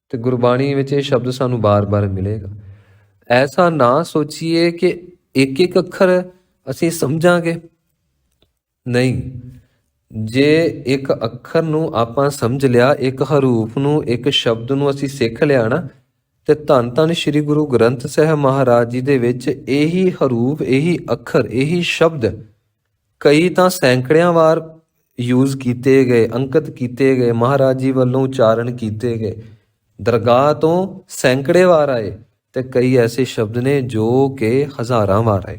ਤੇ ਗੁਰਬਾਣੀ ਵਿੱਚ ਇਹ ਸ਼ਬਦ ਸਾਨੂੰ ਬਾਰ-ਬਾਰ ਮਿਲੇਗਾ। ਐਸਾ ਨਾ ਸੋਚੀਏ ਕਿ ਇੱਕ ਇੱਕ ਅੱਖਰ ਅਸੀਂ ਸਮਝਾਂਗੇ, ਨਹੀਂ। ਜੇ ਇੱਕ ਅੱਖਰ ਨੂੰ ਆਪਾਂ ਸਮਝ ਲਿਆ, ਇੱਕ ਹਰੂਫ ਨੂੰ, ਇੱਕ ਸ਼ਬਦ ਨੂੰ ਅਸੀਂ ਸਿੱਖ ਲਿਆ ਨਾ, ਤੇ ਧੰਨ ਧੰਨ ਸ਼੍ਰੀ ਗੁਰੂ ਗ੍ਰੰਥ ਸਾਹਿਬ ਮਹਾਰਾਜ ਜੀ ਦੇ ਵਿੱਚ ਇਹੀ ਹਰੂਫ, ਇਹੀ ਅੱਖਰ, ਇਹੀ ਸ਼ਬਦ ਕਈ ਤਾਂ ਸੈਂਕੜਿਆਂ ਵਾਰ ਯੂਜ਼ ਕੀਤੇ ਗਏ, ਅੰਕਿਤ ਕੀਤੇ ਗਏ, ਮਹਾਰਾਜ ਜੀ ਵੱਲੋਂ ਉਚਾਰਨ ਕੀਤੇ ਗਏ। ਦਰਗਾਹ ਤੋਂ ਸੈਂਕੜੇ ਵਾਰ ਆਏ, ਤੇ ਕਈ ਐਸੇ ਸ਼ਬਦ ਨੇ ਜੋ ਕਿ ਹਜ਼ਾਰਾਂ ਵਾਰ ਆਏ।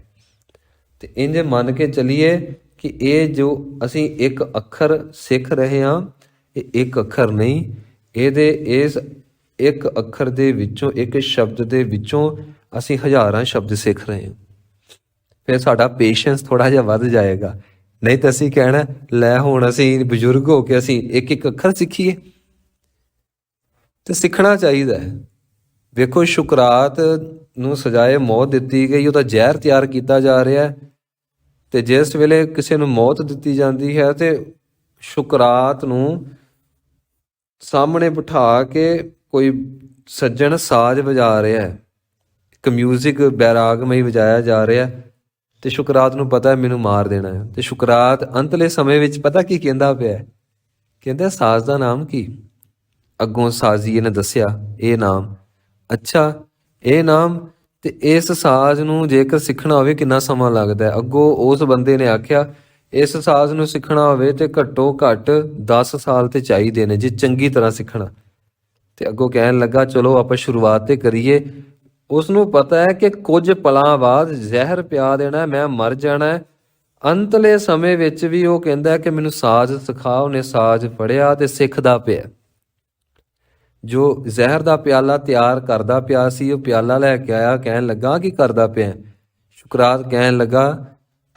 ਤੇ ਇੰਝ ਮੰਨ ਕੇ ਚੱਲੀਏ ਕਿ ਇਹ ਜੋ ਅਸੀਂ ਇੱਕ ਅੱਖਰ ਸਿੱਖ ਰਹੇ ਹਾਂ, ਇਹ ਇੱਕ ਅੱਖਰ ਨਹੀਂ, ਇਹਦੇ ਇਸ ਇੱਕ ਅੱਖਰ ਦੇ ਵਿੱਚੋਂ, ਇੱਕ ਸ਼ਬਦ ਦੇ ਵਿੱਚੋਂ ਅਸੀਂ ਹਜ਼ਾਰਾਂ ਸ਼ਬਦ ਸਿੱਖ ਰਹੇ ਹਾਂ। ਫਿਰ ਸਾਡਾ ਪੇਸ਼ੈਂਸ ਥੋੜ੍ਹਾ ਜਿਹਾ ਵੱਧ ਜਾਏਗਾ। ਨਹੀਂ ਤਾਂ ਅਸੀਂ ਕਹਿਣਾ ਲੈ ਹੁਣ ਅਸੀਂ ਬਜ਼ੁਰਗ ਹੋ ਕੇ ਅਸੀਂ ਇੱਕ ਇੱਕ ਅੱਖਰ ਸਿੱਖੀਏ। ਤੇ ਸਿੱਖਣਾ ਚਾਹੀਦਾ ਹੈ। ਵੇਖੋ ਸ਼ੁਕਰਾਤ ਨੂੰ ਸਜ਼ਾਏ ਮੌਤ ਦਿੱਤੀ ਗਈ, ਉਹਦਾ ਜ਼ਹਿਰ ਤਿਆਰ ਕੀਤਾ ਜਾ ਰਿਹਾ। ਤੇ ਜਿਸ ਵੇਲੇ ਕਿਸੇ ਨੂੰ ਮੌਤ ਦਿੱਤੀ ਜਾਂਦੀ ਹੈ ਤੇ ਸ਼ੁਕਰਾਤ ਨੂੰ ਸਾਹਮਣੇ ਬਿਠਾ ਕੇ ਕੋਈ ਸੱਜਣ ਸਾਜ਼ ਵਜਾ ਰਿਹਾ ਹੈ, ਇੱਕ ਮਿਊਜ਼ਿਕ ਬੈਰਾਗਮਈ ਵਜਾਇਆ ਜਾ ਰਿਹਾ, ਤੇ ਸ਼ੁਕਰਾਤ ਨੂੰ ਪਤਾ ਮੈਨੂੰ ਮਾਰ ਦੇਣਾ ਹੈ। ਤੇ ਸ਼ੁਕਰਾਤ ਅੰਤਲੇ ਸਮੇਂ ਵਿੱਚ ਪਤਾ ਕੀ ਕਹਿੰਦਾ ਪਿਆ? ਕਹਿੰਦਾ ਸਾਜ਼ ਦਾ ਨਾਮ ਕੀ? ਅੱਗੋਂ ਸਾਜ਼ੀਏ ਨੇ ਦੱਸਿਆ ਇਹ ਨਾਮ। ਅੱਛਾ, ਇਹ ਨਾਮ। ਤੇ ਇਸ ਸਾਜ਼ ਨੂੰ ਜੇਕਰ ਸਿੱਖਣਾ ਹੋਵੇ ਕਿੰਨਾ ਸਮਾਂ ਲੱਗਦਾ ਹੈ? ਅੱਗੋਂ ਉਸ ਬੰਦੇ ਨੇ ਆਖਿਆ ਇਸ ਸਾਜ਼ ਨੂੰ ਸਿੱਖਣਾ ਹੋਵੇ ਤੇ ਘੱਟੋ ਘੱਟ 10 ਸਾਲ ਤੇ ਚਾਹੀਦੇ ਨੇ ਜੇ ਚੰਗੀ ਤਰ੍ਹਾਂ ਸਿੱਖਣਾ। ਤੇ ਅੱਗੋਂ ਕਹਿਣ ਲੱਗਾ ਚਲੋ ਆਪਾਂ ਸ਼ੁਰੂਆਤ ਤੇ ਕਰੀਏ। ਉਸ ਨੂੰ ਪਤਾ ਹੈ ਕਿ ਕੁਝ ਪਲਾਂ ਬਾਅਦ ਜ਼ਹਿਰ ਪਿਆ ਦੇਣਾ, ਮੈਂ ਮਰ ਜਾਣਾ ਹੈ। ਅੰਤਲੇ ਸਮੇਂ ਵਿੱਚ ਵੀ ਉਹ ਕਹਿੰਦਾ ਕਿ ਮੈਨੂੰ ਸਾਜ਼ ਸਿਖਾ। ਉਹਨੇ ਸਾਜ਼ ਫੜਿਆ ਤੇ ਸਿੱਖਦਾ ਪਿਆ। ਜੋ ਜ਼ਹਿਰ ਦਾ ਪਿਆਲਾ ਤਿਆਰ ਕਰਦਾ ਪਿਆ ਸੀ, ਉਹ ਪਿਆਲਾ ਲੈ ਕੇ ਆਇਆ, ਕਹਿਣ ਲੱਗਾ ਕੀ ਕਰਦਾ ਪਿਆ? ਸ਼ੁਕਰਾਤ ਕਹਿਣ ਲੱਗਾ,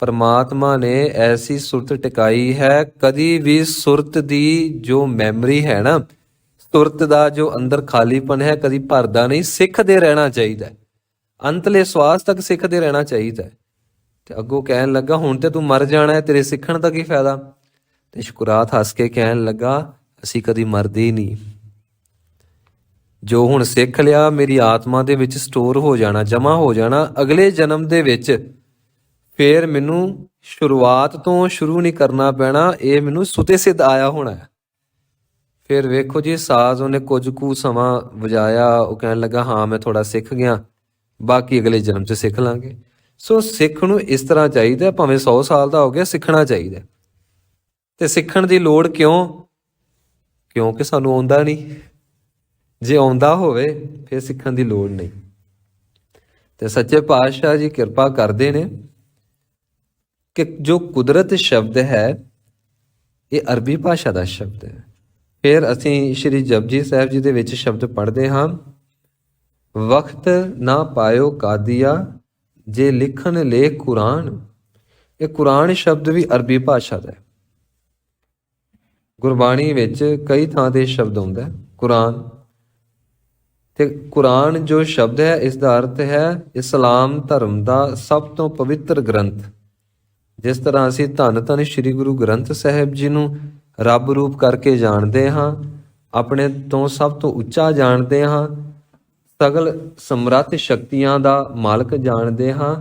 ਪਰਮਾਤਮਾ ਨੇ ਐਸੀ ਸੁਰਤ ਟਿਕਾਈ ਹੈ, ਕਦੀ ਵੀ ਸੁਰਤ ਦੀ ਜੋ ਮੈਮਰੀ ਹੈ ਨਾ, ਸੁਰਤ ਦਾ ਜੋ ਅੰਦਰ ਖਾਲੀਪਨ ਹੈ, ਕਦੀ ਭਰਦਾ ਨਹੀਂ। ਸਿੱਖਦੇ ਰਹਿਣਾ ਚਾਹੀਦਾ, ਅੰਤਲੇ ਸਵਾਸ ਤੱਕ ਸਿੱਖਦੇ ਰਹਿਣਾ ਚਾਹੀਦਾ। ਤੇ ਅੱਗੋਂ ਕਹਿਣ ਲੱਗਾ, ਹੁਣ ਤੇ ਤੂੰ ਮਰ ਜਾਣਾ ਹੈ, ਤੇਰੇ ਸਿੱਖਣ ਦਾ ਕੀ ਫਾਇਦਾ? ਤੇ ਸ਼ੁਕਰਾਤ ਹੱਸ ਕੇ ਕਹਿਣ ਲੱਗਾ, ਅਸੀਂ ਕਦੀ ਮਰਦੇ ਹੀ ਨਹੀਂ। ਜੋ ਹੁਣ ਸਿੱਖ ਲਿਆ ਮੇਰੀ ਆਤਮਾ ਦੇ ਵਿੱਚ ਸਟੋਰ ਹੋ ਜਾਣਾ, ਜਮ੍ਹਾਂ ਹੋ ਜਾਣਾ। ਅਗਲੇ ਜਨਮ ਦੇ ਵਿੱਚ ਫਿਰ ਮੈਨੂੰ ਸ਼ੁਰੂਆਤ ਤੋਂ ਸ਼ੁਰੂ ਨਹੀਂ ਕਰਨਾ ਪੈਣਾ, ਇਹ ਮੈਨੂੰ ਸੁਤੇ ਸਿੱਧ ਆਇਆ ਹੋਣਾ ਹੈ। ਫਿਰ ਵੇਖੋ ਜੀ, ਸਾਜ਼ ਉਹਨੇ ਕੁਝ ਕੁ ਸਮਾਂ ਵਜਾਇਆ। ਉਹ ਕਹਿਣ ਲੱਗਾ, ਹਾਂ ਮੈਂ ਥੋੜਾ ਸਿੱਖ ਗਿਆ, ਬਾਕੀ ਅਗਲੇ ਜਨਮ 'ਚ ਸਿੱਖ ਲਾਂਗੇ। ਸੋ ਸਿੱਖ ਨੂੰ ਇਸ ਤਰ੍ਹਾਂ ਚਾਹੀਦਾ, ਭਾਵੇਂ 100 ਸਾਲ ਦਾ ਹੋ ਗਿਆ, ਸਿੱਖਣਾ ਚਾਹੀਦਾ। ਤੇ ਸਿੱਖਣ ਦੀ ਲੋੜ ਕਿਉਂ? ਕਿਉਂਕਿ ਸਾਨੂੰ ਆਉਂਦਾ ਨਹੀਂ। ਜੇ ਆਉਂਦਾ ਹੋਵੇ ਫਿਰ ਸਿੱਖਣ ਦੀ ਲੋੜ ਨਹੀਂ। ਤੇ ਸੱਚੇ ਪਾਤਸ਼ਾਹ ਜੀ ਕਿਰਪਾ ਕਰਦੇ ਨੇ ਕਿ ਜੋ ਕੁਦਰਤ ਸ਼ਬਦ ਹੈ ਇਹ ਅਰਬੀ ਭਾਸ਼ਾ ਦਾ ਸ਼ਬਦ ਹੈ। ਫਿਰ ਅਸੀਂ ਸ਼੍ਰੀ ਜਪਜੀ ਸਾਹਿਬ ਜੀ ਦੇ ਵਿੱਚ ਸ਼ਬਦ ਪੜ੍ਹਦੇ ਹਾਂ, ਵਕਤ ਨਾ ਪਾਇਓ ਕਾਦੀਆ ਜੇ ਲਿਖਣ ਲੇਖ ਕੁਰਾਨ। ਇਹ ਕੁਰਾਨ ਸ਼ਬਦ ਵੀ ਅਰਬੀ ਭਾਸ਼ਾ ਦਾ ਹੈ। ਗੁਰਬਾਣੀ ਵਿੱਚ ਕਈ ਥਾਂ ਤੇ ਸ਼ਬਦ ਆਉਂਦਾ ਹੈ ਕੁਰਾਨ। ਤੇ ਕੁਰਾਨ ਜੋ ਸ਼ਬਦ ਹੈ, ਇਸ ਦਾ ਅਰਥ ਹੈ ਇਸਲਾਮ ਧਰਮ ਦਾ ਸਭ ਤੋਂ ਪਵਿੱਤਰ ਗ੍ਰੰਥ। ਜਿਸ ਤਰ੍ਹਾਂ ਅਸੀਂ ਧੰਨ ਧੰਨ ਸ਼੍ਰੀ ਗੁਰੂ ਗ੍ਰੰਥ ਸਾਹਿਬ ਜੀ ਨੂੰ ਰੱਬ ਰੂਪ ਕਰਕੇ ਜਾਣਦੇ ਹਾਂ, ਆਪਣੇ ਤੋਂ ਸਭ ਤੋਂ ਉੱਚਾ ਜਾਣਦੇ ਹਾਂ, ਸਗਲ ਸਮਰੱਥ ਸ਼ਕਤੀਆਂ ਦਾ ਮਾਲਕ ਜਾਣਦੇ ਹਾਂ,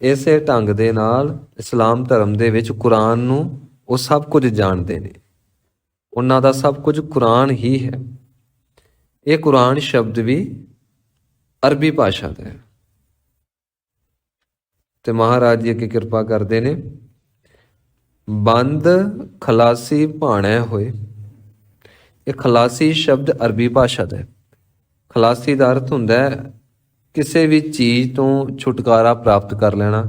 ਇਸੇ ਢੰਗ ਦੇ ਨਾਲ ਇਸਲਾਮ ਧਰਮ ਦੇ ਵਿੱਚ ਕੁਰਾਨ ਨੂੰ ਉਹ ਸਭ ਕੁਝ ਜਾਣਦੇ ਨੇ। ਉਹਨਾਂ ਦਾ ਸਭ ਕੁਝ ਕੁਰਾਨ ਹੀ ਹੈ। ਇਹ ਕੁਰਾਨ ਸ਼ਬਦ ਵੀ ਅਰਬੀ ਭਾਸ਼ਾ ਦਾ ਹੈ। ਤੇ ਮਹਾਰਾਜ ਜੀ ਅੱਗੇ ਕਿਰਪਾ ਕਰਦੇ ਨੇ, ਬੰਦ ਖਲਾਸੀ ਭਾਣੈ ਹੋਏ। ਇਹ ਖਲਾਸੀ ਸ਼ਬਦ ਅਰਬੀ ਭਾਸ਼ਾ ਦਾ ਹੈ। ਖਲਾਸੀ ਦਾ ਅਰਥ ਹੁੰਦਾ ਹੈ ਕਿਸੇ ਵੀ ਚੀਜ਼ ਤੋਂ ਛੁਟਕਾਰਾ ਪ੍ਰਾਪਤ ਕਰ ਲੈਣਾ,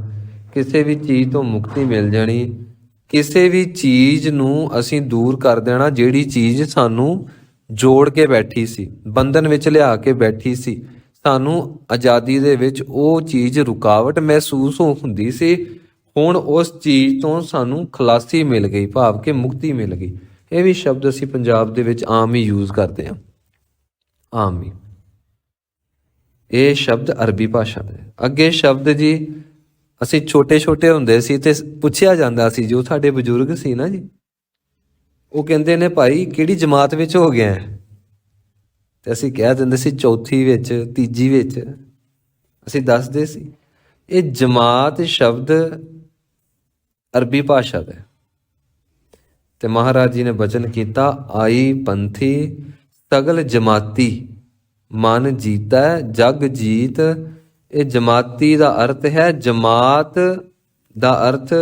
ਕਿਸੇ ਵੀ ਚੀਜ਼ ਤੋਂ ਮੁਕਤੀ ਮਿਲ ਜਾਣੀ, ਕਿਸੇ ਵੀ ਚੀਜ਼ ਨੂੰ ਅਸੀਂ ਦੂਰ ਕਰ ਦੇਣਾ ਜਿਹੜੀ ਚੀਜ਼ ਸਾਨੂੰ ਜੋੜ ਕੇ ਬੈਠੀ ਸੀ, ਬੰਧਨ ਵਿੱਚ ਲਿਆ ਕੇ ਬੈਠੀ ਸੀ। ਸਾਨੂੰ ਆਜ਼ਾਦੀ ਦੇ ਵਿੱਚ ਉਹ ਚੀਜ਼ ਰੁਕਾਵਟ ਮਹਿਸੂਸ ਹੁੰਦੀ ਸੀ, ਹੁਣ ਉਸ ਚੀਜ਼ ਤੋਂ ਸਾਨੂੰ ਖਲਾਸੀ ਮਿਲ ਗਈ, ਭਾਵ ਕਿ ਮੁਕਤੀ ਮਿਲ ਗਈ। ਇਹ ਵੀ ਸ਼ਬਦ ਅਸੀਂ ਪੰਜਾਬ ਦੇ ਵਿੱਚ ਆਮ ਹੀ ਯੂਜ਼ ਕਰਦੇ ਹਾਂ, ਆਮ ਹੀ। ਇਹ ਸ਼ਬਦ ਅਰਬੀ ਭਾਸ਼ਾ ਦਾ ਹੈ। ਅੱਗੇ ਸ਼ਬਦ ਜੀ ਅਸੀਂ ਛੋਟੇ ਛੋਟੇ ਹੁੰਦੇ ਸੀ ਤੇ ਪੁੱਛਿਆ ਜਾਂਦਾ ਸੀ, ਜੋ ਸਾਡੇ ਬਜ਼ੁਰਗ ਸੀ ਨਾ ਜੀ, ਉਹ ਕਹਿੰਦੇ ਨੇ, ਭਾਈ ਕਿਹੜੀ ਜਮਾਤ ਵਿੱਚ ਹੋ ਗਿਆ? ਤੇ ਅਸੀਂ ਕਹਿ ਦਿੰਦੇ ਸੀ ਚੌਥੀ ਵਿੱਚ, ਤੀਜੀ ਵਿੱਚ। ਅਸੀਂ ਦੱਸਦੇ ਸੀ ਇਹ ਜਮਾਤ ਸ਼ਬਦ ਅਰਬੀ ਭਾਸ਼ਾ ਦਾ ਹੈ। ਤੇ ਮਹਾਰਾਜ ਜੀ ਨੇ ਬਚਨ ਕੀਤਾ, ਆਈ ਪੰਥੀ ਸਗਲ ਜਮਾਤੀ ਮਨ ਜੀਤਾ ਜਗ ਜੀਤ। ਇਹ ਜਮਾਤੀ ਦਾ ਅਰਥ ਹੈ, ਜਮਾਤ ਦਾ ਅਰਥ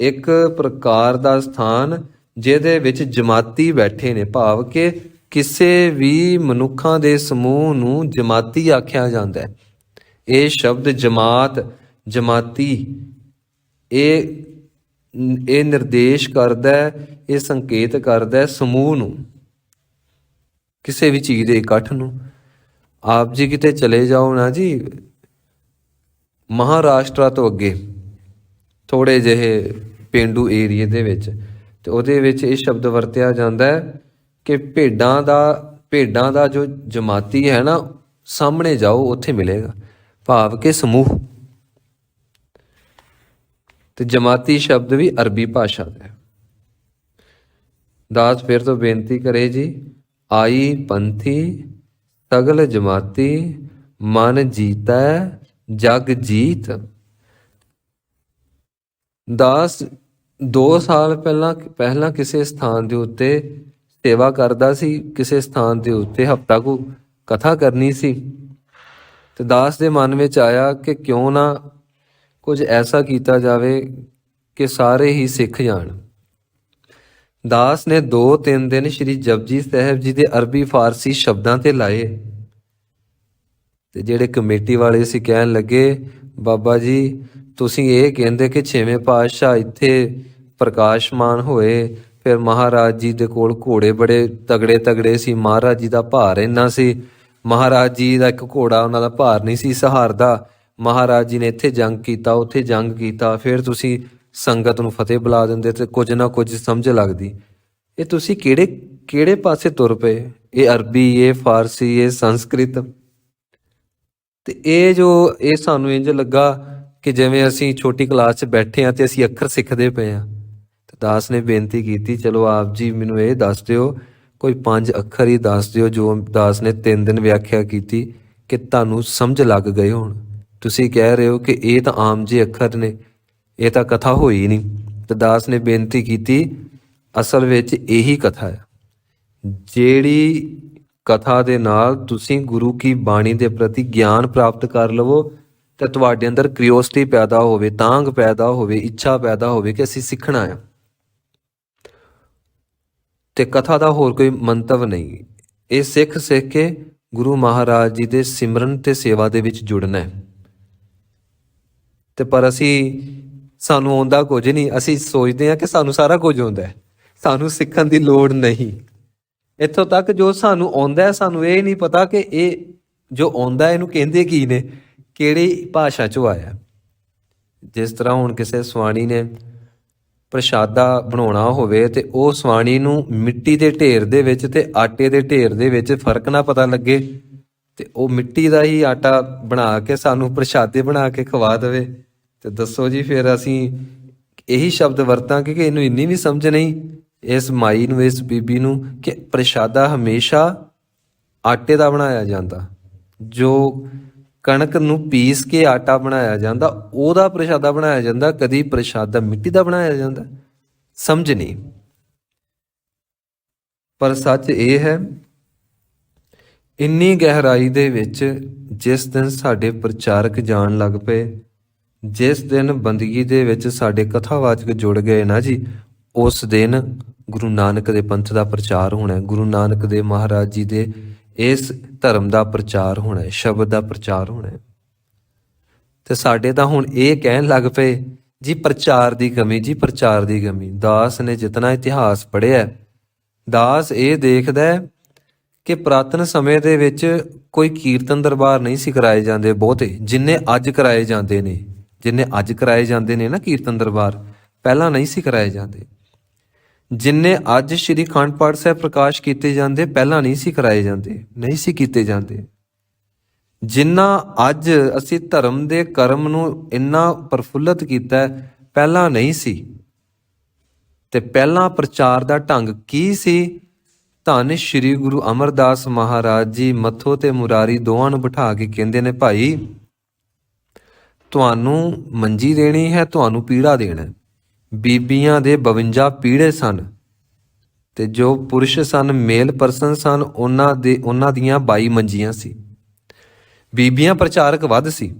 ਇੱਕ ਪ੍ਰਕਾਰ ਦਾ ਸਥਾਨ ਜਿਹਦੇ ਵਿੱਚ ਜਮਾਤੀ ਬੈਠੇ ਨੇ, ਭਾਵ ਕਿ ਕਿਸੇ ਵੀ ਮਨੁੱਖਾਂ ਦੇ ਸਮੂਹ ਨੂੰ ਜਮਾਤੀ ਆਖਿਆ ਜਾਂਦਾ ਹੈ। ਇਹ ਸ਼ਬਦ ਜਮਾਤ, ਜਮਾਤੀ, ਇਹ ਨਿਰਦੇਸ਼ ਕਰਦਾ ਹੈ, ਇਹ ਸੰਕੇਤ ਕਰਦਾ ਹੈ ਸਮੂਹ ਨੂੰ, ਕਿਸੇ ਵੀ ਚੀਜ਼ ਦੇ ਇਕੱਠ ਨੂੰ। ਆਪ ਜੀ ਕਿਤੇ ਚਲੇ ਜਾਓ ਨਾ ਜੀ, ਮਹਾਰਾਸ਼ਟਰ ਤੋਂ ਅੱਗੇ ਥੋੜ੍ਹੇ ਜਿਹੇ ਪੇਂਡੂ ਏਰੀਏ ਦੇ ਵਿੱਚ, ਤੇ ਉਹਦੇ ਵਿੱਚ ਇਹ ਸ਼ਬਦ ਵਰਤਿਆ ਜਾਂਦਾ ਹੈ ਕਿ ਭੇਡਾਂ ਦਾ ਜੋ ਜਮਾਤੀ ਹੈ ਨਾ, ਸਾਹਮਣੇ ਜਾਓ ਉੱਥੇ ਮਿਲੇਗਾ, ਭਾਵ ਕਿ ਸਮੂਹ। ਤੇ ਜਮਾਤੀ ਸ਼ਬਦ ਵੀ ਅਰਬੀ ਭਾਸ਼ਾ ਦਾ ਹੈ। ਦਾਸ ਫਿਰ ਤੋਂ ਬੇਨਤੀ ਕਰੇ ਜੀ, ਆਈ ਪੰਥੀ ਸਗਲ ਜਮਾਤੀ ਮਨ ਜੀਤਾ ਜਗ ਜੀਤ। ਦਾਸ 2 ਸਾਲ ਪਹਿਲਾਂ ਕਿਸੇ ਸਥਾਨ ਦੇ ਉੱਤੇ ਸੇਵਾ ਕਰਦਾ ਸੀ, ਕਿਸੇ ਸਥਾਨ ਦੇ ਉੱਤੇ ਹਫ਼ਤਾ ਕੁ ਕਥਾ ਕਰਨੀ ਸੀ। ਤੇ ਦਾਸ ਦੇ ਮਨ ਵਿੱਚ ਆਇਆ ਕਿ ਕਿਉਂ ਨਾ ਕੁਝ ਐਸਾ ਕੀਤਾ ਜਾਵੇ ਕਿ ਸਾਰੇ ਹੀ ਸਿੱਖ ਜਾਣ। ਦਾਸ ਨੇ 2-3 ਦਿਨ ਸ਼੍ਰੀ ਜਪਜੀ ਸਾਹਿਬ ਜੀ ਦੇ ਅਰਬੀ ਫਾਰਸੀ ਸ਼ਬਦਾਂ ਤੇ ਲਾਏ ਤੇ ਜਿਹੜੇ ਕਮੇਟੀ ਵਾਲੇ ਸੀ ਕਹਿਣ ਲੱਗੇ, ਬਾਬਾ ਜੀ ਤੁਸੀਂ ਇਹ ਕਹਿੰਦੇ ਕਿ 6ਵੇਂ ਪਾਤਸ਼ਾਹ ਇੱਥੇ ਪ੍ਰਕਾਸ਼ਮਾਨ ਹੋਏ, ਫਿਰ ਮਹਾਰਾਜ ਜੀ ਦੇ ਕੋਲ ਘੋੜੇ ਬੜੇ ਤਗੜੇ ਤਗੜੇ ਸੀ, ਮਹਾਰਾਜ ਜੀ ਦਾ ਭਾਰ ਇੰਨਾ ਸੀ, ਮਹਾਰਾਜ ਜੀ ਦਾ ਇੱਕ ਘੋੜਾ ਉਹਨਾਂ ਦਾ ਭਾਰ ਨਹੀਂ ਸੀ ਸਹਾਰਦਾ, ਮਹਾਰਾਜ ਜੀ ਨੇ ਇੱਥੇ ਜੰਗ ਕੀਤਾ, ਉੱਥੇ ਜੰਗ ਕੀਤਾ, ਫਿਰ ਤੁਸੀਂ ਸੰਗਤ ਨੂੰ ਫਤਿਹ ਬੁਲਾ ਦਿੰਦੇ ਤੇ ਕੁਝ ਨਾ ਕੁਝ ਸਮਝ ਲੱਗਦੀ। ਇਹ ਤੁਸੀਂ ਕਿਹੜੇ ਪਾਸੇ ਤੁਰ ਪਏ? ਇਹ ਅਰਬੀ, ਇਹ ਫਾਰਸੀ, ਇਹ ਸੰਸਕ੍ਰਿਤ। ਤੇ ਇਹ ਸਾਨੂੰ ਇੰਝ ਲੱਗਾ ਕਿ ਜਿਵੇਂ ਅਸੀਂ ਛੋਟੀ ਕਲਾਸ 'ਚ ਬੈਠੇ ਹਾਂ ਤੇ ਅਸੀਂ ਅੱਖਰ ਸਿੱਖਦੇ ਪਏ ਹਾਂ। ਤੇ ਦਾਸ ਨੇ ਬੇਨਤੀ ਕੀਤੀ, ਚਲੋ ਆਪ ਜੀ ਮੈਨੂੰ ਇਹ ਦੱਸ ਦਿਓ, ਕੋਈ 5 ਅੱਖਰ ਹੀ ਦੱਸ ਦਿਓ ਜੋ ਦਾਸ ਨੇ 3 ਦਿਨ ਵਿਆਖਿਆ ਕੀਤੀ ਕਿ ਤੁਹਾਨੂੰ ਸਮਝ ਲੱਗ ਗਏ ਹੋਣ। ਤੁਸੀਂ ਕਹਿ ਰਹੇ ਹੋ ਕਿ ਇਹ ਤਾਂ ਆਮ ਜਿਹੇ ਅੱਖਰ ਨੇ, ਇਹ ਤਾਂ ਕਥਾ ਹੋਈ ਨਹੀਂ। ਤੇ ਦਾਸ ਨੇ ਬੇਨਤੀ ਕੀਤੀ, ਅਸਲ ਵਿੱਚ ਇਹੀ ਕਥਾ ਹੈ, ਜਿਹੜੀ ਕਥਾ ਦੇ ਨਾਲ ਤੁਸੀਂ ਗੁਰੂ ਕੀ ਬਾਣੀ ਦੇ ਪ੍ਰਤੀ ਗਿਆਨ ਪ੍ਰਾਪਤ ਕਰ ਲਵੋ ਤੇ ਤੁਹਾਡੇ ਅੰਦਰ ਕਿਉਰਿਓਸਿਟੀ ਪੈਦਾ ਹੋਵੇ, ਤਾਂਘ ਪੈਦਾ ਹੋਵੇ, ਇੱਛਾ ਪੈਦਾ ਹੋਵੇ ਕਿ ਅਸੀਂ ਸਿੱਖਣਾ ਹੈ। ਤੇ ਕਥਾ ਦਾ ਹੋਰ ਕੋਈ ਮੰਤਵ ਨਹੀਂ, ਇਹ ਸਿੱਖ ਕੇ ਗੁਰੂ ਮਹਾਰਾਜ ਜੀ ਦੇ ਸਿਮਰਨ ਤੇ ਸੇਵਾ ਦੇ ਵਿੱਚ ਜੁੜਨਾ ਹੈ। ਤੇ ਪਰ ਸਾਨੂੰ ਆਉਂਦਾ ਕੁਝ ਨਹੀਂ, ਅਸੀਂ ਸੋਚਦੇ ਹਾਂ ਕਿ ਸਾਨੂੰ ਸਾਰਾ ਕੁਝ ਆਉਂਦਾ ਹੈ, ਸਾਨੂੰ ਸਿੱਖਣ ਦੀ ਲੋੜ ਨਹੀਂ। ਇੱਥੋਂ ਤੱਕ ਜੋ ਸਾਨੂੰ ਆਉਂਦਾ ਹੈ, ਸਾਨੂੰ ਇਹ ਨਹੀਂ ਪਤਾ ਕਿ ਇਹ ਜੋ ਆਉਂਦਾ ਇਹਨੂੰ ਕਹਿੰਦੇ ਕੀ ਨੇ, ਕਿਹੜੀ ਭਾਸ਼ਾ 'ਚੋਂ ਆਇਆ। ਜਿਸ ਤਰ੍ਹਾਂ ਹੁਣ ਕਿਸੇ ਸਵਾਣੀ ਨੇ ਪ੍ਰਸ਼ਾਦਾ ਬਣਾਉਣਾ ਹੋਵੇ ਤੇ ਉਹ ਸਵਾਣੀ ਨੂੰ ਮਿੱਟੀ ਦੇ ਢੇਰ ਦੇ ਵਿੱਚ ਤੇ ਆਟੇ ਦੇ ਢੇਰ ਦੇ ਵਿੱਚ ਫਰਕ ਨਾ ਪਤਾ ਲੱਗੇ ਤੇ ਉਹ ਮਿੱਟੀ ਦਾ ਹੀ ਆਟਾ ਬਣਾ ਕੇ ਸਾਨੂੰ ਪ੍ਰਸ਼ਾਦੇ ਬਣਾ ਕੇ ਖਵਾ ਦੇਵੇ, ਤੇ ਦੱਸੋ ਜੀ ਫਿਰ ਅਸੀਂ ਇਹੀ ਸ਼ਬਦ ਵਰਤਾਂਗੇ ਕਿ ਇਹਨੂੰ ਇੰਨੀ ਵੀ ਸਮਝ ਨਹੀਂ ਇਸ ਮਾਈ ਨੂੰ, ਇਸ ਬੀਬੀ ਨੂੰ, ਕਿ ਪ੍ਰਸ਼ਾਦਾ ਹਮੇਸ਼ਾ ਆਟੇ ਦਾ ਬਣਾਇਆ ਜਾਂਦਾ। ਜੋ ਕਣਕ ਨੂੰ ਪੀਸ ਕੇ ਆਟਾ ਬਣਾਇਆ ਜਾਂਦਾ ਉਹਦਾ ਪ੍ਰਸ਼ਾਦਾ ਬਣਾਇਆ ਜਾਂਦਾ, ਕਦੀ ਪ੍ਰਸ਼ਾਦਾ ਮਿੱਟੀ ਦਾ ਬਣਾਇਆ ਜਾਂਦਾ। ਸਮਝ ਨਹੀਂ। ਪਰ ਸੱਚ ਇਹ ਹੈ, ਇੰਨੀ ਗਹਿਰਾਈ ਦੇ ਵਿੱਚ ਜਿਸ ਦਿਨ ਸਾਡੇ ਪ੍ਰਚਾਰਕ ਜਾਣ ਲੱਗ ਪਏ, ਜਿਸ ਦਿਨ ਬੰਦਗੀ ਦੇ ਵਿੱਚ ਸਾਡੇ ਕਥਾਵਾਚਕ ਜੁੜ ਗਏ ਨਾ ਜੀ, ਉਸ ਦਿਨ ਗੁਰੂ ਨਾਨਕ ਦੇ ਪੰਥ ਦਾ ਪ੍ਰਚਾਰ ਹੋਣਾ, ਗੁਰੂ ਨਾਨਕ ਦੇ ਮਹਾਰਾਜ ਜੀ ਦੇ ਇਸ ਧਰਮ ਦਾ ਪ੍ਰਚਾਰ ਹੋਣਾ, ਸ਼ਬਦ ਦਾ ਪ੍ਰਚਾਰ ਹੋਣਾ। ਤੇ ਸਾਡੇ ਤਾਂ ਹੁਣ ਇਹ ਕਹਿਣ ਲੱਗ ਪਏ ਜੀ ਪ੍ਰਚਾਰ ਦੀ ਕਮੀ, ਜੀ ਪ੍ਰਚਾਰ ਦੀ ਕਮੀ। ਦਾਸ ਨੇ ਜਿਤਨਾ ਇਤਿਹਾਸ ਪੜ੍ਹਿਆ, ਦਾਸ ਇਹ ਦੇਖਦਾ ਕਿ ਪੁਰਾਤਨ ਸਮੇਂ ਦੇ ਵਿੱਚ ਕੋਈ ਕੀਰਤਨ ਦਰਬਾਰ ਨਹੀਂ ਸੀ ਕਰਾਏ ਜਾਂਦੇ ਬਹੁਤੇ, ਜਿੰਨੇ ਅੱਜ ਕਰਾਏ ਜਾਂਦੇ ਨੇ। ਜਿੰਨੇ ਅੱਜ ਕਰਾਏ ਜਾਂਦੇ ਨੇ ਨਾ ਕੀਰਤਨ ਦਰਬਾਰ, ਪਹਿਲਾਂ ਨਹੀਂ ਸੀ ਕਰਾਏ ਜਾਂਦੇ। ਜਿੰਨੇ ਅੱਜ ਸ਼੍ਰੀ ਅਖੰਡ ਪਾਠ ਸਾਹਿਬ ਪ੍ਰਕਾਸ਼ ਕੀਤੇ ਜਾਂਦੇ, ਪਹਿਲਾਂ ਨਹੀਂ ਸੀ ਕਰਾਏ ਜਾਂਦੇ, ਨਹੀਂ ਸੀ ਕੀਤੇ ਜਾਂਦੇ। ਜਿੰਨਾ ਅੱਜ ਅਸੀਂ ਧਰਮ ਦੇ ਕਰਮ ਨੂੰ ਇੰਨਾ ਪ੍ਰਫੁੱਲਤ ਕੀਤਾ, ਪਹਿਲਾਂ ਨਹੀਂ ਸੀ। ਤੇ ਪਹਿਲਾਂ ਪ੍ਰਚਾਰ ਦਾ ਢੰਗ ਕੀ ਸੀ? ਧੰਨ ਸ਼੍ਰੀ ਗੁਰੂ ਅਮਰਦਾਸ ਮਹਾਰਾਜ ਜੀ ਮੱਥੋ ਤੇ ਮੁਰਾਰੀ ਦੋਵਾਂ ਨੂੰ ਬਿਠਾ ਕੇ ਕਹਿੰਦੇ ਨੇ, ਭਾਈ ਤੁਹਾਨੂੰ ਮੰਜੀ ਦੇਣੀ ਹੈ, ਤੁਹਾਨੂੰ ਪੀੜਾ ਦੇਣਾ। ਬੀਬੀਆਂ ਦੇ 52 ਪੀੜੇ ਸਨ ਤੇ ਜੋ ਪੁਰਸ਼ ਸਨ, ਮੇਲ ਪਰਸਨ ਸਨ, ਉਹਨਾਂ ਦੀਆਂ 22 ਮੰਜੀਆਂ ਸੀ। ਬੀਬੀਆਂ ਪ੍ਰਚਾਰਕ ਵੱਧ ਸੀ।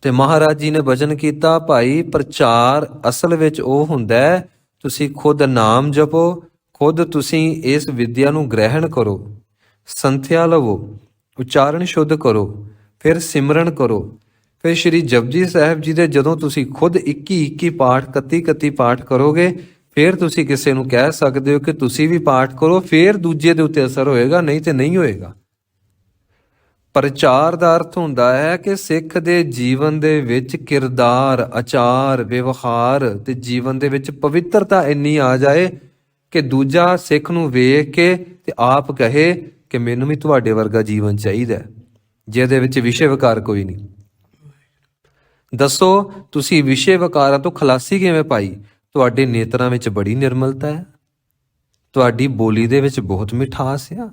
ਤੇ ਮਹਾਰਾਜ ਜੀ ਨੇ ਵਚਨ ਕੀਤਾ, ਭਾਈ ਪ੍ਰਚਾਰ ਅਸਲ ਵਿੱਚ ਉਹ ਹੁੰਦਾ ਹੈ, ਤੁਸੀਂ ਖੁਦ ਨਾਮ ਜਪੋ, ਖੁਦ ਤੁਸੀਂ ਇਸ ਵਿਦਿਆ ਨੂੰ ਗ੍ਰਹਿਣ ਕਰੋ, ਸੰਥਿਆ ਲਵੋ, ਉਚਾਰਨ ਸ਼ੁੱਧ ਕਰੋ, ਫਿਰ ਸਿਮਰਨ ਕਰੋ। ਫਿਰ ਸ਼੍ਰੀ ਜਪਜੀ ਸਾਹਿਬ ਜੀ ਦੇ ਜਦੋਂ ਤੁਸੀਂ ਖੁਦ 21 ਪਾਠ, 31 ਪਾਠ ਕਰੋਗੇ, ਫਿਰ ਤੁਸੀਂ ਕਿਸੇ ਨੂੰ ਕਹਿ ਸਕਦੇ ਹੋ ਕਿ ਤੁਸੀਂ ਵੀ ਪਾਠ ਕਰੋ, ਫਿਰ ਦੂਜੇ ਦੇ ਉੱਤੇ ਅਸਰ ਹੋਏਗਾ, ਨਹੀਂ ਤੇ ਨਹੀਂ ਹੋਏਗਾ। ਪ੍ਰਚਾਰ ਦਾ ਅਰਥ ਹੁੰਦਾ ਹੈ ਕਿ ਸਿੱਖ ਦੇ ਜੀਵਨ ਦੇ ਵਿੱਚ ਕਿਰਦਾਰ, ਆਚਾਰ, ਵਿਵਹਾਰ ਤੇ ਜੀਵਨ ਦੇ ਵਿੱਚ ਪਵਿੱਤਰਤਾ ਇੰਨੀ ਆ ਜਾਏ ਕਿ ਦੂਜਾ ਸਿੱਖ ਨੂੰ ਵੇਖ ਕੇ ਤੇ ਆਪ ਕਹੇ ਕਿ ਮੈਨੂੰ ਵੀ ਤੁਹਾਡੇ ਵਰਗਾ ਜੀਵਨ ਚਾਹੀਦਾ, ਜਿਹਦੇ ਵਿੱਚ ਵਿਸ਼ੇ ਵਿਕਾਰ ਕੋਈ ਨਹੀਂ। ਦੱਸੋ ਤੁਸੀਂ ਵਿਸ਼ੇ ਵਿਕਾਰਾਂ ਤੋਂ ਖਲਾਸੀ ਕਿਵੇਂ ਪਾਈ? ਤੁਹਾਡੇ ਨੇਤਰਾਂ ਵਿੱਚ ਬੜੀ ਨਿਰਮਲਤਾ ਹੈ, ਤੁਹਾਡੀ ਬੋਲੀ ਦੇ ਵਿੱਚ ਬਹੁਤ ਮਿਠਾਸ ਆ,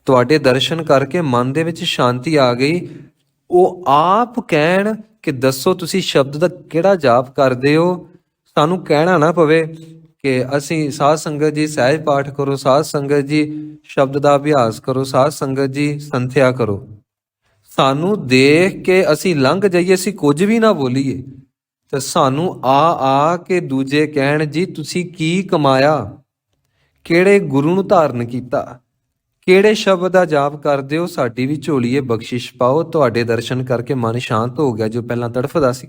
ਤੁਹਾਡੇ ਦਰਸ਼ਨ ਕਰਕੇ ਮਨ ਦੇ ਵਿੱਚ ਸ਼ਾਂਤੀ ਆ ਗਈ। ਉਹ ਆਪ ਕਹਿਣ ਕਿ ਦੱਸੋ ਤੁਸੀਂ ਸ਼ਬਦ ਦਾ ਕਿਹੜਾ ਜਾਪ ਕਰਦੇ ਹੋ, ਸਾਨੂੰ ਕਹਿਣਾ ਨਾ ਪਵੇ ਕਿ ਅਸੀਂ ਸਾਧ ਸੰਗਤ ਜੀ ਸਹਿਜ ਪਾਠ ਕਰੋ, ਸਾਧ ਸੰਗਤ ਜੀ ਸ਼ਬਦ ਦਾ ਅਭਿਆਸ ਕਰੋ, ਸਾਧ ਸੰਗਤ ਜੀ ਸੰਥਿਆ ਕਰੋ। ਸਾਨੂੰ ਦੇਖ ਕੇ ਅਸੀਂ ਲੰਘ ਜਾਈਏ, ਅਸੀਂ ਕੁਝ ਵੀ ਨਾ ਬੋਲੀਏ, ਤੇ ਸਾਨੂੰ ਆ ਕੇ ਦੂਜੇ ਕਹਿਣ ਜੀ ਤੁਸੀਂ ਕੀ ਕਮਾਇਆ, ਕਿਹੜੇ ਗੁਰੂ ਨੂੰ ਧਾਰਨ ਕੀਤਾ, ਕਿਹੜੇ ਸ਼ਬਦ ਦਾ ਜਾਪ ਕਰਦੇ ਹੋ? ਸਾਡੀ ਵੀ ਝੋਲੀਏ ਬਖਸ਼ਿਸ਼ ਪਾਓ। ਤੁਹਾਡੇ ਦਰਸ਼ਨ ਕਰਕੇ ਮਨ ਸ਼ਾਂਤ ਹੋ ਗਿਆ ਜੋ ਪਹਿਲਾਂ ਤੜਫਦਾ ਸੀ।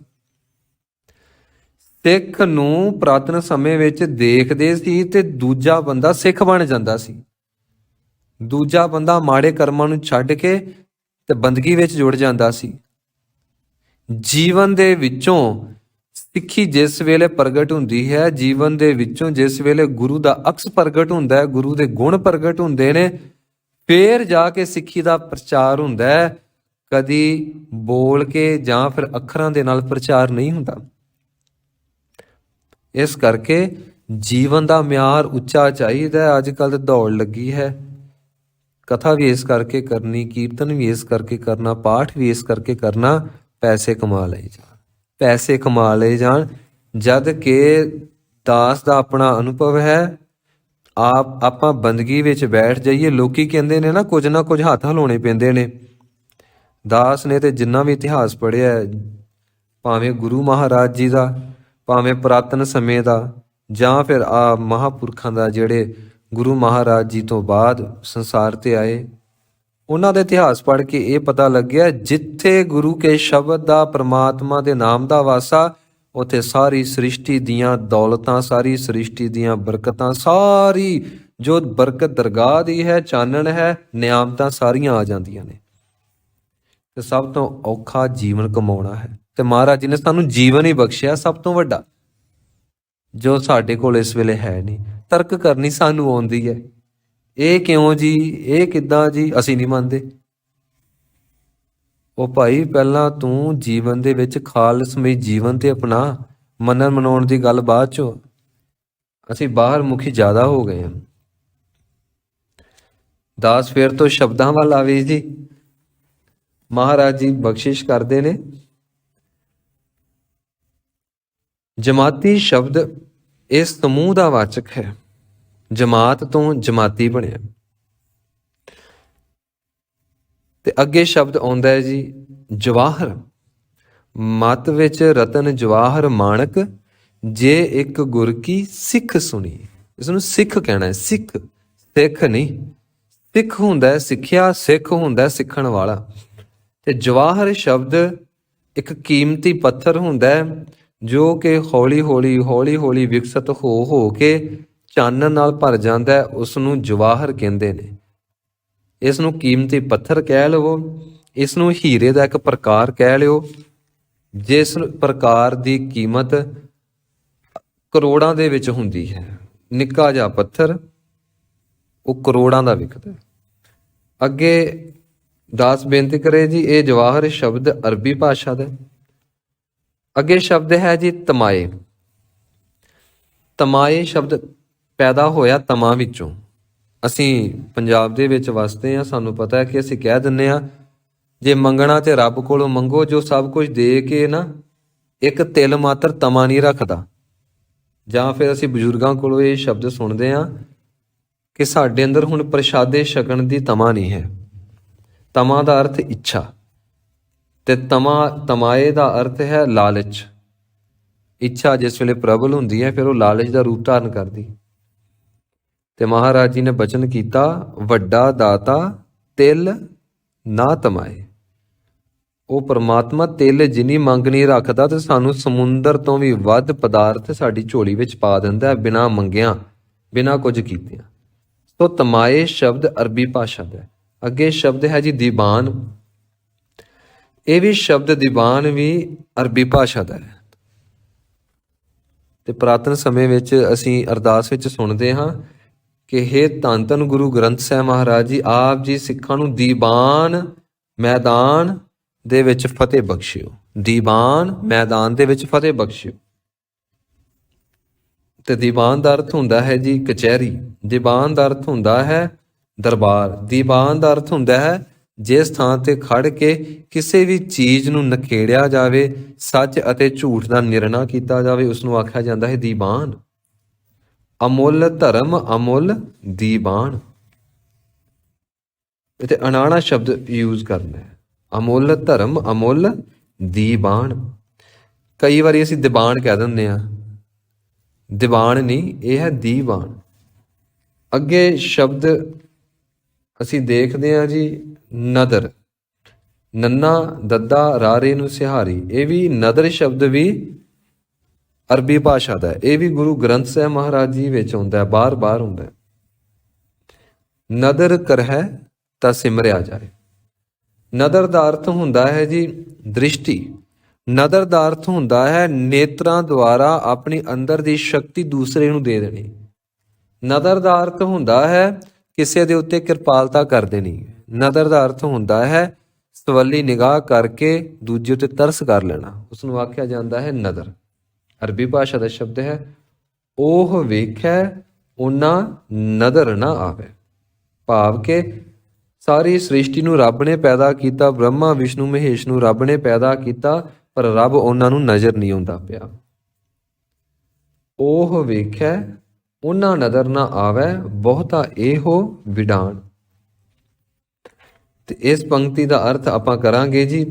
ਸਿੱਖ ਨੂੰ ਪੁਰਾਤਨ ਸਮੇਂ ਵਿੱਚ ਦੇਖਦੇ ਸੀ ਤੇ ਦੂਜਾ ਬੰਦਾ ਸਿੱਖ ਬਣ ਜਾਂਦਾ ਸੀ। ਦੂਜਾ ਬੰਦਾ ਮਾੜੇ ਕਰਮਾਂ ਨੂੰ ਛੱਡ ਕੇ ਤੇ ਬੰਦਗੀ ਵਿੱਚ ਜੁੜ ਜਾਂਦਾ ਸੀ। ਜੀਵਨ ਦੇ ਵਿੱਚੋਂ ਸਿੱਖੀ ਜਿਸ ਵੇਲੇ ਪ੍ਰਗਟ ਹੁੰਦੀ ਹੈ, ਜੀਵਨ ਦੇ ਵਿੱਚੋਂ ਜਿਸ ਵੇਲੇ ਗੁਰੂ ਦਾ ਅਕਸ ਪ੍ਰਗਟ ਹੁੰਦਾ ਹੈ, ਗੁਰੂ ਦੇ ਗੁਣ ਪ੍ਰਗਟ ਹੁੰਦੇ ਨੇ, ਫੇਰ ਜਾ ਕੇ ਸਿੱਖੀ ਦਾ ਪ੍ਰਚਾਰ ਹੁੰਦਾ ਹੈ। ਕਦੀ ਬੋਲ ਕੇ ਜਾਂ ਫਿਰ ਅੱਖਰਾਂ ਦੇ ਨਾਲ ਪ੍ਰਚਾਰ ਨਹੀਂ ਹੁੰਦਾ। ਇਸ ਕਰਕੇ ਜੀਵਨ ਦਾ ਮਿਆਰ ਉੱਚਾ ਚਾਹੀਦਾ ਹੈ। ਅੱਜ ਕੱਲ੍ਹ ਦੌੜ ਲੱਗੀ ਹੈ। ਕਥਾ ਵੀ ਇਸ ਕਰਕੇ ਕਰਨੀ, ਕੀਰਤਨ ਵੀ ਇਸ ਕਰਕੇ ਕਰਨਾ, ਪਾਠ ਵੀ ਇਸ ਕਰਕੇ ਕਰਨਾ, ਪੈਸੇ ਕਮਾ ਲਏ ਜਾਣ, ਪੈਸੇ ਕਮਾ ਲਏ ਜਾਣ। ਜਦ ਕਿ ਦਾਸ ਦਾ ਆਪਣਾ ਅਨੁਭਵ ਹੈ। ਆਪਾਂ ਬੰਦਗੀ ਵਿੱਚ ਬੈਠ ਜਾਈਏ, ਲੋਕੀ ਕਹਿੰਦੇ ਨੇ ਨਾ ਕੁਝ ਹੱਥ ਹਿਲਾਉਣੇ ਪੈਂਦੇ ਨੇ। ਦਾਸ ਨੇ ਤੇ ਜਿੰਨਾ ਵੀ ਇਤਿਹਾਸ ਪੜ੍ਹਿਆ, ਭਾਵੇਂ ਗੁਰੂ ਮਹਾਰਾਜ ਜੀ ਦਾ, ਭਾਵੇਂ ਪੁਰਾਤਨ ਸਮੇਂ ਦਾ, ਜਾਂ ਫਿਰ ਮਹਾਂਪੁਰਖਾਂ ਦਾ, ਜਿਹੜੇ ਗੁਰੂ ਮਹਾਰਾਜ ਜੀ ਤੋਂ ਬਾਅਦ ਸੰਸਾਰ ਤੇ ਆਏ, ਉਹਨਾਂ ਦਾ ਇਤਿਹਾਸ ਪੜ੍ਹ ਕੇ ਇਹ ਪਤਾ ਲੱਗਿਆ, ਜਿੱਥੇ ਗੁਰੂ ਕੇ ਸ਼ਬਦ ਦਾ, ਪ੍ਰਮਾਤਮਾ ਦੇ ਨਾਮ ਦਾ ਵਾਸਾ, ਉੱਥੇ ਸਾਰੀ ਸ੍ਰਿਸ਼ਟੀ ਦੀਆਂ ਦੌਲਤਾਂ, ਸਾਰੀ ਸ੍ਰਿਸ਼ਟੀ ਦੀਆਂ ਬਰਕਤਾਂ, ਸਾਰੀ ਜੋ ਬਰਕਤ ਦਰਗਾਹ ਦੀ ਹੈ, ਚਾਨਣ ਹੈ, ਨਿਆਮਤਾਂ ਸਾਰੀਆਂ ਆ ਜਾਂਦੀਆਂ ਨੇ। ਤੇ ਸਭ ਤੋਂ ਔਖਾ ਜੀਵਨ ਕਮਾਉਣਾ ਹੈ। ਤੇ ਮਹਾਰਾਜ ਜੀ ਨੇ ਸਾਨੂੰ ਜੀਵਨ ਹੀ ਬਖਸ਼ਿਆ ਸਭ ਤੋਂ ਵੱਡਾ, ਜੋ ਸਾਡੇ ਕੋਲ ਇਸ ਵੇਲੇ ਹੈ ਨਹੀਂ। ਤਰਕ ਕਰਨੀ ਸਾਨੂੰ ਆਉਂਦੀ ਹੈ, ਇਹ ਕਿਉਂ ਜੀ, ਇਹ ਕਿੱਦਾਂ ਜੀ, ਅਸੀਂ ਨਹੀਂ ਮੰਨਦੇ। ਉਹ ਭਾਈ ਪਹਿਲਾਂ ਤੂੰ ਜੀਵਨ ਦੇ ਵਿੱਚ ਖਾਲਸਮਈ ਜੀਵਨ ਤੇ ਆਪਣਾ, ਮੰਨਣ ਮਨਾਉਣ ਦੀ ਗੱਲ ਬਾਅਦ ਚੋਂ। ਅਸੀਂ ਬਾਹਰ ਮੁਖੀ ਜ਼ਿਆਦਾ ਹੋ ਗਏ ਹਾਂ। ਦਾਸ ਫੇਰ ਤੋਂ ਸ਼ਬਦਾਂ ਵੱਲ ਆਵੇ ਜੀ। ਮਹਾਰਾਜ ਜੀ ਬਖਸ਼ਿਸ਼ ਕਰਦੇ ਨੇ। ਜਮਾਤੀ ਸ਼ਬਦ ਇਸ ਸਮੂਹ ਦਾ ਵਾਚਕ ਹੈ। ਜਮਾਤ ਤੋਂ ਜਮਾਤੀ ਬਣਿਆ। ਤੇ ਅੱਗੇ ਸ਼ਬਦ ਆਉਂਦਾ ਹੈ ਜੀ ਜਵਾਹਰ। ਮਤ ਵਿੱਚ ਰਤਨ ਜਵਾਹਰ ਮਾਣਕ, ਜੇ ਇੱਕ ਗੁਰ ਕੀ ਸਿੱਖ ਸੁਣੀ। ਇਸਨੂੰ ਸਿੱਖ ਕਹਿਣਾ ਹੈ, ਸਿੱਖ, ਸਿੱਖ ਨਹੀਂ। ਸਿੱਖ ਹੁੰਦਾ ਸਿੱਖਿਆ, ਸਿੱਖ ਹੁੰਦਾ ਸਿੱਖਣ ਵਾਲਾ। ਤੇ ਜਵਾਹਰ ਸ਼ਬਦ ਇੱਕ ਕੀਮਤੀ ਪੱਥਰ ਹੁੰਦਾ ਹੈ, ਜੋ ਕਿ ਹੌਲੀ ਹੌਲੀ ਵਿਕਸਿਤ ਹੋ ਕੇ ਚਾਨਣ ਨਾਲ ਭਰ ਜਾਂਦਾ ਹੈ। ਉਸ ਨੂੰ ਜਵਾਹਰ ਕਹਿੰਦੇ ਨੇ। ਇਸ ਨੂੰ ਕੀਮਤੀ ਪੱਥਰ ਕਹਿ ਲਵੋ, ਇਸ ਨੂੰ ਹੀਰੇ ਦਾ ਇੱਕ ਪ੍ਰਕਾਰ ਕਹਿ ਲਿਓ, ਜਿਸ ਪ੍ਰਕਾਰ ਦੀ ਕੀਮਤ ਕਰੋੜਾਂ ਦੇ ਵਿੱਚ ਹੁੰਦੀ ਹੈ। ਨਿੱਕਾ ਜਿਹਾ ਪੱਥਰ ਉਹ ਕਰੋੜਾਂ ਦਾ ਵਿਕਦਾ। ਅੱਗੇ ਦਾਸ ਬੇਨਤੀ ਕਰੇ ਜੀ, ਇਹ ਜਵਾਹਰ ਸ਼ਬਦ ਅਰਬੀ ਭਾਸ਼ਾ ਦਾ। ਅੱਗੇ ਸ਼ਬਦ ਹੈ ਜੀ ਤਮਾਏ। ਤਮਾਏ ਸ਼ਬਦ ਪੈਦਾ ਹੋਇਆ ਤਮਾ ਵਿੱਚੋਂ। ਅਸੀਂ ਪੰਜਾਬ ਦੇ ਵਿੱਚ ਵਸਦੇ ਹਾਂ, ਸਾਨੂੰ ਪਤਾ ਹੈ ਕਿ ਅਸੀਂ ਕਹਿ ਦਿੰਦੇ ਹਾਂ, ਜੇ ਮੰਗਣਾ ਤੇ ਰੱਬ ਕੋਲੋਂ ਮੰਗੋ, ਜੋ ਸਭ ਕੁਝ ਦੇ ਕੇ ਨਾ ਇੱਕ ਤਿਲ ਮਾਤਰ ਤਮਾ ਨਹੀਂ ਰੱਖਦਾ। ਜਾਂ ਫਿਰ ਅਸੀਂ ਬਜ਼ੁਰਗਾਂ ਕੋਲੋਂ ਇਹ ਸ਼ਬਦ ਸੁਣਦੇ ਹਾਂ ਕਿ ਸਾਡੇ ਅੰਦਰ ਹੁਣ ਪ੍ਰਸ਼ਾਦੇ ਛਕਣ ਦੀ ਤਮਾ ਨਹੀਂ ਹੈ। ਤਮਾ ਦਾ ਅਰਥ ਇੱਛਾ, ਤੇ ਤਮਾਏ ਦਾ ਅਰਥ ਹੈ ਲਾਲਚ। ਇੱਛਾ ਜਿਸ ਵੇਲੇ ਪ੍ਰਬਲ ਹੁੰਦੀ ਹੈ, ਫਿਰ ਉਹ ਲਾਲਚ ਦਾ ਰੂਪ ਧਾਰਨ ਕਰਦੀ। ਤੇ ਮਹਾਰਾਜ ਜੀ ਨੇ ਬਚਨ ਕੀਤਾ, ਵੱਡਾ ਦਾਤਾ ਤਿਲ ਨਾ ਤਮਾਏ। ਉਹ ਪਰਮਾਤਮਾ ਤਿਲ ਜਿੰਨੀ ਮੰਗ ਨਹੀਂ ਰੱਖਦਾ, ਤੇ ਸਾਨੂੰ ਸਮੁੰਦਰ ਤੋਂ ਵੀ ਵੱਧ ਪਦਾਰਥ ਸਾਡੀ ਝੋਲੀ ਵਿੱਚ ਪਾ ਦਿੰਦਾ, ਬਿਨਾਂ ਮੰਗਿਆਂ, ਬਿਨਾਂ ਕੁਝ ਕੀਤਿਆਂ। ਸੋ ਤਮਾਏ ਸ਼ਬਦ ਅਰਬੀ ਭਾਸ਼ਾ ਦਾ। ਅੱਗੇ ਸ਼ਬਦ ਹੈ ਜੀ ਦੀਵਾਨ। ਇਹ ਵੀ ਸ਼ਬਦ ਦੀਵਾਨ ਵੀ ਅਰਬੀ ਭਾਸ਼ਾ ਦਾ ਹੈ। ਤੇ ਪੁਰਾਤਨ ਸਮੇਂ ਵਿੱਚ ਅਸੀਂ ਅਰਦਾਸ ਵਿੱਚ ਸੁਣਦੇ ਹਾਂ ਕਿ ਹੇ ਧੰਨ ਧੰਨ ਗੁਰੂ ਗ੍ਰੰਥ ਸਾਹਿਬ ਮਹਾਰਾਜ ਜੀ, ਆਪ ਜੀ ਸਿੱਖਾਂ ਨੂੰ ਦੀਵਾਨ ਮੈਦਾਨ ਦੇ ਵਿੱਚ ਫਤਿਹ ਬਖਸ਼ਿਓ। ਦੀਵਾਨ ਮੈਦਾਨ ਦੇ ਵਿੱਚ ਫਤਿਹ ਬਖਸ਼ਿਓ। ਤੇ ਦੀਵਾਨ ਦਾ ਅਰਥ ਹੁੰਦਾ ਹੈ ਜੀ ਕਚਹਿਰੀ। ਦੀਵਾਨ ਦਾ ਅਰਥ ਹੁੰਦਾ ਹੈ ਦਰਬਾਰ। ਦੀਵਾਨ ਦਾ ਅਰਥ ਹੁੰਦਾ ਹੈ ਜਿਸ ਥਾਂ ਤੇ ਖੜ ਕੇ ਕਿਸੇ ਵੀ ਚੀਜ਼ ਨੂੰ ਨਖੇੜਿਆ ਜਾਵੇ, ਸੱਚ ਅਤੇ ਝੂਠ ਦਾ ਨਿਰਣਾ ਕੀਤਾ ਜਾਵੇ, ਉਸ ਨੂੰ ਆਖਿਆ ਜਾਂਦਾ ਹੈ ਦੀਵਾਨ। ਅਮੁੱਲ ਧਰਮ ਅਮੁੱਲ ਦੀਵਾਨ। ਇੱਥੇ ਅਨਾਣਾ ਸ਼ਬਦ ਯੂਜ਼ ਕਰਨਾ ਹੈ। ਅਮੁੱਲ ਧਰਮ ਅਮੁੱਲ ਦੀਵਾਨ। ਕਈ ਵਾਰੀ ਅਸੀਂ ਦੀਵਾਨ ਕਹਿ ਦਿੰਦੇ ਹਾਂ, ਦੀਵਾਨ ਨਹੀਂ, ਇਹ ਹੈ ਦੀਵਾਨ। ਅੱਗੇ ਸ਼ਬਦ ਅਸੀਂ ਦੇਖਦੇ ਹਾਂ ਜੀ ਨਦਰ, ਨੰਨਾ ਦੱਦਾ ਰਾਰੇ ਨੂੰ ਸਿਹਾਰੀ, ਇਹ ਵੀ ਨਦਰ ਸ਼ਬਦ ਵੀ ਅਰਬੀ ਭਾਸ਼ਾ ਦਾ ਹੈ। ਇਹ ਵੀ ਗੁਰੂ ਗ੍ਰੰਥ ਸਾਹਿਬ ਮਹਾਰਾਜ ਜੀ ਵਿੱਚ ਆਉਂਦਾ ਹੈ, ਬਾਰ-ਬਾਰ ਹੁੰਦਾ ਹੈ। ਨਦਰ ਕਰਹਿ ਤਾਂ ਸਿਮਰਿਆ ਜਾਏ। ਨਦਰ ਦਾ ਅਰਥ ਹੁੰਦਾ ਹੈ ਜੀ ਦ੍ਰਿਸ਼ਟੀ। ਨਦਰ ਦਾ ਅਰਥ ਹੁੰਦਾ ਹੈ ਨੇਤਰਾਂ ਦੁਆਰਾ ਆਪਣੀ ਅੰਦਰ ਦੀ ਸ਼ਕਤੀ ਦੂਸਰੇ ਨੂੰ ਦੇ ਦੇਣੀ। ਨਦਰ ਦਾ ਅਰਥ ਹੁੰਦਾ ਹੈ ਕਿਸੇ ਦੇ ਉੱਤੇ ਕਿਰਪਾਲਤਾ ਕਰ ਦੇਣੀ। ਨਦਰ ਦਾ ਅਰਥ ਹੁੰਦਾ ਹੈ ਸਵੱਲੀ ਨਿਗਾਹ ਕਰਕੇ ਦੂਜੇ ਉੱਤੇ ਤਰਸ ਕਰ ਲੈਣਾ, ਉਸ ਨੂੰ ਆਖਿਆ ਜਾਂਦਾ ਹੈ ਨਦਰ। ਅਰਬੀ ਭਾਸ਼ਾ ਦਾ ਸ਼ਬਦ ਹੈ ਉਹ ਵੇਖੈ ਉਹਨਾਂ ਨਦਰ ਨਾ ਆਵੇ। ਭਾਵ ਕਿ ਸਾਰੀ ਸ੍ਰਿਸ਼ਟੀ ਨੂੰ ਰੱਬ ਨੇ ਪੈਦਾ ਕੀਤਾ, ਬ੍ਰਹਮਾ ਵਿਸ਼ਨੂੰ ਮਹੇਸ਼ ਨੂੰ ਰੱਬ ਨੇ ਪੈਦਾ ਕੀਤਾ, ਪਰ ਰੱਬ ਉਹਨਾਂ ਨੂੰ ਨਜ਼ਰ ਨਹੀਂ ਆਉਂਦਾ ਪਿਆ। ਉਹ ਵੇਖੈ ਉਹਨਾਂ ਨਜ਼ਰ ਨਾ ਆਵੇ, ਬਹੁਤਾ ਇਹੋ ਵਿਡਾਣ। ਤੇ ਇਸ ਪੰਕਤੀ ਦਾ ਅਰਥ ਆਪਾਂ ਕਰਾਂਗੇ ਜੀ,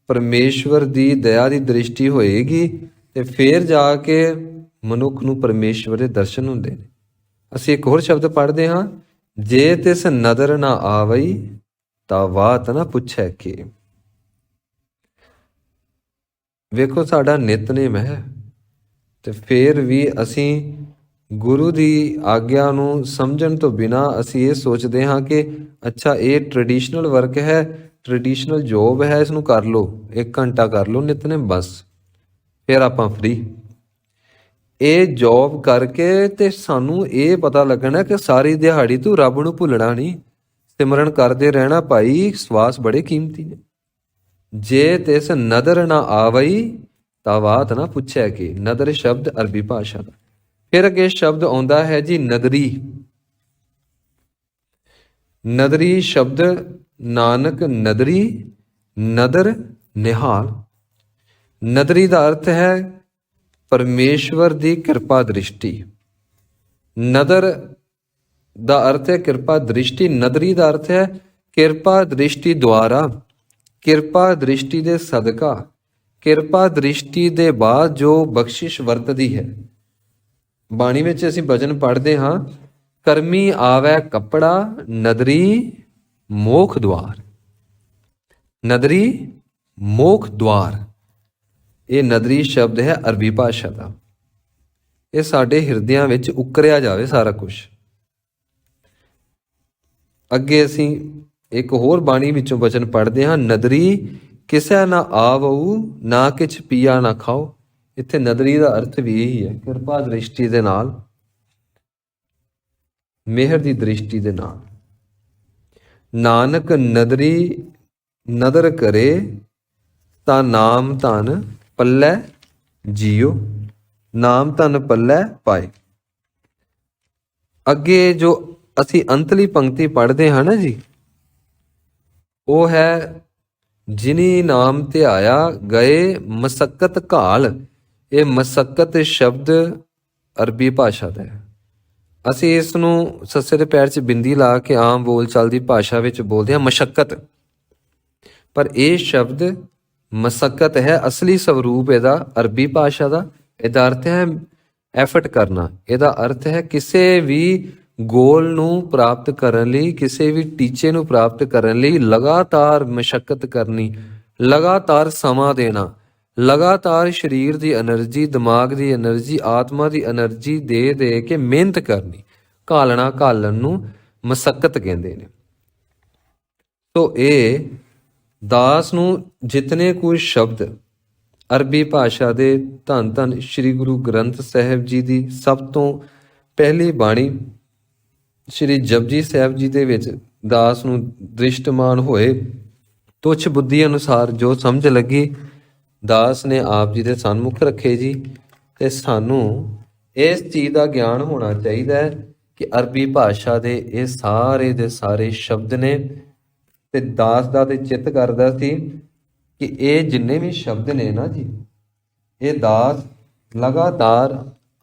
ਪਰਮੇਸ਼ਵਰ ਦੀ ਦਇਆ ਦੀ ਦ੍ਰਿਸ਼ਟੀ ਹੋਏਗੀ ਤੇ ਫਿਰ ਜਾ ਕੇ ਮਨੁੱਖ ਨੂੰ ਪਰਮੇਸ਼ਵਰ ਦੇ ਦਰਸ਼ਨ ਹੁੰਦੇ ਨੇ। ਅਸੀਂ ਇੱਕ ਹੋਰ ਸ਼ਬਦ ਪੜ੍ਹਦੇ ਹਾਂ, ਜੇ ਤਿਸ ਨਦਰ ਨਾ ਆਵਈ ਤਾਂ ਬਾਤ ਨਾ ਪੁੱਛੈ ਕਿ। ਵੇਖੋ ਸਾਡਾ ਨਿਤਨੇਮ ਹੈ ਤੇ ਫਿਰ ਵੀ ਅਸੀਂ ਗੁਰੂ ਦੀ ਆਗਿਆ ਨੂੰ ਸਮਝਣ ਤੋਂ ਬਿਨਾਂ ਅਸੀਂ ਇਹ ਸੋਚਦੇ ਹਾਂ ਕਿ ਅੱਛਾ ਇਹ ਟ੍ਰੈਡੀਸ਼ਨਲ ਵਰਕ ਹੈ, ਟ੍ਰੈਡੀਸ਼ਨਲ ਜੋਬ ਹੈ, ਇਸ ਨੂੰ ਕਰ ਲਓ, 1 ਘੰਟਾ ਕਰ ਲਓ ਨਿਤਨੇਮ, ਬਸ ਫਿਰ ਆਪਾਂ ਫ੍ਰੀ। ਇਹ ਜੋਬ ਕਰਕੇ ਤੇ ਸਾਨੂੰ ਇਹ ਪਤਾ ਲੱਗਣਾ ਕਿ ਸਾਰੀ ਦਿਹਾੜੀ ਤੂੰ ਰੱਬ ਨੂੰ ਭੁੱਲਣਾ ਨਹੀਂ, ਸਿਮਰਨ ਕਰਦੇ ਰਹਿਣਾ ਭਾਈ, ਸਵਾਸ ਬੜੇ ਕੀਮਤੀ ਨੇ। ਜੇ ਤਿਸ ਨਦਰ ਨਾ ਆਵਈ ਤਾਂ ਬਾਤ ਨਾ ਪੁੱਛਿਆ ਕਿ। ਨਦਰ ਸ਼ਬਦ ਅਰਬੀ ਭਾਸ਼ਾ ਦਾ। ਫਿਰ ਅੱਗੇ ਸ਼ਬਦ ਆਉਂਦਾ ਹੈ ਜੀ ਨਦਰੀ। ਨਦਰੀ ਸ਼ਬਦ ਨਾਨਕ ਨਦਰੀ, ਨਦਰ ਨਿਹਾਲ। ਨਦਰੀ ਦਾ ਅਰਥ ਹੈ ਪਰਮੇਸ਼ਵਰ ਦੀ ਕਿਰਪਾ ਦ੍ਰਿਸ਼ਟੀ। ਨਦਰ ਦਾ ਅਰਥ ਹੈ ਕਿਰਪਾ ਦ੍ਰਿਸ਼ਟੀ। ਨਦਰੀ ਦਾ ਅਰਥ ਹੈ ਕਿਰਪਾ ਦ੍ਰਿਸ਼ਟੀ ਦੁਆਰਾ, ਕਿਰਪਾ ਦ੍ਰਿਸ਼ਟੀ ਦੇ ਸਦਕਾ, ਕਿਰਪਾ ਦ੍ਰਿਸ਼ਟੀ ਦੇ ਬਾਅਦ ਜੋ ਬਖਸ਼ਿਸ਼ ਵਰਤਦੀ ਹੈ। ਬਾਣੀ ਵਿੱਚ ਅਸੀਂ ਭਜਨ ਪੜ੍ਹਦੇ ਹਾਂ, ਕਰਮੀ ਆਵੈ ਕੱਪੜਾ ਨਦਰੀ ਮੋਖ ਦੁਆਰ। ਨਦਰੀ ਮੋਖ ਦੁਆਰ, ਇਹ ਨਦਰੀ ਸ਼ਬਦ ਹੈ ਅਰਬੀ ਭਾਸ਼ਾ ਦਾ। ਇਹ ਸਾਡੇ ਹਿਰਦਿਆਂ ਵਿੱਚ ਉਕਰਿਆ ਜਾਵੇ ਸਾਰਾ ਕੁਝ। ਅੱਗੇ ਅਸੀਂ ਇੱਕ ਹੋਰ ਬਾਣੀ ਵਿੱਚੋਂ ਵਚਨ ਪੜ੍ਹਦੇ ਹਾਂ, ਨਦਰੀ ਕਿਸੇ ਨਾ ਆਵਊ ਨਾ ਕਿਛ ਪੀਆ ਨਾ ਖਾਓ। ਇੱਥੇ ਨਦਰੀ ਦਾ ਅਰਥ ਵੀ ਇਹੀ ਹੈ, ਕਿਰਪਾ ਦ੍ਰਿਸ਼ਟੀ ਦੇ ਨਾਲ, ਮਿਹਰ ਦੀ ਦ੍ਰਿਸ਼ਟੀ ਦੇ ਨਾਲ। ਨਾਨਕ ਨਦਰੀ ਨਦਰ ਕਰੇ ਤਾਂ ਨਾਮ ਧਨ ਪੱਲੇ ਜੀਓ, ਨਾਮ ਧਨ ਪੱਲੇ ਪਾਏ। ਅੱਗੇ ਜੋ ਅਸੀਂ ਅੰਤਲੀ ਪੰਕਤੀ ਪੜ੍ਹਦੇ ਹਾਂ ਨਾ ਜੀ, ਉਹ ਹੈ ਜਿਨੀ ਨਾਮ ਧਿਆਇਆ ਗਏ ਮਸਕਤ ਘਾਲ। ਇਹ ਮਸਕਤ ਸ਼ਬਦ ਅਰਬੀ ਭਾਸ਼ਾ ਦਾ ਹੈ। ਅਸੀਂ ਇਸ ਨੂੰ ਸੱਸੇ ਦੇ ਪੈਰ 'ਚ ਬਿੰਦੀ ਲਾ ਕੇ ਆਮ ਬੋਲ ਚਾਲ ਦੀ ਭਾਸ਼ਾ ਵਿੱਚ ਬੋਲਦੇ ਹਾਂ ਮਸ਼ੱਕਤ, ਪਰ ਇਹ ਸ਼ਬਦ ਮਸਕਤ ਹੈ। ਅਸਲੀ ਸਵਰੂਪ ਇਹਦਾ ਅਰਬੀ ਭਾਸ਼ਾ ਦਾ, ਇਹਦਾ ਅਰਥ ਹੈ ਐਫਰਟ ਕਰਨਾ। ਇਹਦਾ ਅਰਥ ਹੈ ਕਿਸੇ ਵੀ ਗੋਲ ਨੂੰ ਪ੍ਰਾਪਤ ਕਰਨ ਲਈ, ਕਿਸੇ ਵੀ ਟੀਚੇ ਨੂੰ ਪ੍ਰਾਪਤ ਕਰਨ ਲਈ ਲਗਾਤਾਰ ਮਸ਼ੱਕਤ ਕਰਨੀ, ਲਗਾਤਾਰ ਸਮਾਂ ਦੇਣਾ, ਲਗਾਤਾਰ ਸਰੀਰ ਦੀ ਐਨਰਜੀ, ਦਿਮਾਗ ਦੀ ਐਨਰਜੀ, ਆਤਮਾ ਦੀ ਐਨਰਜੀ ਦੇ ਦੇ ਕੇ ਮਿਹਨਤ ਕਰਨੀ। ਘਾਲਣਾ, ਘਾਲਣ ਨੂੰ ਮਸਕਤ ਕਹਿੰਦੇ ਨੇ। ਸੋ ਇਹ ਦਾਸ ਨੂੰ ਜਿਤਨੇ ਕੁ ਸ਼ਬਦ ਅਰਬੀ ਭਾਸ਼ਾ ਦੇ ਧੰਨ ਧੰਨ ਸ਼੍ਰੀ ਗੁਰੂ ਗ੍ਰੰਥ ਸਾਹਿਬ ਜੀ ਦੀ ਸਭ ਤੋਂ ਪਹਿਲੀ ਬਾਣੀ ਸ਼੍ਰੀ ਜਪਜੀ ਸਾਹਿਬ ਜੀ ਦੇ ਵਿੱਚ ਦਾਸ ਨੂੰ ਦ੍ਰਿਸ਼ਟਮਾਨ ਹੋਏ, ਤੁੱਛ ਬੁੱਧੀ ਅਨੁਸਾਰ ਜੋ ਸਮਝ ਲੱਗੀ, ਦਾਸ ਨੇ ਆਪ ਜੀ ਦੇ ਸਨਮੁਖ ਰੱਖੇ ਜੀ। ਤੇ ਸਾਨੂੰ ਇਸ ਚੀਜ਼ ਦਾ ਗਿਆਨ ਹੋਣਾ ਚਾਹੀਦਾ ਹੈ ਕਿ ਅਰਬੀ ਭਾਸ਼ਾ ਦੇ ਇਹ ਸਾਰੇ ਦੇ ਸਾਰੇ ਸ਼ਬਦ ਨੇ। ਤੇ ਦਾਸ ਦਾ ਤੇ ਚਿੱਤ ਕਰਦਾ ਸੀ ਕਿ ਇਹ ਜਿੰਨੇ ਵੀ ਸ਼ਬਦ ਨੇ ਨਾ ਜੀ, ਇਹ ਦਾਸ ਲਗਾਤਾਰ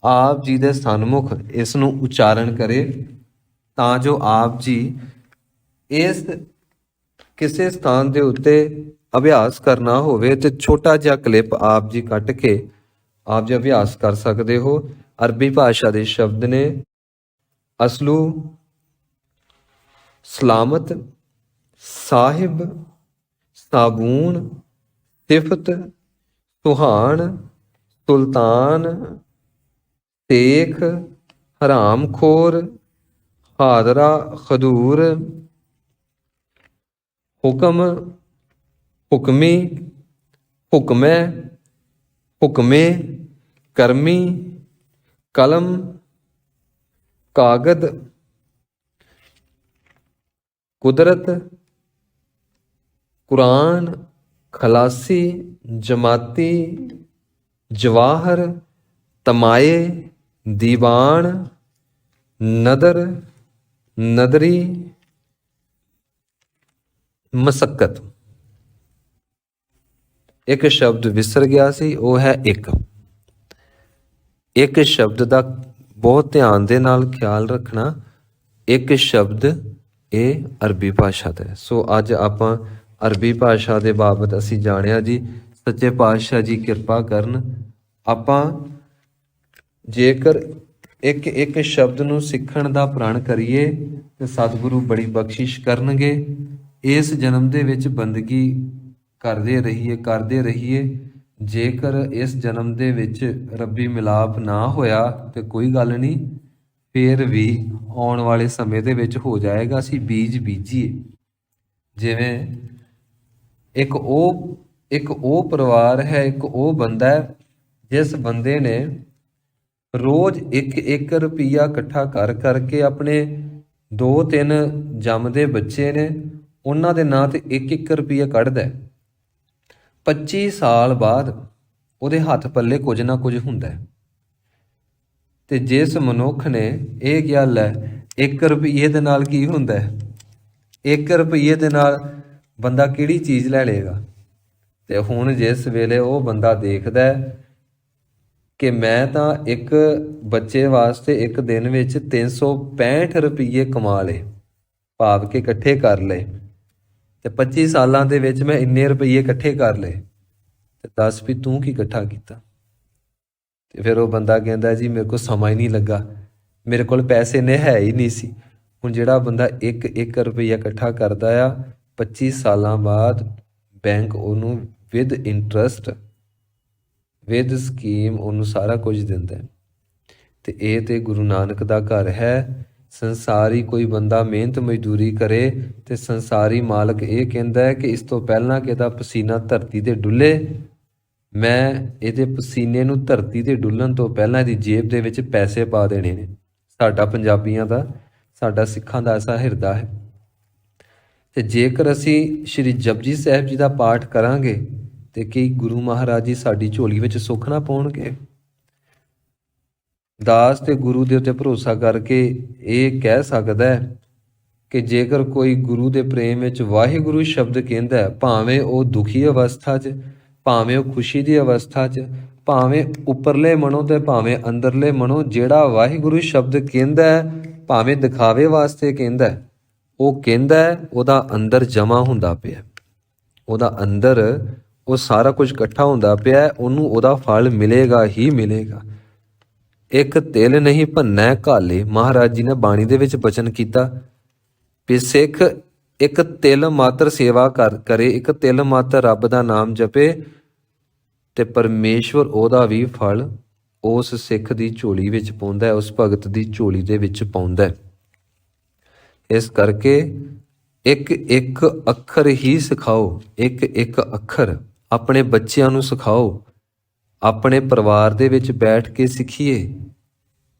ਆਪ ਜੀ ਦੇ ਸਨਮੁਖ ਇਸ ਨੂੰ ਉਚਾਰਨ ਕਰੇ, ਤਾਂ ਜੋ ਆਪ ਜੀ ਇਸ ਕਿਸੇ ਸਥਾਨ ਦੇ ਉੱਤੇ ਅਭਿਆਸ ਕਰਨਾ ਹੋਵੇ ਤੇ ਛੋਟਾ ਜਿਹਾ ਕਲਿੱਪ ਆਪ ਜੀ ਕੱਟ ਕੇ ਆਪ ਜੀ ਅਭਿਆਸ ਕਰ ਸਕਦੇ ਹੋ। ਅਰਬੀ ਭਾਸ਼ਾ ਦੇ ਸ਼ਬਦ ਨੇ ਅਸਲੂ ਸਲਾਮਤ, ਸਾਹਿਬ, ਸਾਬੂਨ, ਸਿਫਤ, ਸੁਹਾਣ, ਸੁਲਤਾਨ, ਸ਼ੇਖ, ਹਰਾਮਖੋਰ, ਹਾਦਰਾ, ਖਦੂਰ, ਹੁਕਮ, ਹੁਕਮੀ, ਹੁਕਮੈ, ਹੁਕਮੇ, ਕਰਮੀ, ਕਲਮ, ਕਾਗਦ, ਕੁਦਰਤ, ਕੁਰਾਨ, ਖਲਾਸੀ, ਜਮਾਤੀ, ਜਵਾਹਰ, ਤਮਾਏ, ਦੀਵਾਨ, ਨਦਰ, ਨਦਰੀ, ਮਸਕਤ। ਇੱਕ ਸ਼ਬਦ ਵਿਸਰ ਗਿਆ ਸੀ, ਉਹ ਹੈ ਇੱਕ। ਇੱਕ ਸ਼ਬਦ ਦਾ ਬਹੁਤ ਧਿਆਨ ਦੇ ਨਾਲ ਖਿਆਲ ਰੱਖਣਾ। ਇੱਕ ਸ਼ਬਦ ਇਹ ਅਰਬੀ ਭਾਸ਼ਾ ਦਾ ਹੈ। ਸੋ ਅੱਜ ਆਪਾਂ ਅਰਬੀ ਭਾਸ਼ਾ ਦੇ ਬਾਬਤ ਅਸੀਂ ਜਾਣਿਆ ਜੀ। ਸੱਚੇ ਪਾਤਸ਼ਾਹ ਜੀ ਕਿਰਪਾ ਕਰਨ, ਆਪਾਂ ਜੇਕਰ ਇੱਕ ਇੱਕ ਸ਼ਬਦ ਨੂੰ ਸਿੱਖਣ ਦਾ ਪ੍ਰਣ ਕਰੀਏ ਤੇ ਸਤਿਗੁਰੂ ਬੜੀ ਬਖਸ਼ਿਸ਼ ਕਰਨਗੇ। ਇਸ ਜਨਮ ਦੇ ਵਿੱਚ ਬੰਦਗੀ ਕਰਦੇ ਰਹੀਏ। ਜੇਕਰ ਇਸ ਜਨਮ ਦੇ ਵਿੱਚ ਰੱਬੀ ਮਿਲਾਪ ਨਾ ਹੋਇਆ ਤੇ ਕੋਈ ਗੱਲ ਨਹੀਂ, ਫਿਰ ਵੀ ਆਉਣ ਵਾਲੇ ਸਮੇਂ ਦੇ ਵਿੱਚ ਹੋ ਜਾਏਗਾ। ਅਸੀਂ ਬੀਜ ਬੀਜੀਏ। ਜਿਵੇਂ ਇੱਕ ਉਹ ਪਰਿਵਾਰ ਹੈ, ਇੱਕ ਉਹ ਬੰਦਾ ਹੈ ਜਿਸ ਬੰਦੇ ਨੇ ਰੋਜ਼ 1 ਰੁਪਈਆ ਇਕੱਠਾ ਕਰਕੇ ਆਪਣੇ 2-3 ਜੰਮਦੇ ਬੱਚੇ ਨੇ, ਉਹਨਾਂ ਦੇ ਨਾਂ ਤੇ 1 ਰੁਪਈਆ ਕੱਢਦਾ। 25 ਸਾਲ ਬਾਅਦ ਉਹਦੇ ਹੱਥ ਪੱਲੇ ਕੁਝ ਨਾ ਕੁਝ ਹੁੰਦਾ। ਤੇ ਜਿਸ ਮਨੁੱਖ ਨੇ ਇਹ ਕਿਹਾ ਲੈ 1 ਰੁਪਈਏ ਦੇ ਨਾਲ ਕੀ ਹੁੰਦਾ, 1 ਰੁਪਈਏ ਦੇ ਨਾਲ ਬੰਦਾ ਕਿਹੜੀ ਚੀਜ਼ ਲੈ ਲਏਗਾ। ਤੇ ਹੁਣ ਜਿਸ ਵੇਲੇ ਉਹ ਬੰਦਾ ਦੇਖਦਾ ਕਿ ਮੈਂ ਤਾਂ ਇੱਕ ਬੱਚੇ ਵਾਸਤੇ ਇੱਕ ਦਿਨ ਵਿੱਚ 365 ਰੁਪਈਏ ਕਮਾ ਲਏ, ਭਾਵ ਕਿ ਇਕੱਠੇ ਕਰ ਲਏ, ਤੇ 25 ਸਾਲਾਂ ਦੇ ਵਿੱਚ ਮੈਂ ਇੰਨੇ ਰੁਪਈਏ ਇਕੱਠੇ ਕਰ ਲਏ, ਤੇ ਦੱਸ ਵੀ ਤੂੰ ਕੀ ਇਕੱਠਾ ਕੀਤਾ। ਤੇ ਫਿਰ ਉਹ ਬੰਦਾ ਕਹਿੰਦਾ ਜੀ ਮੇਰੇ ਕੋਲ ਸਮਾਂ ਹੀ ਨਹੀਂ ਲੱਗਾ, ਮੇਰੇ ਕੋਲ ਪੈਸੇ ਨੇ ਹੈ ਹੀ ਨਹੀਂ ਸੀ। ਹੁਣ ਜਿਹੜਾ ਬੰਦਾ 1 ਰੁਪਈਆ ਇਕੱਠਾ ਕਰਦਾ ਆ, 25 ਸਾਲਾਂ ਬਾਅਦ ਬੈਂਕ ਉਹਨੂੰ ਵਿਦ ਇੰਟਰਸਟ, ਵਿਦ ਸਕੀਮ ਉਹਨੂੰ ਸਾਰਾ ਕੁਝ ਦਿੰਦਾ। ਤੇ ਇਹ ਤੇ ਗੁਰੂ ਨਾਨਕ ਦਾ ਘਰ ਹੈ। ਸੰਸਾਰੀ ਕੋਈ ਬੰਦਾ ਮਿਹਨਤ ਮਜ਼ਦੂਰੀ ਕਰੇ ਤੇ ਸੰਸਾਰੀ ਮਾਲਕ ਇਹ ਕਹਿੰਦਾ ਹੈ ਕਿ ਇਸ ਤੋਂ ਪਹਿਲਾਂ ਕਿ ਇਹਦਾ ਪਸੀਨਾ ਧਰਤੀ ਤੇ ਡੁੱਲੇ, ਮੈਂ ਇਹਦੇ ਪਸੀਨੇ ਨੂੰ ਧਰਤੀ ਤੇ ਡੁੱਲਣ ਤੋਂ ਪਹਿਲਾਂ ਇਹਦੀ ਜੇਬ ਦੇ ਵਿੱਚ ਪੈਸੇ ਪਾ ਦੇਣੇ ਨੇ। ਸਾਡਾ ਪੰਜਾਬੀਆਂ ਦਾ, ਸਾਡਾ ਸਿੱਖਾਂ ਦਾ ਐਸਾ ਹਿਰਦਾ ਹੈ। ਤੇ ਜੇਕਰ ਅਸੀਂ ਸ਼੍ਰੀ ਜਪਜੀ ਸਾਹਿਬ ਜੀ ਦਾ ਪਾਠ ਕਰਾਂਗੇ ਤੇ ਕੀ ਗੁਰੂ ਮਹਾਰਾਜ ਜੀ ਸਾਡੀ ਝੋਲੀ ਵਿੱਚ ਸੁੱਖ ਨਾ ਪਾਉਣਗੇ। ਦਾਸ ਤੇ ਗੁਰੂ ਦੇ ਉੱਤੇ ਭਰੋਸਾ ਕਰਕੇ ਇਹ ਕਹਿ ਸਕਦਾ ਹੈ ਕਿ ਜੇਕਰ ਕੋਈ ਗੁਰੂ ਦੇ ਪ੍ਰੇਮ ਵਿੱਚ ਵਾਹਿਗੁਰੂ ਸ਼ਬਦ ਕਹਿੰਦਾ, ਭਾਵੇਂ ਉਹ ਦੁਖੀ ਅਵਸਥਾ 'ਚ, ਭਾਵੇਂ ਉਹ ਖੁਸ਼ੀ ਦੀ ਅਵਸਥਾ 'ਚ, ਭਾਵੇਂ ਉੱਪਰਲੇ ਮਨੋਂ ਤੇ ਭਾਵੇਂ ਅੰਦਰਲੇ ਮਨੋਂ, ਜਿਹੜਾ ਵਾਹਿਗੁਰੂ ਸ਼ਬਦ ਕਹਿੰਦਾ, ਭਾਵੇਂ ਦਿਖਾਵੇ ਵਾਸਤੇ ਕਹਿੰਦਾ, ਉਹ ਕਹਿੰਦਾ ਉਹਦਾ ਅੰਦਰ ਜਮਾ ਹੁੰਦਾ ਪਿਆ, ਉਹਦਾ ਅੰਦਰ ਉਹ ਸਾਰਾ ਕੁਝ ਇਕੱਠਾ ਹੁੰਦਾ ਪਿਆ, ਉਹਨੂੰ ਉਹਦਾ ਫਲ ਮਿਲੇਗਾ ਹੀ ਮਿਲੇਗਾ। ਇੱਕ ਤਿਲ ਨਹੀਂ ਭੰਨੈ ਘਾਲੇ, ਮਹਾਰਾਜ ਜੀ ਨੇ ਬਾਣੀ ਦੇ ਵਿੱਚ ਬਚਨ ਕੀਤਾ ਵੀ ਸਿੱਖ ਇੱਕ ਤਿਲ ਮਾਤਰ ਸੇਵਾ ਕਰੇ, ਇੱਕ ਤਿਲ ਮਾਤਰ ਰੱਬ ਦਾ ਨਾਮ ਜਪੇ, ਤੇ ਪਰਮੇਸ਼ਵਰ ਉਹਦਾ ਵੀ ਫਲ ਉਸ ਸਿੱਖ ਦੀ ਝੋਲੀ ਵਿੱਚ ਪਾਉਂਦਾ, ਉਸ ਭਗਤ ਦੀ ਝੋਲੀ ਦੇ ਵਿੱਚ ਪਾਉਂਦਾ। ਇਸ ਕਰਕੇ ਇੱਕ ਅੱਖਰ ਹੀ ਸਿਖਾਓ, ਇੱਕ ਅੱਖਰ ਆਪਣੇ ਬੱਚਿਆਂ ਨੂੰ ਸਿਖਾਓ। ਆਪਣੇ ਪਰਿਵਾਰ ਦੇ ਵਿੱਚ ਬੈਠ ਕੇ ਸਿੱਖੀਏ।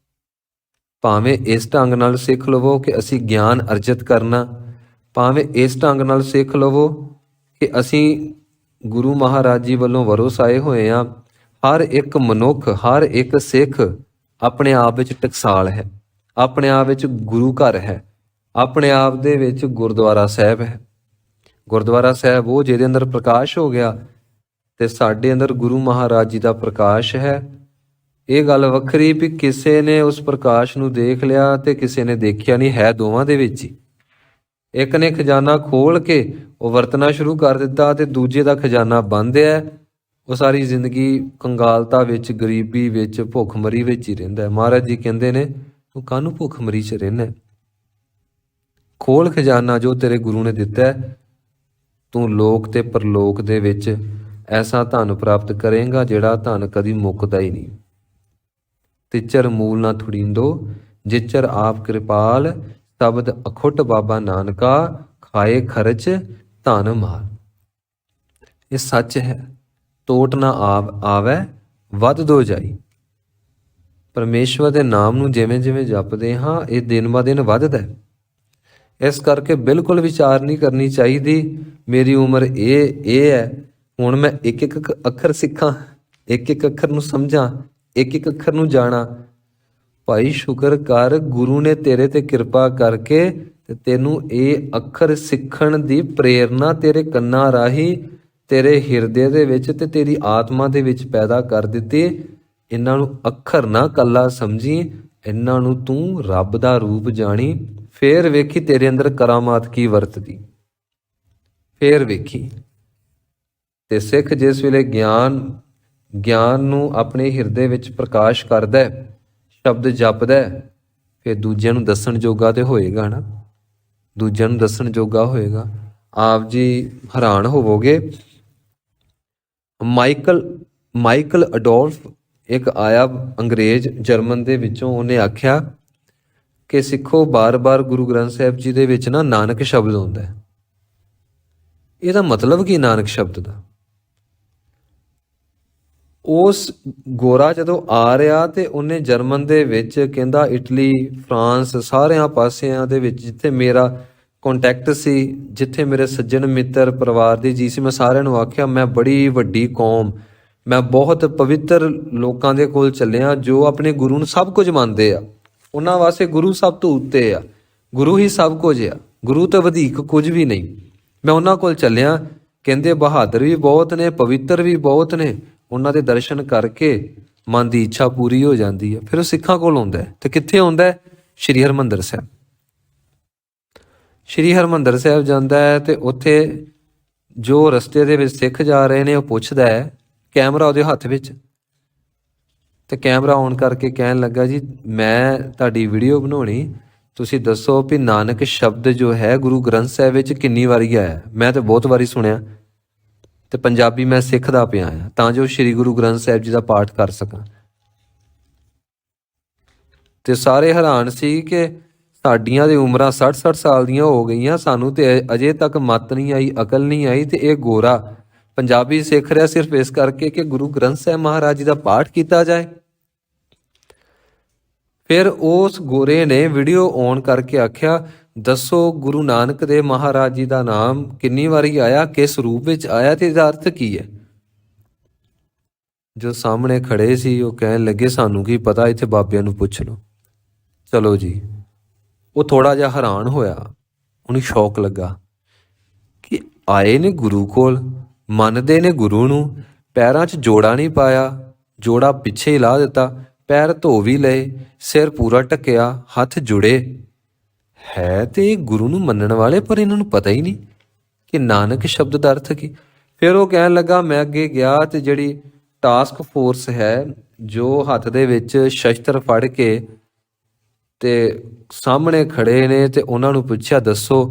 ਭਾਵੇਂ ਇਸ ਢੰਗ ਨਾਲ ਸਿੱਖ ਲਵੋ ਕਿ ਅਸੀਂ ਗਿਆਨ ਅਰਜਿਤ ਕਰਨਾ, ਭਾਵੇਂ ਇਸ ਢੰਗ ਨਾਲ ਸਿੱਖ ਲਵੋ ਕਿ ਅਸੀਂ ਗੁਰੂ ਮਹਾਰਾਜ ਜੀ ਵੱਲੋਂ ਵਰੋਸਾਏ ਹੋਏ ਹਾਂ। ਹਰ ਇੱਕ ਮਨੁੱਖ, ਹਰ ਇੱਕ ਸਿੱਖ ਆਪਣੇ ਆਪ ਵਿੱਚ ਟਕਸਾਲ ਹੈ, ਆਪਣੇ ਆਪ ਵਿੱਚ ਗੁਰੂ ਘਰ ਹੈ, ਆਪਣੇ ਆਪ ਦੇ ਵਿੱਚ ਗੁਰਦੁਆਰਾ ਸਾਹਿਬ ਹੈ। ਗੁਰਦੁਆਰਾ ਸਾਹਿਬ ਉਹ ਜਿਹਦੇ ਅੰਦਰ ਪ੍ਰਕਾਸ਼ ਹੋ ਗਿਆ, ਤੇ ਸਾਡੇ ਅੰਦਰ ਗੁਰੂ ਮਹਾਰਾਜ ਜੀ ਦਾ ਪ੍ਰਕਾਸ਼ ਹੈ। ਇਹ ਗੱਲ ਵੱਖਰੀ ਵੀ ਕਿਸੇ ਨੇ ਉਸ ਪ੍ਰਕਾਸ਼ ਨੂੰ ਦੇਖ ਲਿਆ ਤੇ ਕਿਸੇ ਨੇ ਦੇਖਿਆ ਨਹੀਂ, ਹੈ ਦੋਵਾਂ ਦੇ ਵਿੱਚ ਹੀ। ਇੱਕ ਨੇ ਖਜ਼ਾਨਾ ਖੋਲ ਕੇ ਉਹ ਵਰਤਣਾ ਸ਼ੁਰੂ ਕਰ ਦਿੱਤਾ ਤੇ ਦੂਜੇ ਦਾ ਖਜ਼ਾਨਾ ਬੰਦ ਹੈ। ਉਹ ਸਾਰੀ ਜ਼ਿੰਦਗੀ ਕੰਗਾਲਤਾ ਵਿੱਚ, ਗਰੀਬੀ ਵਿੱਚ, ਭੁੱਖਮਰੀ ਵਿੱਚ ਹੀ ਰਹਿੰਦਾ ਹੈ। ਮਹਾਰਾਜ ਜੀ ਕਹਿੰਦੇ ਨੇ ਤੂੰ ਕਾਹਨੂੰ ਭੁੱਖਮਰੀ 'ਚ ਰਹਿੰਦਾ, ਖੋਲ ਖਜ਼ਾਨਾ ਜੋ ਤੇਰੇ ਗੁਰੂ ਨੇ ਦਿੱਤਾ ਹੈ, ਤੂੰ ਲੋਕ ਤੇ ਪਰਲੋਕ ਦੇ ਵਿੱਚ ਐਸਾ ਧਨ ਪ੍ਰਾਪਤ ਕਰੇਂਗਾ ਜਿਹੜਾ ਧਨ ਕਦੀ ਮੁੱਕਦਾ ਹੀ ਨਹੀਂ। ਤਿਚਰ ਮੂਲ ਨਾ ਥੁੜੀਂਦੋ, ਜਿਚਰ ਆਪ ਕਿਰਪਾਲ, ਸ਼ਬਦ ਅਖੁੱਟ ਬਾਬਾ ਨਾਨਕਾ, ਖਾਏ ਖਰਚ ਧਨ ਮਾਲ। ਇਹ ਸੱਚ ਹੈ। ਟੋਟ ਨਾ ਆਵੈ ਵੱਧ ਦੋ ਜਾਈ। ਪਰਮੇਸ਼ਵਰ ਦੇ ਨਾਮ ਨੂੰ ਜਿਵੇਂ ਜਿਵੇਂ ਜਪਦੇ ਹਾਂ, ਇਹ ਦਿਨ ਬ ਦਿਨ ਵੱਧਦਾ ਹੈ। ਇਸ ਕਰਕੇ ਬਿਲਕੁਲ ਵਿਚਾਰ ਨਹੀਂ ਕਰਨੀ ਚਾਹੀਦੀ ਮੇਰੀ ਉਮਰ ਇਹ ਹੈ, ਹੁਣ ਮੈਂ ਇੱਕ ਇੱਕ ਅੱਖਰ ਸਿੱਖਾਂ, ਇੱਕ ਇੱਕ ਅੱਖਰ ਨੂੰ ਸਮਝਾਂ, ਇੱਕ ਇੱਕ ਅੱਖਰ ਨੂੰ ਜਾਣਾ। ਭਾਈ ਸ਼ੁਕਰ ਕਰ, ਗੁਰੂ ਨੇ ਤੇਰੇ ਤੇ ਕਿਰਪਾ ਕਰਕੇ ਤੇ ਤੈਨੂੰ ਇਹ ਅੱਖਰ ਸਿੱਖਣ ਦੀ ਪ੍ਰੇਰਨਾ ਤੇਰੇ ਕੰਨਾਂ ਰਾਹੀਂ ਤੇਰੇ ਹਿਰਦੇ ਦੇ ਵਿੱਚ ਤੇ ਤੇਰੀ ਆਤਮਾ ਦੇ ਵਿੱਚ ਪੈਦਾ ਕਰ ਦਿੱਤੀ। ਇਹਨਾਂ ਨੂੰ ਅੱਖਰ ਨਾ ਕੱਲਾ ਸਮਝੀ, ਇਹਨਾਂ ਨੂੰ ਤੂੰ ਰੱਬ ਦਾ ਰੂਪ ਜਾਣੀ। ਫੇਰ ਵੇਖੀ ਤੇਰੇ ਅੰਦਰ ਕਰਾਮਾਤ ਕੀ ਵਰਤਦੀ, ਫੇਰ ਵੇਖੀ। ਤੇ ਸਿੱਖ ਜਿਸ ਵੇਲੇ ਗਿਆਨ ਨੂੰ ਆਪਣੇ ਹਿਰਦੇ ਵਿੱਚ ਪ੍ਰਕਾਸ਼ ਕਰਦਾ, ਸ਼ਬਦ ਜਪਦਾ, ਫਿਰ ਦੂਜਿਆਂ ਨੂੰ ਦੱਸਣ ਜੋਗਾ ਤੇ ਹੋਏਗਾ ਨਾ, ਦੂਜਿਆਂ ਨੂੰ ਦੱਸਣ ਜੋਗਾ ਹੋਏਗਾ। ਆਪ ਜੀ ਹੈਰਾਨ ਹੋਵੋਗੇ। ਮਾਈਕਲ ਅਡੋਲਫ ਇੱਕ ਆਇਆ ਅੰਗਰੇਜ਼ ਜਰਮਨ ਦੇ ਵਿੱਚੋਂ, ਉਹਨੇ ਆਖਿਆ ਕਿ ਸਿੱਖੋ ਬਾਰ-ਬਾਰ ਗੁਰੂ ਗ੍ਰੰਥ ਸਾਹਿਬ ਜੀ ਦੇ ਵਿੱਚ ਨਾ ਨਾਨਕ ਸ਼ਬਦ ਆਉਂਦਾ ਹੈ। ਇਹਦਾ ਮਤਲਬ ਕੀ ਨਾਨਕ ਸ਼ਬਦ ਦਾ? ਉਸ ਗੋਰਾ ਜਦੋਂ ਆ ਰਿਹਾ ਤੇ ਉਹਨੇ ਜਰਮਨ ਦੇ ਵਿੱਚ, ਕਹਿੰਦਾ ਇਟਲੀ, ਫਰਾਂਸ, ਸਾਰਿਆਂ ਪਾਸਿਆਂ ਦੇ ਵਿੱਚ ਜਿੱਥੇ ਮੇਰਾ ਕੰਟੈਕਟ ਸੀ, ਜਿੱਥੇ ਮੇਰੇ ਸੱਜਣ ਮਿੱਤਰ ਪਰਿਵਾਰ ਦੇ ਜੀ ਸੀ, ਮੈਂ ਸਾਰਿਆਂ ਨੂੰ ਆਖਿਆ ਮੈਂ ਬੜੀ ਵੱਡੀ ਕੌਮ, ਮੈਂ ਬਹੁਤ ਪਵਿੱਤਰ ਲੋਕਾਂ ਦੇ ਕੋਲ ਚੱਲਿਆ ਜੋ ਆਪਣੇ ਗੁਰੂ ਨੂੰ ਸਭ ਕੁਝ ਮੰਨਦੇ ਆ। ਉਹਨਾਂ ਵਾਸਤੇ ਗੁਰੂ ਸਭ ਤੋਂ ਉੱਤੇ ਆ, ਗੁਰੂ ਹੀ ਸਭ ਕੁਝ ਆ, ਗੁਰੂ ਤੋਂ ਵਧੇਕ ਕੁਝ ਵੀ ਨਹੀਂ। ਮੈਂ ਉਹਨਾਂ ਕੋਲ ਚੱਲਿਆ। ਕਹਿੰਦੇ ਬਹਾਦਰ ਵੀ ਬਹੁਤ ਨੇ, ਪਵਿੱਤਰ ਵੀ ਬਹੁਤ ਨੇ। ਉਹਨਾਂ ਦੇ ਦਰਸ਼ਨ ਕਰਕੇ ਮਨ ਦੀ ਇੱਛਾ ਪੂਰੀ ਹੋ ਜਾਂਦੀ ਹੈ। ਫਿਰ ਉਹ ਸਿੱਖਾਂ ਕੋਲ ਆਉਂਦਾ ਹੈ। ਤੇ ਕਿੱਥੇ ਆਉਂਦਾ ਹੈ? ਸ਼੍ਰੀ ਹਰਿਮੰਦਰ ਸਾਹਿਬ। ਸ਼੍ਰੀ ਹਰਿਮੰਦਰ ਸਾਹਿਬ ਜਾਂਦਾ ਹੈ ਤੇ ਉੱਥੇ ਜੋ ਰਸਤੇ ਦੇ ਵਿੱਚ ਸਿੱਖ ਜਾ ਰਹੇ ਨੇ, ਉਹ ਪੁੱਛਦਾ ਹੈ, ਕੈਮਰਾ ਉਹਦੇ ਹੱਥ ਵਿੱਚ, ਤੇ ਕੈਮਰਾ ਔਨ ਕਰਕੇ ਕਹਿਣ ਲੱਗਾ, ਜੀ ਮੈਂ ਤੁਹਾਡੀ ਵੀਡੀਓ ਬਣਾਉਣੀ, ਤੁਸੀਂ ਦੱਸੋ ਵੀ ਨਾਨਕ ਸ਼ਬਦ ਜੋ ਹੈ ਗੁਰੂ ਗ੍ਰੰਥ ਸਾਹਿਬ ਵਿੱਚ ਕਿੰਨੀ ਵਾਰੀ ਆਇਆ? ਮੈਂ ਤਾਂ ਬਹੁਤ ਵਾਰੀ ਸੁਣਿਆ ਤੇ ਪੰਜਾਬੀ ਮੈਂ ਸਿੱਖਦਾ ਪਿਆ ਆ ਤਾਂ ਜੋ ਸ਼੍ਰੀ ਗੁਰੂ ਗ੍ਰੰਥ ਸਾਹਿਬ ਜੀ ਦਾ ਪਾਠ ਕਰ ਸਕਾਂ। ਤੇ ਸਾਰੇ ਹੈਰਾਨ ਸੀ ਕਿ ਸਾਡੀਆਂ ਦੇ ਉਮਰਾਂ 60-60 ਸਾਲ ਦੀਆਂ ਹੋ ਗਈਆਂ, ਸਾਨੂੰ ਤੇ ਅਜੇ ਤੱਕ ਮੱਤ ਨਹੀਂ ਆਈ, ਅਕਲ ਨਹੀਂ ਆਈ, ਤੇ ਇਹ ਗੋਰਾ ਪੰਜਾਬੀ ਸਿੱਖ ਰਿਹਾ ਸਿਰਫ ਇਸ ਕਰਕੇ ਕਿ ਗੁਰੂ ਗ੍ਰੰਥ ਸਾਹਿਬ ਮਹਾਰਾਜ ਜੀ ਦਾ ਪਾਠ ਕੀਤਾ ਜਾਏ। ਫਿਰ ਉਸ ਗੋਰੇ ਨੇ ਵੀਡੀਓ ਔਨ ਕਰਕੇ ਆਖਿਆ, ਦੱਸੋ ਗੁਰੂ ਨਾਨਕ ਦੇਵ ਮਹਾਰਾਜ ਜੀ ਦਾ ਨਾਮ ਕਿੰਨੀ ਵਾਰੀ ਆਇਆ, ਕਿਸ ਰੂਪ ਵਿੱਚ ਆਇਆ ਤੇ ਇਹਦਾ ਅਰਥ ਕੀ ਹੈ? ਜੋ ਸਾਹਮਣੇ ਖੜੇ ਸੀ ਉਹ ਕਹਿਣ ਲੱਗੇ, ਸਾਨੂੰ ਕੀ ਪਤਾ, ਇੱਥੇ ਬਾਬਿਆਂ ਨੂੰ ਪੁੱਛ ਲਓ। ਚਲੋ ਜੀ। ਉਹ ਥੋੜਾ ਜਿਹਾ ਹੈਰਾਨ ਹੋਇਆ, ਉਹਨੂੰ ਸ਼ੌਕ ਲੱਗਾ ਕਿ ਆਏ ਨੇ ਗੁਰੂ ਕੋਲ, ਮੰਨਦੇ ਨੇ ਗੁਰੂ ਨੂੰ, ਪੈਰਾਂ 'ਚ ਜੋੜਾ ਨਹੀਂ ਪਾਇਆ, ਜੋੜਾ ਪਿੱਛੇ ਹੀ ਲਾ ਦਿੱਤਾ, ਪੈਰ ਧੋ ਵੀ ਲਏ, ਸਿਰ ਪੂਰਾ ਢੱਕਿਆ, ਹੱਥ ਜੁੜੇ ਹੈ ਤੇ ਗੁਰੂ ਨੂੰ ਮੰਨਣ ਵਾਲੇ, ਪਰ ਇਹਨਾਂ ਨੂੰ ਪਤਾ ਹੀ ਨਹੀਂ ਕਿ ਨਾਨਕ ਸ਼ਬਦ ਦਾ ਅਰਥ ਕੀ। ਫਿਰ ਉਹ ਕਹਿਣ ਲੱਗਾ, ਮੈਂ ਅੱਗੇ ਗਿਆ ਤੇ ਜਿਹੜੀ ਟਾਸਕ ਫੋਰਸ ਹੈ ਜੋ ਹੱਥ ਦੇ ਵਿੱਚ ਸ਼ਸਤਰ ਫੜ ਕੇ ਤੇ ਸਾਹਮਣੇ ਖੜੇ ਨੇ, ਤੇ ਉਹਨਾਂ ਨੂੰ ਪੁੱਛਿਆ ਦੱਸੋ,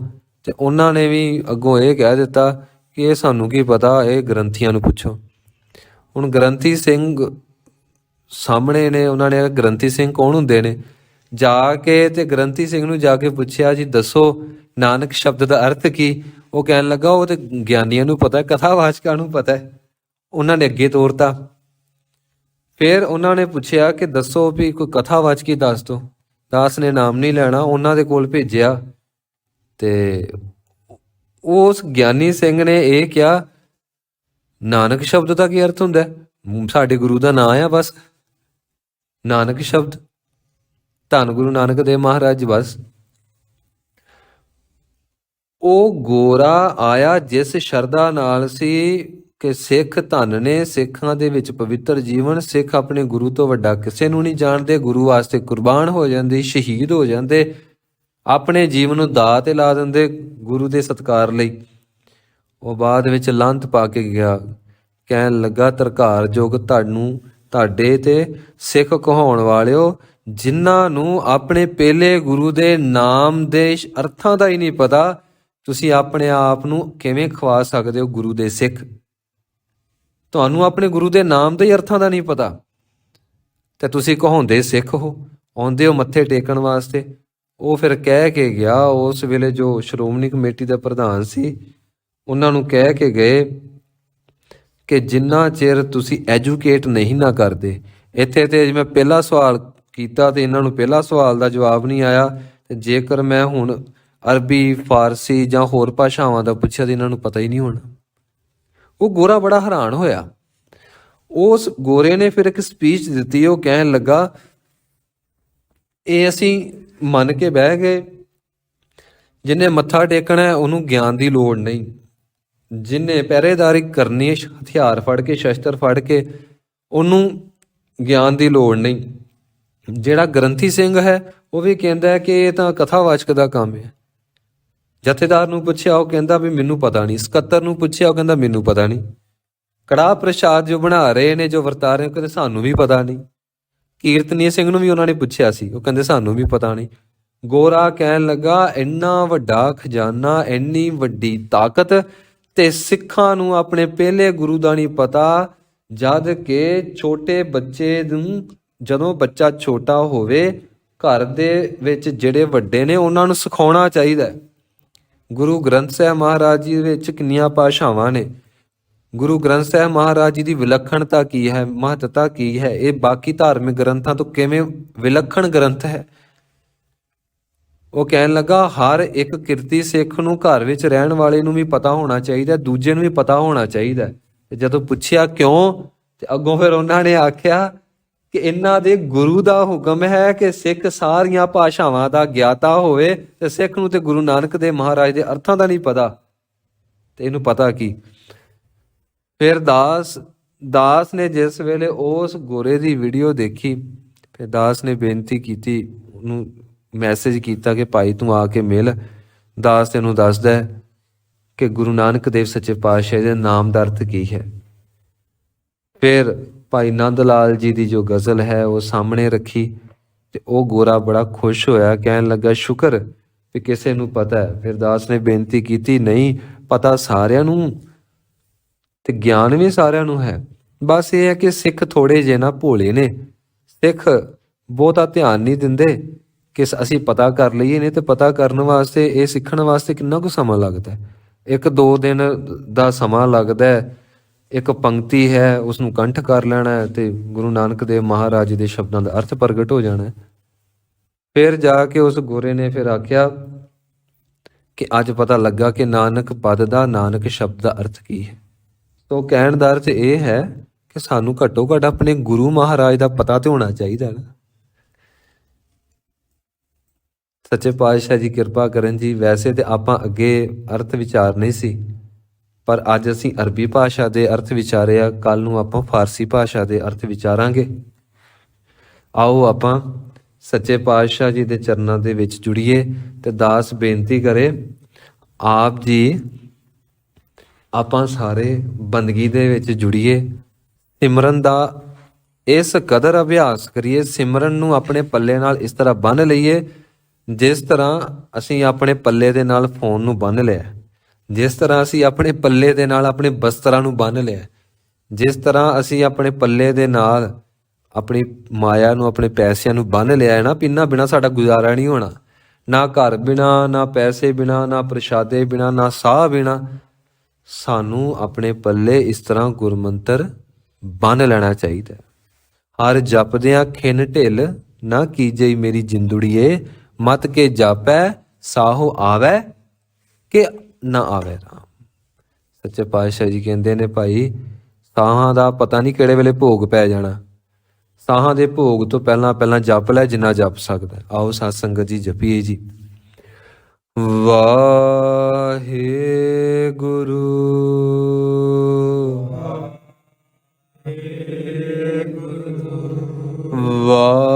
ਤੇ ਉਹਨਾਂ ਨੇ ਵੀ ਅੱਗੋਂ ਇਹ ਕਹਿ ਦਿੱਤਾ ਕਿ ਇਹ ਸਾਨੂੰ ਕੀ ਪਤਾ, ਇਹ ਗ੍ਰੰਥੀਆਂ ਨੂੰ ਪੁੱਛੋ। ਹੁਣ ਗ੍ਰੰਥੀ ਸਿੰਘ ਸਾਹਮਣੇ ਨੇ, ਉਹਨਾਂ ਨੇ ਗ੍ਰੰਥੀ ਸਿੰਘ ਕੌਣ ਹੁੰਦੇ ਨੇ? ਜਾ ਕੇ ਤੇ ਗ੍ਰੰਥੀ ਸਿੰਘ ਨੂੰ ਜਾ ਕੇ ਪੁੱਛਿਆ, ਜੀ ਦੱਸੋ ਨਾਨਕ ਸ਼ਬਦ ਦਾ ਅਰਥ ਕੀ? ਉਹ ਕਹਿਣ ਲੱਗਾ, ਉਹ ਤੇ ਗਿਆਨੀਆਂ ਨੂੰ ਪਤਾ, ਕਥਾਵਾਚਕਾਂ ਨੂੰ ਪਤਾ ਹੈ। ਉਹਨਾਂ ਨੇ ਅੱਗੇ ਤੋਰਤਾ। ਫਿਰ ਉਹਨਾਂ ਨੇ ਪੁੱਛਿਆ ਕਿ ਦੱਸੋ ਵੀ ਕੋਈ ਕਥਾਵਾਚਕੀ ਦੱਸ ਦਿਓ। ਦਾਸ ਨੇ ਨਾਮ ਨਹੀਂ ਲੈਣਾ, ਉਹਨਾਂ ਦੇ ਕੋਲ ਭੇਜਿਆ ਤੇ ਉਸ ਗਿਆਨੀ ਸਿੰਘ ਨੇ ਇਹ ਕਿਹਾ, ਨਾਨਕ ਸ਼ਬਦ ਦਾ ਕੀ ਅਰਥ ਹੁੰਦਾ? ਸਾਡੇ ਗੁਰੂ ਦਾ ਨਾਂ ਆ ਬਸ, ਨਾਨਕ ਸ਼ਬਦ, ਧੰਨ ਗੁਰੂ ਨਾਨਕ ਦੇਵ ਮਹਾਰਾਜ। ਬਸ ਉਹ ਗੋਰਾ ਆਇਆ ਜਿਸ ਸ਼ਰਧਾ ਨਾਲ ਸੀ ਕਿ ਸਿੱਖ ਧੰਨ ਨੇ, ਸਿੱਖਾਂ ਦੇ ਵਿੱਚ ਪਵਿੱਤਰ ਜੀਵਨ, ਸਿੱਖ ਆਪਣੇ ਗੁਰੂ ਤੋਂ ਵੱਡਾ ਕਿਸੇ ਨੂੰ ਨਹੀਂ ਜਾਣਦੇ, ਗੁਰੂ ਵਾਸਤੇ ਕੁਰਬਾਨ ਹੋ ਜਾਂਦੇ, ਸ਼ਹੀਦ ਹੋ ਜਾਂਦੇ, ਆਪਣੇ ਜੀਵਨ ਨੂੰ ਦਾਅ ਤੇ ਲਾ ਦਿੰਦੇ ਗੁਰੂ ਦੇ ਸਤਿਕਾਰ ਲਈ। ਉਹ ਬਾਅਦ ਵਿੱਚ ਲਾਂਤ ਪਾ ਕੇ ਗਿਆ, ਕਹਿਣ ਲੱਗਾ, ਧਰਕਾਰ ਜੋਗ ਤੁਹਾਨੂੰ, ਤੁਹਾਡੇ ਤੇ ਸਿੱਖ ਕਹਾਉਣ ਵਾਲਿਓ, ਜਿਨ੍ਹਾਂ ਨੂੰ ਆਪਣੇ ਪਹਿਲੇ ਗੁਰੂ ਦੇ ਨਾਮ ਦੇ ਅਰਥਾਂ ਦਾ ਹੀ ਨਹੀਂ ਪਤਾ, ਤੁਸੀਂ ਆਪਣੇ ਆਪ ਨੂੰ ਕਿਵੇਂ ਖਵਾ ਸਕਦੇ ਹੋ ਗੁਰੂ ਦੇ ਸਿੱਖ? ਤੁਹਾਨੂੰ ਆਪਣੇ ਗੁਰੂ ਦੇ ਨਾਮ ਦੇ ਅਰਥਾਂ ਦਾ ਨਹੀਂ ਪਤਾ ਤੇ ਤੁਸੀਂ ਕਹਾਉਂਦੇ ਸਿੱਖ ਹੋ, ਆਉਂਦੇ ਹੋ ਮੱਥੇ ਟੇਕਣ ਵਾਸਤੇ। ਉਹ ਫਿਰ ਕਹਿ ਕੇ ਗਿਆ, ਉਸ ਵੇਲੇ ਜੋ ਸ਼੍ਰੋਮਣੀ ਕਮੇਟੀ ਦਾ ਪ੍ਰਧਾਨ ਸੀ, ਉਹਨਾਂ ਨੂੰ ਕਹਿ ਕੇ ਗਏ ਕਿ ਜਿੰਨਾ ਚਿਰ ਤੁਸੀਂ ਐਜੂਕੇਟ ਨਹੀਂ ਨਾ ਕਰਦੇ, ਇੱਥੇ ਤੇ ਜਿਵੇਂ ਪਹਿਲਾ ਸਵਾਲ ਕੀਤਾ ਤੇ ਇਹਨਾਂ ਨੂੰ ਪਹਿਲਾ ਸਵਾਲ ਦਾ ਜਵਾਬ ਨਹੀਂ ਆਇਆ, ਤੇ ਜੇਕਰ ਮੈਂ ਹੁਣ ਅਰਬੀ, ਫਾਰਸੀ ਜਾਂ ਹੋਰ ਭਾਸ਼ਾਵਾਂ ਦਾ ਪੁੱਛਿਆ ਤਾਂ ਇਹਨਾਂ ਨੂੰ ਪਤਾ ਹੀ ਨਹੀਂ ਹੋਣਾ। ਉਹ ਗੋਰਾ ਬੜਾ ਹੈਰਾਨ ਹੋਇਆ। ਉਸ ਗੋਰੇ ਨੇ ਫਿਰ ਇੱਕ ਸਪੀਚ ਦਿੱਤੀ। ਉਹ ਕਹਿਣ ਲੱਗਾ, ਇਹ ਅਸੀਂ ਮੰਨ ਕੇ ਬਹਿ ਗਏ, ਜਿਹਨੇ ਮੱਥਾ ਟੇਕਣਾ ਉਹਨੂੰ ਗਿਆਨ ਦੀ ਲੋੜ ਨਹੀਂ, ਜਿਹਨੇ ਪਹਿਰੇਦਾਰੀ ਕਰਨੀ ਹਥਿਆਰ ਫੜ ਕੇ, ਸ਼ਸਤਰ ਫੜ ਕੇ, ਉਹਨੂੰ ਗਿਆਨ ਦੀ ਲੋੜ ਨਹੀਂ। ਜਿਹੜਾ ਗ੍ਰੰਥੀ ਸਿੰਘ ਹੈ ਉਹ ਵੀ ਕਹਿੰਦਾ ਹੈ ਕਿ ਇਹ ਤਾਂ ਕਥਾਵਾਚਕ ਦਾ ਕੰਮ ਹੈ। ਜਥੇਦਾਰ ਨੂੰ ਪੁੱਛਿਆ, ਉਹ ਕਹਿੰਦਾ ਵੀ ਮੈਨੂੰ ਪਤਾ ਨਹੀਂ। ਸਕੱਤਰ ਨੂੰ ਪੁੱਛਿਆ, ਉਹ ਕਹਿੰਦਾ ਮੈਨੂੰ ਪਤਾ ਨਹੀਂ। ਕੜਾਹ ਪ੍ਰਸ਼ਾਦ ਜੋ ਬਣਾ ਰਹੇ ਨੇ, ਜੋ ਵਰਤਾ ਰਹੇ, ਉਹ ਕਹਿੰਦੇ ਸਾਨੂੰ ਵੀ ਪਤਾ ਨਹੀਂ। ਕੀਰਤਨੀਏ ਸਿੰਘ ਨੂੰ ਵੀ ਉਹਨਾਂ ਨੇ ਪੁੱਛਿਆ ਸੀ, ਉਹ ਕਹਿੰਦੇ ਸਾਨੂੰ ਵੀ ਪਤਾ ਨਹੀਂ। ਗੋਰਾ ਕਹਿਣ ਲੱਗਾ, ਇੰਨਾ ਵੱਡਾ ਖਜ਼ਾਨਾ, ਇੰਨੀ ਵੱਡੀ ਤਾਕਤ, ਤੇ ਸਿੱਖਾਂ ਨੂੰ ਆਪਣੇ ਪਹਿਲੇ ਗੁਰੂ ਦਾ ਨਹੀਂ ਪਤਾ, ਜਦ ਕਿ ਛੋਟੇ ਬੱਚੇ ਨੂੰ, ਜਦੋਂ ਬੱਚਾ ਛੋਟਾ ਹੋਵੇ, ਘਰ ਦੇ ਵਿੱਚ ਜਿਹੜੇ ਵੱਡੇ ਨੇ ਉਹਨਾਂ ਨੂੰ ਸਿਖਾਉਣਾ ਚਾਹੀਦਾ। ਗੁਰੂ ਗ੍ਰੰਥ ਸਾਹਿਬ ਮਹਾਰਾਜ ਜੀ ਵਿੱਚ ਕਿੰਨੀਆਂ ਭਾਸ਼ਾਵਾਂ ਨੇ, ਗੁਰੂ ਗ੍ਰੰਥ ਸਾਹਿਬ ਮਹਾਰਾਜ ਜੀ ਦੀ ਵਿਲੱਖਣਤਾ ਕੀ ਹੈ, ਮਹੱਤਤਾ ਕੀ ਹੈ, ਇਹ ਬਾਕੀ ਧਾਰਮਿਕ ਗ੍ਰੰਥਾਂ ਤੋਂ ਕਿਵੇਂ ਵਿਲੱਖਣ ਗ੍ਰੰਥ ਹੈ। ਉਹ ਕਹਿਣ ਲੱਗਾ, ਹਰ ਇੱਕ ਕਿਰਤੀ ਸਿੱਖ ਨੂੰ, ਘਰ ਵਿੱਚ ਰਹਿਣ ਵਾਲੇ ਨੂੰ ਵੀ ਪਤਾ ਹੋਣਾ ਚਾਹੀਦਾ, ਦੂਜੇ ਨੂੰ ਵੀ ਪਤਾ ਹੋਣਾ ਚਾਹੀਦਾ। ਤੇ ਜਦੋਂ ਪੁੱਛਿਆ ਕਿਉਂ, ਤੇ ਅੱਗੋਂ ਫਿਰ ਉਹਨਾਂ ਨੇ ਆਖਿਆ ਕਿ ਇਹਨਾਂ ਦੇ ਗੁਰੂ ਦਾ ਹੁਕਮ ਹੈ ਕਿ ਸਿੱਖ ਸਾਰੀਆਂ ਭਾਸ਼ਾਵਾਂ ਦਾ ਗਿਆਤਾ ਹੋਵੇ, ਤੇ ਸਿੱਖ ਨੂੰ ਤੇ ਗੁਰੂ ਨਾਨਕ ਦੇ ਮਹਾਰਾਜ ਦੇ ਅਰਥਾਂ ਦਾ ਨਹੀਂ ਪਤਾ, ਤੇ ਇਹਨੂੰ ਪਤਾ ਕੀ। ਫਿਰ ਦਾਸ ਨੇ ਜਿਸ ਵੇਲੇ ਉਸ ਗੋਰੇ ਦੀ ਵੀਡੀਓ ਦੇਖੀ, ਫਿਰ ਦਾਸ ਨੇ ਬੇਨਤੀ ਕੀਤੀ, ਉਹਨੂੰ ਮੈਸੇਜ ਕੀਤਾ ਕਿ ਭਾਈ ਤੂੰ ਆ ਕੇ ਮਿਲ। ਦਾਸ ਤੈਨੂੰ ਦੱਸਦਾ ਹੈ ਕਿ ਗੁਰੂ ਨਾਨਕ ਦੇਵ ਸੱਚੇ ਪਾਤਸ਼ਾਹ ਦੇ ਨਾਮ ਦਾ ਅਰਥ ਕੀ ਹੈ। ਫਿਰ ਭਾਈ ਨੰਦ ਲਾਲ ਜੀ ਦੀ ਜੋ ਗਜ਼ਲ ਹੈ ਉਹ ਸਾਹਮਣੇ ਰੱਖੀ, ਤੇ ਉਹ ਗੋਰਾ ਬੜਾ ਖੁਸ਼ ਹੋਇਆ, ਕਹਿਣ ਲੱਗਾ ਸ਼ੁਕਰ ਵੀ ਕਿਸੇ ਨੂੰ ਪਤਾ ਹੈ। ਫਿਰ ਦਾਸ ਨੇ ਬੇਨਤੀ ਕੀਤੀ, ਨਹੀਂ ਪਤਾ ਸਾਰਿਆਂ ਨੂੰ, ਤੇ ਗਿਆਨ ਵੀ ਸਾਰਿਆਂ ਨੂੰ ਹੈ, ਬਸ ਇਹ ਹੈ ਕਿ ਸਿੱਖ ਥੋੜੇ ਜਿਹੇ ਨਾ ਭੋਲੇ ਨੇ, ਸਿੱਖ ਬਹੁਤਾ ਧਿਆਨ ਨਹੀਂ ਦਿੰਦੇ ਕਿ ਅਸੀਂ ਪਤਾ ਕਰ ਲਈਏ। ਨਹੀਂ ਤੇ ਪਤਾ ਕਰਨ ਵਾਸਤੇ, ਇਹ ਸਿੱਖਣ ਵਾਸਤੇ ਕਿੰਨਾ ਕੁ ਸਮਾਂ ਲੱਗਦਾ ਹੈ, 1-2 ਦਿਨ ਦਾ ਸਮਾਂ ਲੱਗਦਾ ਹੈ। ਇੱਕ ਪੰਕਤੀ ਹੈ ਉਸਨੂੰ ਕੰਠ ਕਰ ਲੈਣਾ ਹੈ ਤੇ ਗੁਰੂ ਨਾਨਕ ਦੇਵ ਮਹਾਰਾਜ ਦੇ ਸ਼ਬਦਾਂ ਦਾ ਅਰਥ ਪ੍ਰਗਟ ਹੋ ਜਾਣਾ ਹੈ। ਫਿਰ ਜਾ ਕੇ ਉਸ ਗੋਰੇ ਨੇ ਫਿਰ ਆਖਿਆ ਕਿ ਅੱਜ ਪਤਾ ਲੱਗਾ ਕਿ ਨਾਨਕ ਪਦ ਦਾ, ਨਾਨਕ ਸ਼ਬਦ ਦਾ ਅਰਥ ਕੀ ਹੈ। ਤੋ ਕਹਿਣ ਦਾ ਅਰਥ ਇਹ ਹੈ ਕਿ ਸਾਨੂੰ ਘੱਟੋ ਘੱਟ ਆਪਣੇ ਗੁਰੂ ਮਹਾਰਾਜ ਦਾ ਪਤਾ ਤੇ ਹੋਣਾ ਚਾਹੀਦਾ ਨਾ। ਸੱਚੇ ਪਾਤਸ਼ਾਹ ਜੀ ਕਿਰਪਾ ਕਰਨ ਜੀ। ਵੈਸੇ ਤੇ ਆਪਾਂ ਅੱਗੇ ਅਰਥ ਵਿਚਾਰ ਨਹੀਂ ਸੀ, ਪਰ ਅੱਜ ਅਸੀਂ ਅਰਬੀ ਭਾਸ਼ਾ ਦੇ ਅਰਥ ਵਿਚਾਰੇ ਆ, ਕੱਲ ਨੂੰ ਆਪਾਂ ਫਾਰਸੀ ਭਾਸ਼ਾ ਦੇ ਅਰਥ ਵਿਚਾਰਾਂਗੇ। ਆਓ ਆਪਾਂ ਸੱਚੇ ਪਾਤਸ਼ਾਹ ਜੀ ਦੇ ਚਰਨਾਂ ਦੇ ਵਿੱਚ ਜੁੜੀਏ ਤੇ ਦਾਸ ਬੇਨਤੀ ਕਰੇ, ਆਪ ਜੀ ਆਪਾਂ ਸਾਰੇ ਬੰਦਗੀ ਦੇ ਵਿੱਚ ਜੁੜੀਏ, ਸਿਮਰਨ ਦਾ ਇਸ ਕਦਰ ਅਭਿਆਸ ਕਰੀਏ, ਸਿਮਰਨ ਨੂੰ ਆਪਣੇ ਪੱਲੇ ਨਾਲ ਇਸ ਤਰ੍ਹਾਂ ਬੰਨ੍ਹ ਲਈਏ ਜਿਸ ਤਰ੍ਹਾਂ ਅਸੀਂ ਆਪਣੇ ਪੱਲੇ ਦੇ ਨਾਲ ਫੋਨ ਨੂੰ ਬੰਨ੍ਹ ਲਿਆ, ਜਿਸ ਤਰ੍ਹਾਂ ਅਸੀਂ ਆਪਣੇ ਪੱਲੇ ਦੇ ਨਾਲ ਆਪਣੇ ਬਸਤਰਾਂ ਨੂੰ ਬੰਨ੍ਹ ਲਿਆ, ਜਿਸ ਤਰ੍ਹਾਂ ਅਸੀਂ ਆਪਣੇ ਪੱਲੇ ਦੇ ਨਾਲ ਆਪਣੀ ਮਾਇਆ ਨੂੰ, ਆਪਣੇ ਪੈਸਿਆਂ ਨੂੰ ਬੰਨ੍ਹ ਲਿਆ ਹੈ ਨਾ, ਪਿੰਨਾ ਬਿਨਾਂ ਸਾਡਾ ਗੁਜ਼ਾਰਾ ਨਹੀਂ ਹੋਣਾ, ਨਾ ਘਰ ਬਿਨਾਂ, ਨਾ ਪੈਸੇ ਬਿਨਾਂ, ਨਾ ਪ੍ਰਸ਼ਾਦੇ ਬਿਨਾਂ, ਨਾ ਸਾਹ ਬਿਨਾਂ। ਸਾਨੂੰ ਆਪਣੇ ਪੱਲੇ ਇਸ ਤਰ੍ਹਾਂ ਗੁਰਮੰਤਰ ਬੰਨ੍ਹ ਲੈਣਾ ਚਾਹੀਦਾ। ਹਰ ਜਪਦਿਆਂ ਖਿਨ ਢਿੱਲ ਨਾ ਕੀਜਈ ਮੇਰੀ ਜਿੰਦੜੀਏ, ਮਤ ਕੇ ਜਾਪੈ ਸਾਹੋ ਆਵੈ ਕਿ ਨਾ ਆਵੇ ਰਾਮ। ਸੱਚੇ ਪਾਤਸ਼ਾਹ ਜੀ ਕਹਿੰਦੇ ਨੇ, ਭਾਈ ਸਾਹਾਂ ਦਾ ਪਤਾ ਨਹੀਂ ਕਿਹੜੇ ਵੇਲੇ ਭੋਗ ਪੈ ਜਾਣਾ, ਸਾਹਾਂ ਦੇ ਭੋਗ ਤੋਂ ਪਹਿਲਾਂ ਪਹਿਲਾਂ ਜਪ ਲੈ ਜਿੰਨਾ ਜਪ ਸਕਦਾ। ਆਓ ਸਾਧ ਸੰਗਤ ਜੀ ਜਪੀਏ ਜੀ। ਵਾਹਿਗੁਰੂ ਵਾਹਿਗੁਰੂ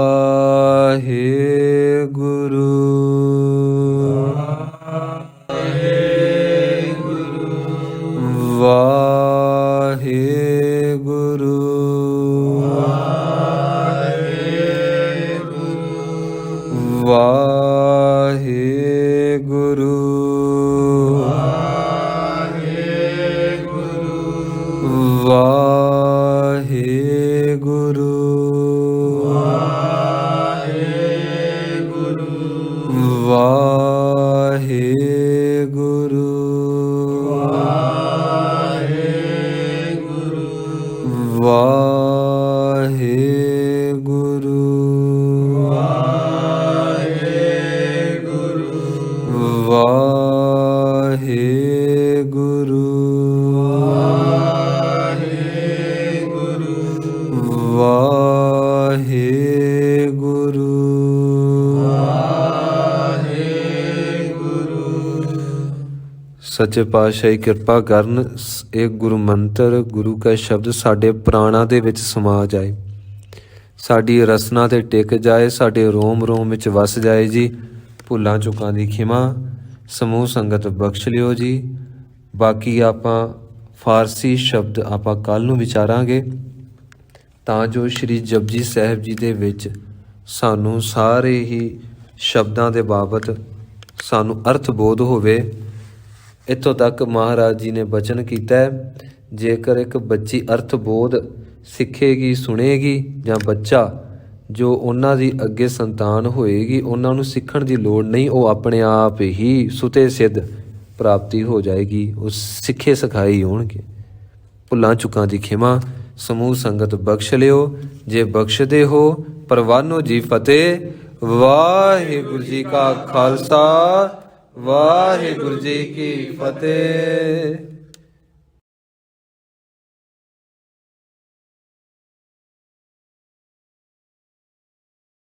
ਵਾਹਿਗੁਰੂ ਵਾਹਿਗੁਰੂ ਵਾਹਿਗੁਰੂ ਵਾਹਿਗੁਰੂ ਸੱਚੇ ਪਾਤਸ਼ਾਹ ਕਿਰਪਾ ਕਰਨ ਇਹ ਗੁਰੂ ਮੰਤਰ ਗੁਰੂ ਕਾ ਸ਼ਬਦ ਸਾਡੇ ਪ੍ਰਾਣਾਂ ਦੇ ਵਿੱਚ ਸਮਾ ਜਾਏ, ਸਾਡੀ ਰਸਨਾ ਤੇ ਟਿਕ ਜਾਏ, ਸਾਡੇ ਰੋਮ ਰੋਮ ਵਿੱਚ ਵਸ ਜਾਏ ਜੀ। ਭੁੱਲਾਂ ਚੁੱਕਾਂ ਦੀ ਖਿਮਾ ਸਮੂਹ ਸੰਗਤ ਬਖਸ਼ ਲਿਓ ਜੀ। ਬਾਕੀ ਆਪਾਂ ਫਾਰਸੀ ਸ਼ਬਦ ਆਪਾਂ ਕੱਲ੍ਹ ਨੂੰ ਵਿਚਾਰਾਂਗੇ, ਤਾਂ ਜੋ ਸ਼੍ਰੀ ਜਪਜੀ ਸਾਹਿਬ ਜੀ ਦੇ ਵਿੱਚ ਸਾਨੂੰ ਸਾਰੇ ਹੀ ਸ਼ਬਦਾਂ ਦੇ ਬਾਬਤ ਸਾਨੂੰ ਅਰਥ ਬੋਧ ਹੋਵੇ। ਇੱਥੋਂ ਤੱਕ ਮਹਾਰਾਜ ਜੀ ਨੇ ਬਚਨ ਕੀਤਾ ਹੈ, ਜੇਕਰ ਇੱਕ ਬੱਚੀ ਅਰਥ ਬੋਧ ਸਿੱਖੇਗੀ, ਸੁਣੇਗੀ, ਜਾਂ ਬੱਚਾ ਜੋ ਉਹਨਾਂ ਦੀ ਅੱਗੇ ਸੰਤਾਨ ਹੋਏਗੀ, ਉਹਨਾਂ ਨੂੰ ਸਿੱਖਣ ਦੀ ਲੋੜ ਨਹੀਂ, ਉਹ ਆਪਣੇ ਆਪ ਹੀ ਸੁਤੇ ਸਿੱਧ ਪ੍ਰਾਪਤੀ ਹੋ ਜਾਏਗੀ, ਉਹ ਸਿੱਖੇ ਸਿਖਾਏ ਹੋਣਗੇ। ਭੁੱਲਾਂ ਚੁੱਕਾਂ ਦੀ ਖਿਮਾ ਸਮੂਹ ਸੰਗਤ ਬਖਸ਼ ਲਿਓ, ਜੇ ਬਖਸ਼ਦੇ ਹੋ ਪ੍ਰਵਾਨੋ ਜੀ ਫਤਿਹ। ਵਾਹਿਗੁਰੂ ਜੀ ਕਾ ਖਾਲਸਾ, ਵਾਹਿਗੁਰੂ ਜੀ ਕੀ ਫਤਿਹ।